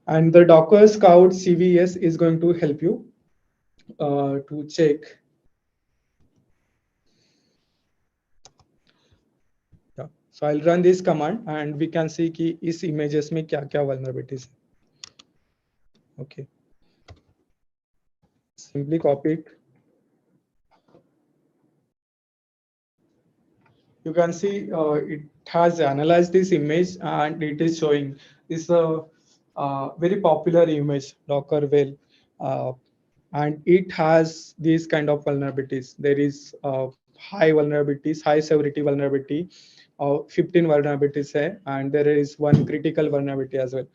And the Docker Scout CVES is going to help you to check. So I'll run this command and we can see कि इस images में क्या क्या vulnerabilities है. Okay. Simply copy it. You can see it has analyzed this image and it is showing this very popular image, Docker well, and it has these kind of vulnerabilities. There is high vulnerabilities, high severity vulnerability, 15 vulnerabilities hai, and there is one critical vulnerability as well.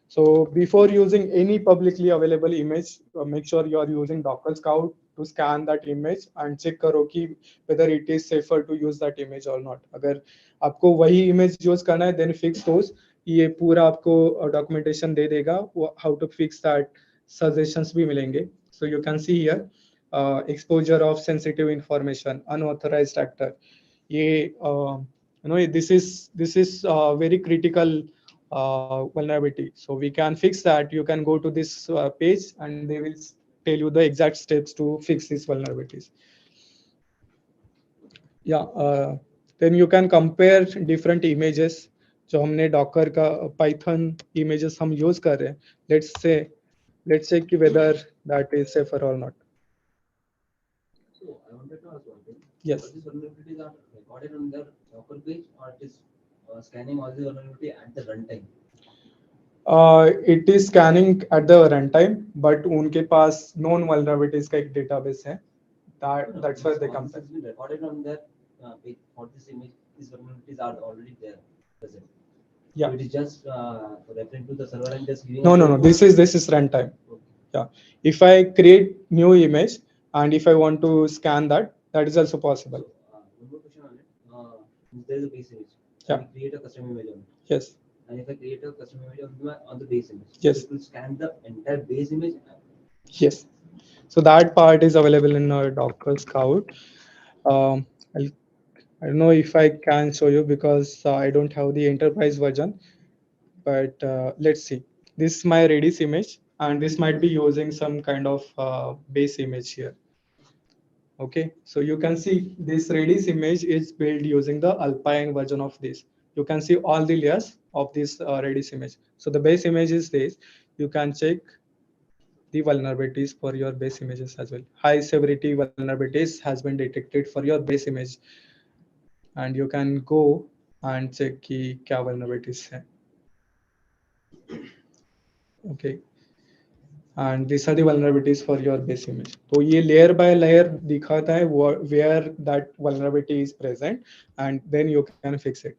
So before using any publicly available image, make sure you are using Docker Scout to scan that image and check करो कि whether it is safer to use that image or not. अगर आपको वही image use करना है, then fix those. ये पूरा आपको documentation दे देगा, how to fix that, suggestions भी मिलेंगे. So you can see here exposure of sensitive information, unauthorized actor. ये this is very critical vulnerability. So we can fix that. You can go to this page and they will tell you the exact steps to fix these vulnerabilities. Yeah, then you can compare different images. जो हमने Docker का Python images हम use कर रहे हैं. Let's say कि whether that is safer or not. So I wanted to ask one thing. Yes. These vulnerabilities are recorded on their Docker page, or it is scanning all the vulnerability at the runtime? It is scanning at the runtime, but उनके पास known vulnerabilities का एक database है. That's why they All compare. this has been recorded on their page for this image. These vulnerabilities are already there present. Yeah. So it is just referring to the server and just giving. No. This is runtime. Okay. Yeah. If I create new image and if I want to scan that is also possible. One more question on it. There is a base image. Yeah. We create a custom image on it. Yes. And if I create a custom image on the base image, Yes. it will scan the entire base image. Yes. So that part is available in our Docker Scout. I'll I don't know if I can show you because I don't have the enterprise version, but let's see. This is my Redis image, and this might be using some kind of base image here. Okay, so you can see this Redis image is built using the Alpine version of this. You can see all the layers of this Redis image. So the base image is this. You can check the vulnerabilities for your base images as well. High severity vulnerabilities has been detected for your base image, and you can go and check कि क्या vulnerabilities है. Okay, and these are the vulnerabilities for your base image. तो ये layer by layer दिखाता है where that vulnerability is present, and then you can fix it.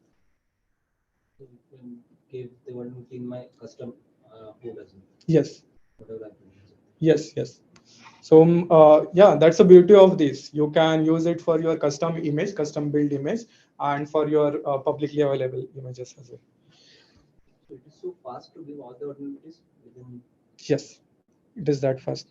So you can give the vulnerability in my custom code as well. Yes, Whatever I put. yes. So yeah, that's the beauty of this. You can use it for your custom image, custom build image, and for your publicly available images as well. So it is so fast to give all the vulnerabilities within. Yes, it is that fast.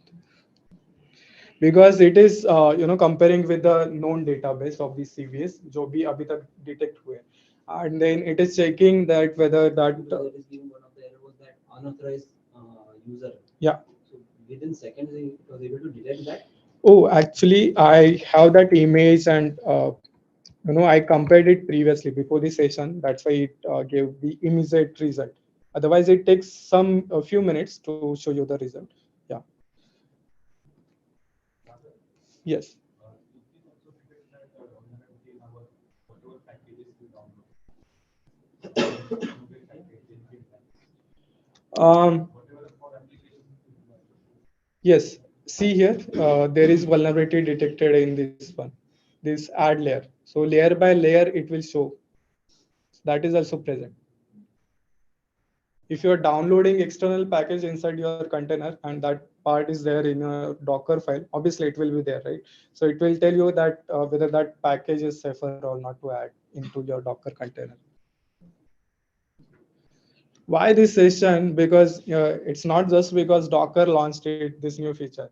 Because it is comparing with the known database of the CVS जो भी अभी तक detect हुए, and then it is checking that whether that Because it is giving one of the error was that unauthorized user. yeah. So within seconds it was able to detect that. Oh, actually, I have that image, and I compared it previously before the session. That's why it gave the immediate result. Otherwise, it takes a few minutes to show you the result. Yeah. Yes. Um, yes. See here, there is vulnerability detected in this one, this add layer. So layer by layer, it will show. That is also present. If you are downloading external package inside your container and that part is there in a Docker file, obviously it will be there, right? So it will tell you that whether that package is safer or not to add into your Docker container. Why this session? Because it's not just because Docker launched this new feature.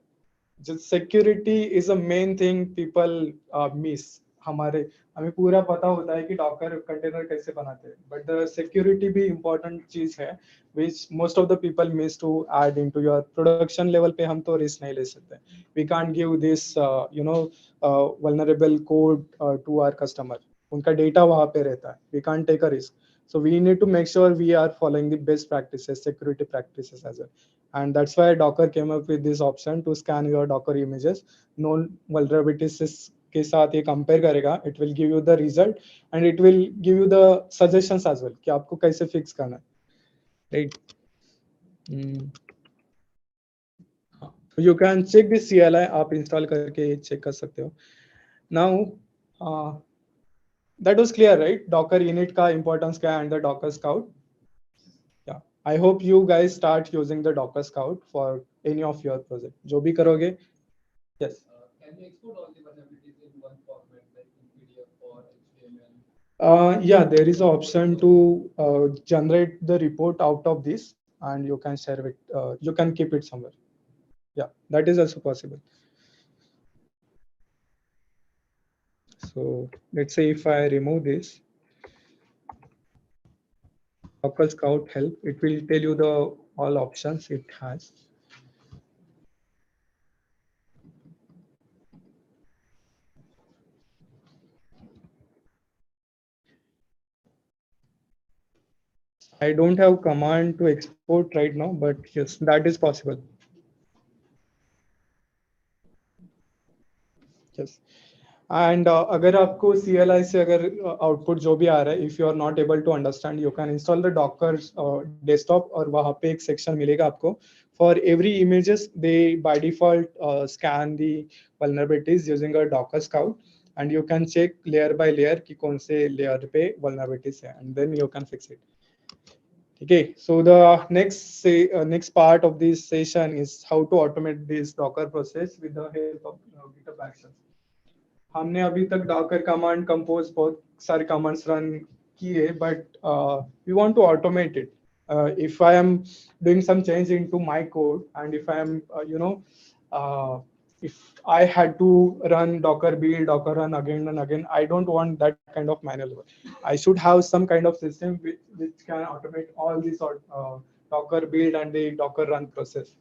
Just security is a main thing people miss. हमारे हमें पूरा पता होता है कि Docker container कैसे बनाते हैं, बट द सिक्योरिटी भी इम्पोर्टेंट चीज है which most of the people miss to add into your production level पे हम तो risk नहीं ले सकते. We can't give this vulnerable code to our customer. उनका data वहाँ पे रहता है. We can't take a risk. So we need to make sure we are following the best practices, security practices as well. And that's why Docker came up with this option to scan your Docker images. Known vulnerabilities के साथ ये compare करेगा. It will give you the result and it will give you the suggestions as well कि आपको कैसे fix करना है. Right? So you can check this CLI. आप install करके check कर सकते हो. Now that was clear, right? Docker init का importance क्या है and the Docker Scout. Yeah, I hope you guys start using the Docker Scout for any of your project. जो भी करोगे, yes. Can you export all the vulnerabilities in one format like in PDF or HTML? Yeah, there is an option to generate the report out of this, and you can share it. You can keep it somewhere. Yeah, that is also possible. So let's say if I remove this, Docker Scout help. It will tell you the all options it has. I don't have command to export right now, but yes, that is possible. Yes. And अगर आपको CLI से अगर output जो भी आ रहा है, if you are not able to understand, you can install the Docker desktop और वहाँ पे एक section मिलेगा आपको. For every images, they by default scan the vulnerabilities using a Docker Scout, and you can check layer by layer कि कौन से layer पे vulnerabilities है, and then you can fix it. Okay, so the next part of this session is how to automate this Docker process with the help of GitHub Actions. हमने अभी तक Docker command compose बहुत सारे commands run किए, but we want to automate it. If I am doing some change into my code and if I am if I had to run Docker build, Docker run again and again, I don't want that kind of manual work. I should have some kind of system which can automate all these Docker build and the Docker run process.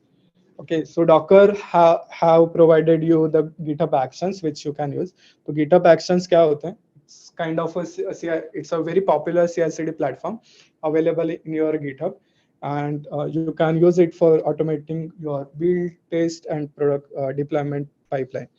Okay, so Docker have provided you the GitHub Actions which you can use. So GitHub Actions क्या होते हैं? It's kind of it's a very popular CI/CD platform available in your GitHub, and you can use it for automating your build, test, and product deployment pipeline.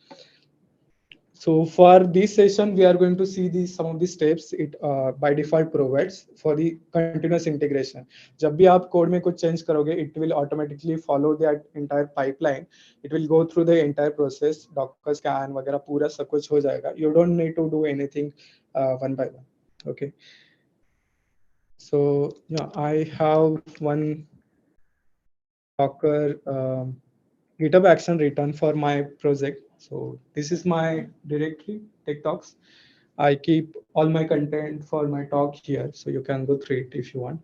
So for this session, we are going to see these some of the steps it by default provides for the continuous integration. जब भी आप code में कुछ change करोगे, it will automatically follow that entire pipeline. It will go through the entire process, Docker scan वगैरह पूरा सब कुछ हो जाएगा. You don't need to do anything one by one. Okay. So yeah, I have one Docker GitHub action written for my project. So this is my directory, Tech Talks. I keep all my content for my talk here, so you can go through it if you want.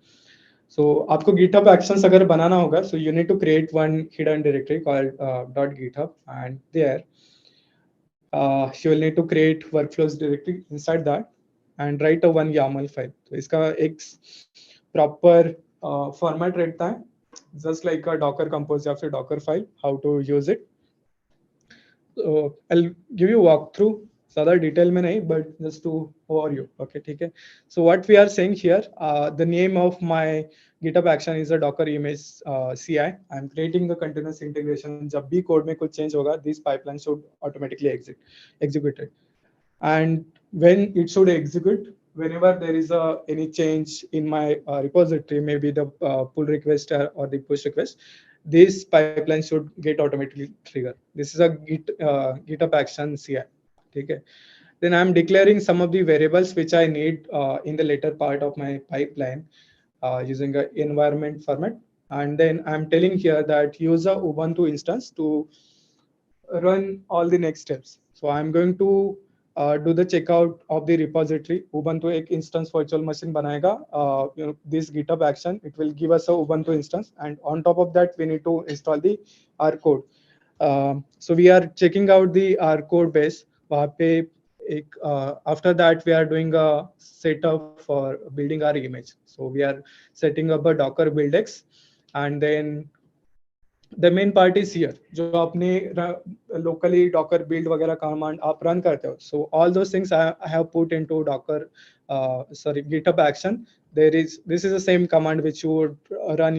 So आपको GitHub actions अगर बनाना होगा, so you need to create one hidden directory called .github, and there you will need to create workflows directory inside that and write a one YAML file. तो इसका एक proper format रहता है, just like a Docker compose या फिर Docker file, how to use it. So I'll give you walkthrough. ज़्यादा detail में नहीं, but just to overview. Okay, ठीक है. So what we are saying here, the name of my GitHub action is a Docker image CI. I'm creating the continuous integration. जब भी code में कुछ change होगा, this pipeline should automatically execute it. And when it should execute, whenever there is any change in my repository, maybe the pull request or the push request, this pipeline should get automatically triggered. This is a GitHub action CI. Okay. Then I'm declaring some of the variables which I need in the later part of my pipeline using an environment format. And then I'm telling here that use a Ubuntu instance to run all the next steps. So I'm going to do the checkout of the repository. Ubuntu एक instance virtual machine बनाएगा. This GitHub action, it will give us a Ubuntu instance, and on top of that, we need to install the R code. So we are checking out the R code base. वहाँ पे after that we are doing a setup for building our image. So we are setting up a Docker buildx, and then the main part is here. जो आपने locally Docker build वगैरह command आप run करते हो. So all those things I have put into Docker, GitHub action. This is the same command which you would run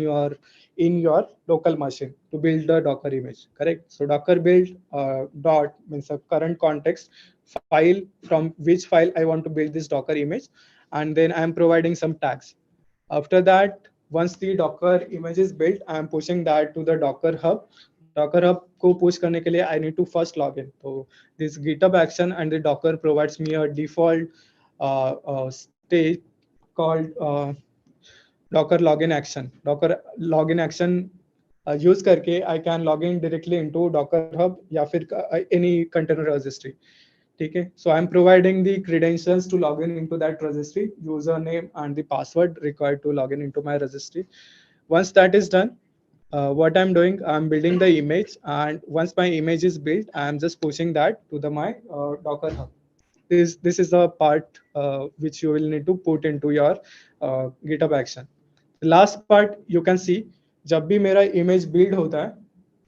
in your local machine to build the Docker image, correct? So Docker build dot means a current context file from which file I want to build this Docker image, and then I'm providing some tags. After that, once the Docker image is built, I am pushing that to the Docker Hub. Docker Hub को push करने के लिए I need to first log in. So this GitHub action and the Docker provides me a default state called Docker login action. Docker login action use करके I can log in directly into Docker Hub या फिर any container registry. Okay, so I'm providing the credentials to log in into that registry, username and the password required to log in into my registry. Once that is done, what I'm doing, I'm building the image, and once my image is built, I'm just pushing that to my Docker Hub. This is the part which you will need to put into your GitHub action. The last part you can see, जब भी मेरा image build होता है,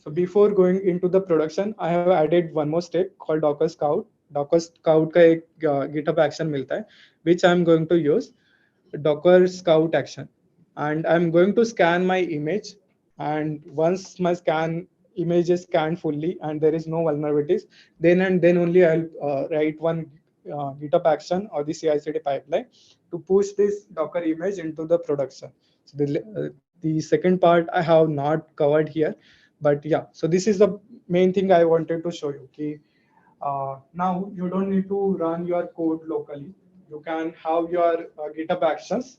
so before going into the production, I have added one more step called Docker Scout. Docker Scout का एक GitHub action मिलता है, which I'm going to use Docker Scout action, and I'm going to scan my image. And once my image is scanned fully and there is no vulnerabilities, then and then only I'll write one GitHub action or the CI/CD pipeline to push this Docker image into the production. So the second part I have not covered here, but yeah, so this is the main thing I wanted to show you. Okay, now you don't need to run your code locally. You can have your GitHub actions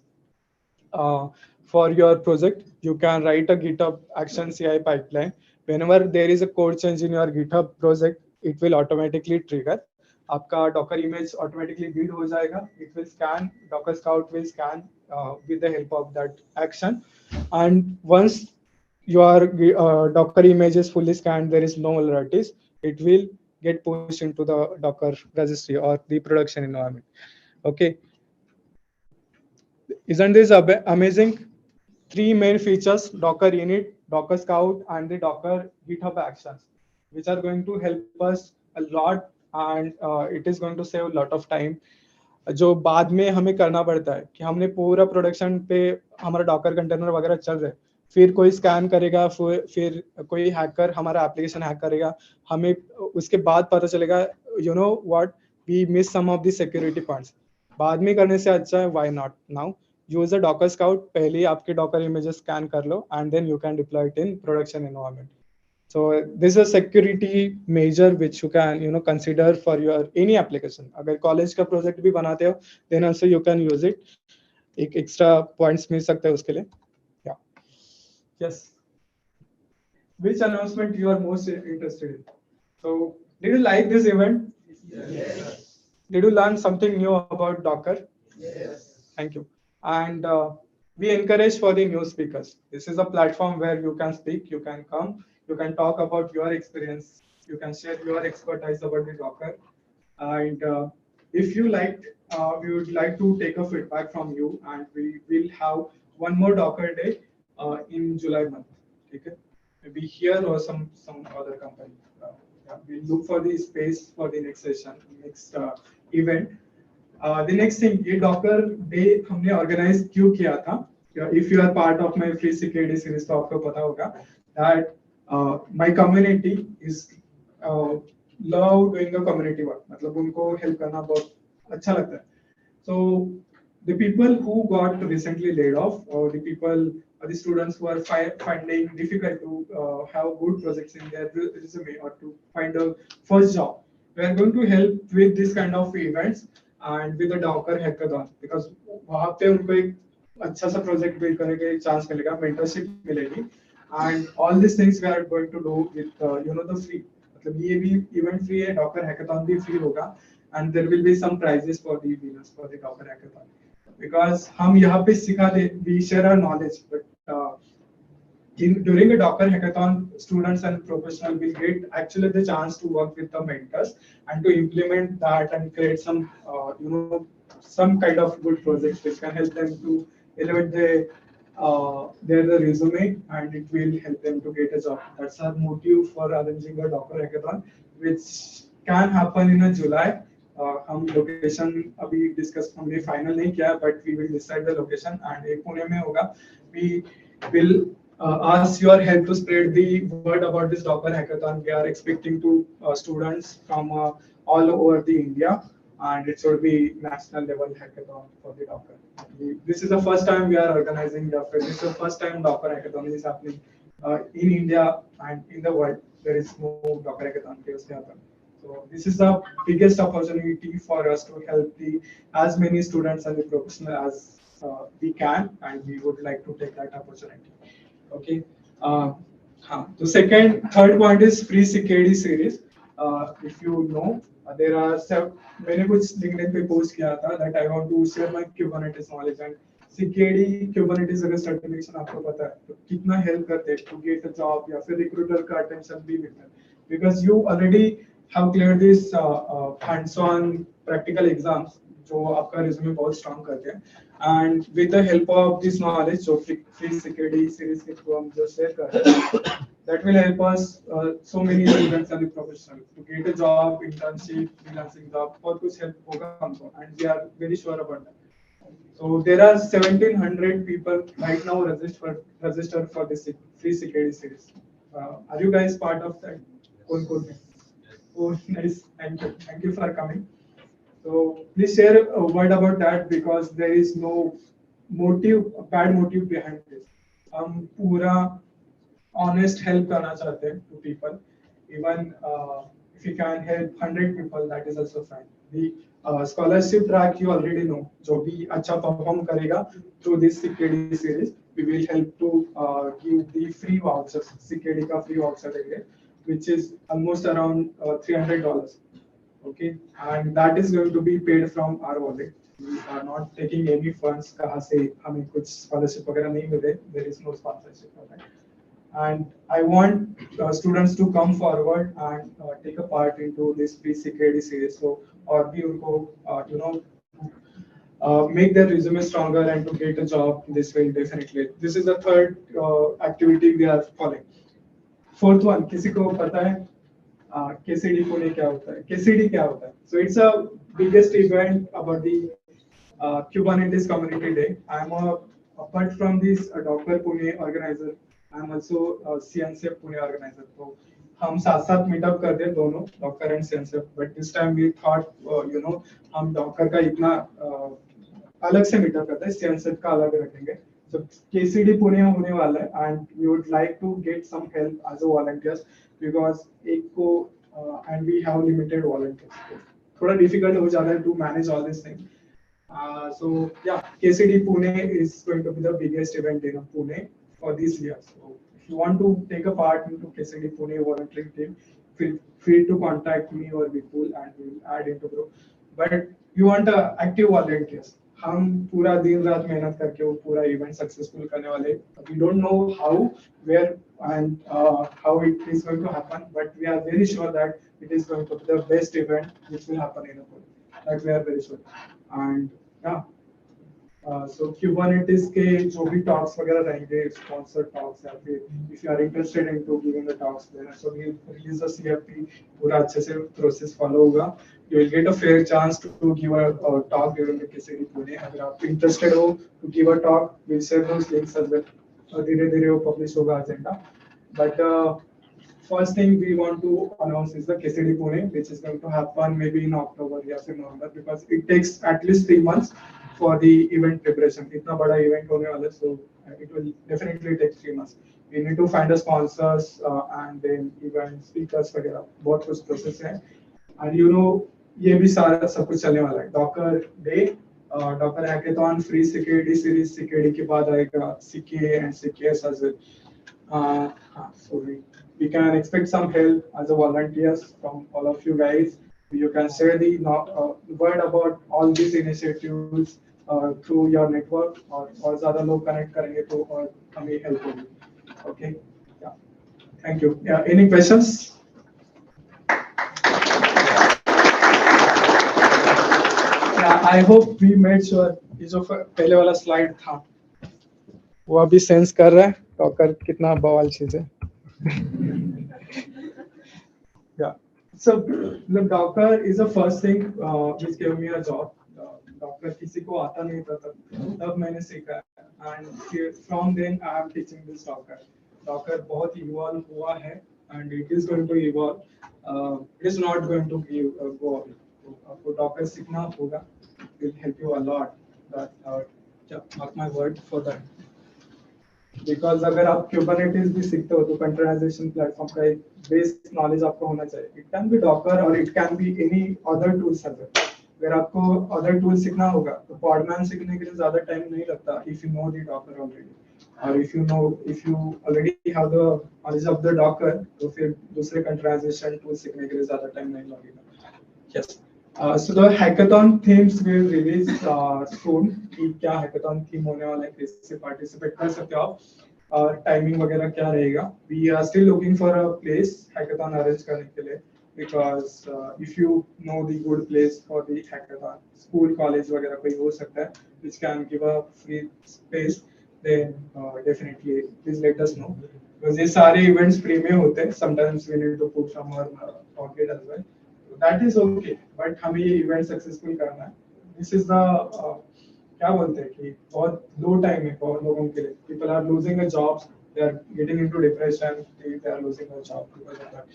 for your project. You can write a GitHub action CI pipeline. Whenever there is a code change in your GitHub project, it will automatically trigger. आपका Docker image automatically build हो जाएगा. It will scan. Docker Scout will scan with the help of that action. And once your Docker image is fully scanned, there is no vulnerabilities, it will get pushed into the Docker registry or the production environment. Okay, isn't this amazing? Three main features: Docker init, Docker Scout, and the Docker GitHub Actions, which are going to help us a lot, and it is going to save a lot of time. जो बाद में हमें करना पड़ता है कि हमने पूरा प्रोडक्शन पे हमारा डॉकर कंटेनर वगैरह चल रहा है, फिर कोई स्कैन करेगा, फिर कोई हैकर हमारा एप्लीकेशन हैक करेगा, हमें उसके बाद पता चलेगा you know what we miss some of the security points. बाद में करने से अच्छा है why not now use a docker scout. पहले ही आपके डॉकर इमेजेस स्कैन कर लो and then you can deploy it in production environment. So this is a security measure which you can consider for your any application. अगर college का project भी बनाते हो then also you can use it. एक extra points मिल सकते हैं उसके लिए. Yeah. Yes. Which announcement you are most interested in? So did you like this event? Yes. Did you learn something new about Docker? Yes. Thank you. And we encourage for the new speakers. This is a platform where you can speak, you can come, you can talk about your experience, you can share your expertise about the Docker. And if you liked, we would like to take a feedback from you, and we will have one more Docker day in July month. Okay? Maybe here or some other company. Yeah, we'll look for the space for the next session, next event. The next thing, ये Docker day हमने organise क्यों किया था? If you are part of my free security series तो आपको पता होगा that my community is love doing the community work. मतलब उनको help करना बहुत अच्छा लगता है. So the people who got recently laid off, or the people, or the students who are finding difficult to have good projects in their resume or to find a first job, we are going to help with this kind of events and with the Docker hackathon, because वहाँ पे उनको एक अच्छा सा project build करने का एक chance मिलेगा, mentorship मिलेगी, and all these things we are going to do with the free. मतलब ये भी event free है, Docker hackathon भी free होगा, and there will be some prizes for the winners for the Docker hackathon. Because हम यहाँ पे सिखा दे, we share our knowledge, but during the Docker hackathon, students and professionals will get actually the chance to work with the mentors and to implement that and create some, some kind of good projects which can help them to elevate their resume, and it will help them to get a job. That's our motive for arranging a Docker hackathon, which can happen in a July. हम location अभी discuss हमने final नहीं किया, but we will decide the location, and एक पुणे में होगा. We will ask your help to spread the word about this Docker hackathon. We are expecting to students from all over the India, and it should be national level hackathon for the Docker. This is the first time we are organizing Docker. This is the first time Docker hackathon is happening in India and in the world. There is no Docker hackathon previously happened. So this is the biggest opportunity for us to help as many students and the professionals as we can, and we would like to take that opportunity. Okay. The third point is free security series. If you know, there are मैंने कुछ LinkedIn पे post किया था that I want to share my Kubernetes knowledge, and security Kubernetes अगर certification आपको पता है तो कितना help करते हैं to get a job, या फिर recruiter का attention भी मिलता है, because you already have cleared this hands-on practical exams जो आपका resume बहुत strong करते हैं, and with the help of this knowledge जो free security series के through हम जो share कर रहे हैं, that will help us so many students and the professionals to get a job, internship, freelancing job, बहुत कुछ help होगा हमको, and we are very sure about that. So there are 1,700 people right now registered for this free security series. Are you guys part of that? Oh, nice. Thank you for coming. So please share a word about that, because there is no bad motive behind this. हम पूरा honest help करना चाहते हैं to people. Even if you can help 100 people, that is also fine. The scholarship track you already know. जो भी अच्छा perform करेगा through this security series, we will help to give the free vouchers. Security का free voucher देंगे, which is almost around $300. Okay, and that is going to be paid from our wallet. We are not taking any funds कहाँ से हमें कुछ scholarship वगैरह नहीं मिले. There is no sponsorship for that. And I want students to come forward and take a part into this pre-CKD series. So, or भी उनको make their resume stronger and to get a job in this field definitely. This is the third activity we are following. Fourth one, किसी को पता है KCD Pune क्या होता है? KCD क्या होता है? So it's a biggest event about the Kubernetes Community Day. Apart from this Docker Pune organizer, I'm also CNCF Pune organizer. So हम साथ साथ मीटअप करते हैं दोनों Docker and CNCF. But this time we thought हम Docker का इतना अलग से मीटअप करते हैं, CNCF का अलग रखेंगे. So KCD Pune होने वाला है and we would like to get some help as a volunteers because एक को and we have limited volunteers. थोड़ा difficult हो जाता है to manage all these things. So yeah, KCD Pune is going to be the biggest event in Pune for this year. So if you want to take a part into KCD Pune volunteering team, feel free to contact me or Vipul and we'll add into group. But you want active volunteers. हम पूरा दिन रात मेहनत करके वो पूरा event successful करने वाले. We don't know how, where and how it is going to happen, but we are very sure that it is going to be the best event which will happen in Pune. That we are very sure. And yeah, so Kubernetes के जो भी talks वगैरह रहेंगे, sponsored talks या फिर if you are interested into giving the talks there, so we release the CFP पूरा अच्छे से process follow होगा. You will get a fair chance to give a talk during the KCD Pune. अगर आप interested हो to give a talk, we'll share those links as well. धीरे-धीरे वो publish होगा agenda. But first thing we want to announce is the KCD Pune, which is going to happen maybe in October or November because it takes at least 3 months for the event preparation. इतना बड़ा event होने वाला है, so it will definitely take 3 months. We need to find the sponsors and then event speakers वगैरह बहुत कुछ process है. And ये भी सारा सब कुछ चलने वाला है. DockerDay, Docker Hackathon, free CKD series, CKD के बाद आएगा CKA and CKS as well. So we can expect some help as a volunteers from all of you guys. You can share the word about all these initiatives through your network और ज़्यादा लोग connect करेंगे तो और हमें help होगी. Okay, yeah, thank you. Yeah, any questions? Yeah, I hope we made sure ये जो पहले वाला slide था वो अभी sense कर रहा है Docker कितना बवाल चीज़ है. Yeah, so the Docker is the first thing which gave me a job. Docker किसी को आता नहीं था तब मैंने सीखा and from then I am teaching this Docker. Docker बहुत evolve हुआ है and it is going to evolve. It is not going to go away. आपको Docker सीखना होगा. It will help you a lot. That mark my word for that. Because अगर आप Kubernetes भी सीखते हो तो containerization platform का एक base knowledge आपको होना चाहिए. It can be Docker or it can be any other tools as well. अगर आपको other tools सीखना होगा तो Podman सीखने के लिए ज़्यादा time नहीं लगता if you know the Docker already. Or if you already have the knowledge of the Docker तो फिर दूसरे containerization tools सीखने के लिए ज़्यादा time नहीं लगेगा. Yes. So the hackathon themes will release soon. कि क्या hackathon theme होने वाला है, कैसे participate कर सकते हो आप, timing वगैरह क्या रहेगा. We are still looking for a place hackathon arrange करने के लिए because if you know the good place for the hackathon, school, college वगैरह कोई हो सकता है which can give a free space, then definitely please let us know because ये सारे events free में होते हैं. Sometimes we need to put some more pocket as well. That is okay, but हमें ये event successful करना है. This is the क्या बोलते हैं कि बहुत low time है बहुत लोगों के लिए. People are losing their jobs, they are getting into depression, they are losing their job because of that.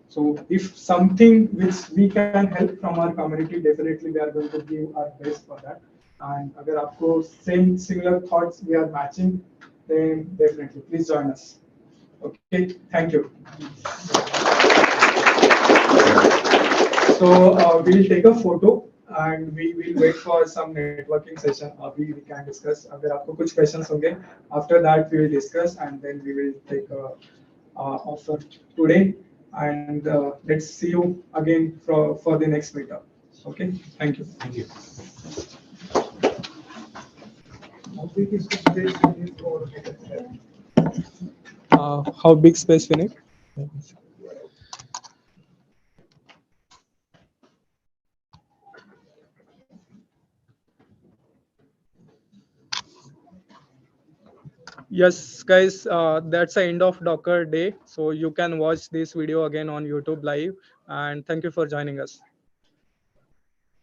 So if something which we can help from our community, definitely we are going to give our best for that. And अगर आपको same similar thoughts we are matching, then definitely please join us. Okay, thank you. So we'll take a photo and we will wait for some networking session. We can discuss. अगर आपको कुछ questions होंगे, after that we will discuss and then we will take a offer today. And let's see you again for the next meetup. Okay, thank you. Thank you. How big is this space in this or how big space we need. Yes, guys, that's the end of Docker Day. So you can watch this video again on YouTube live. And thank you for joining us.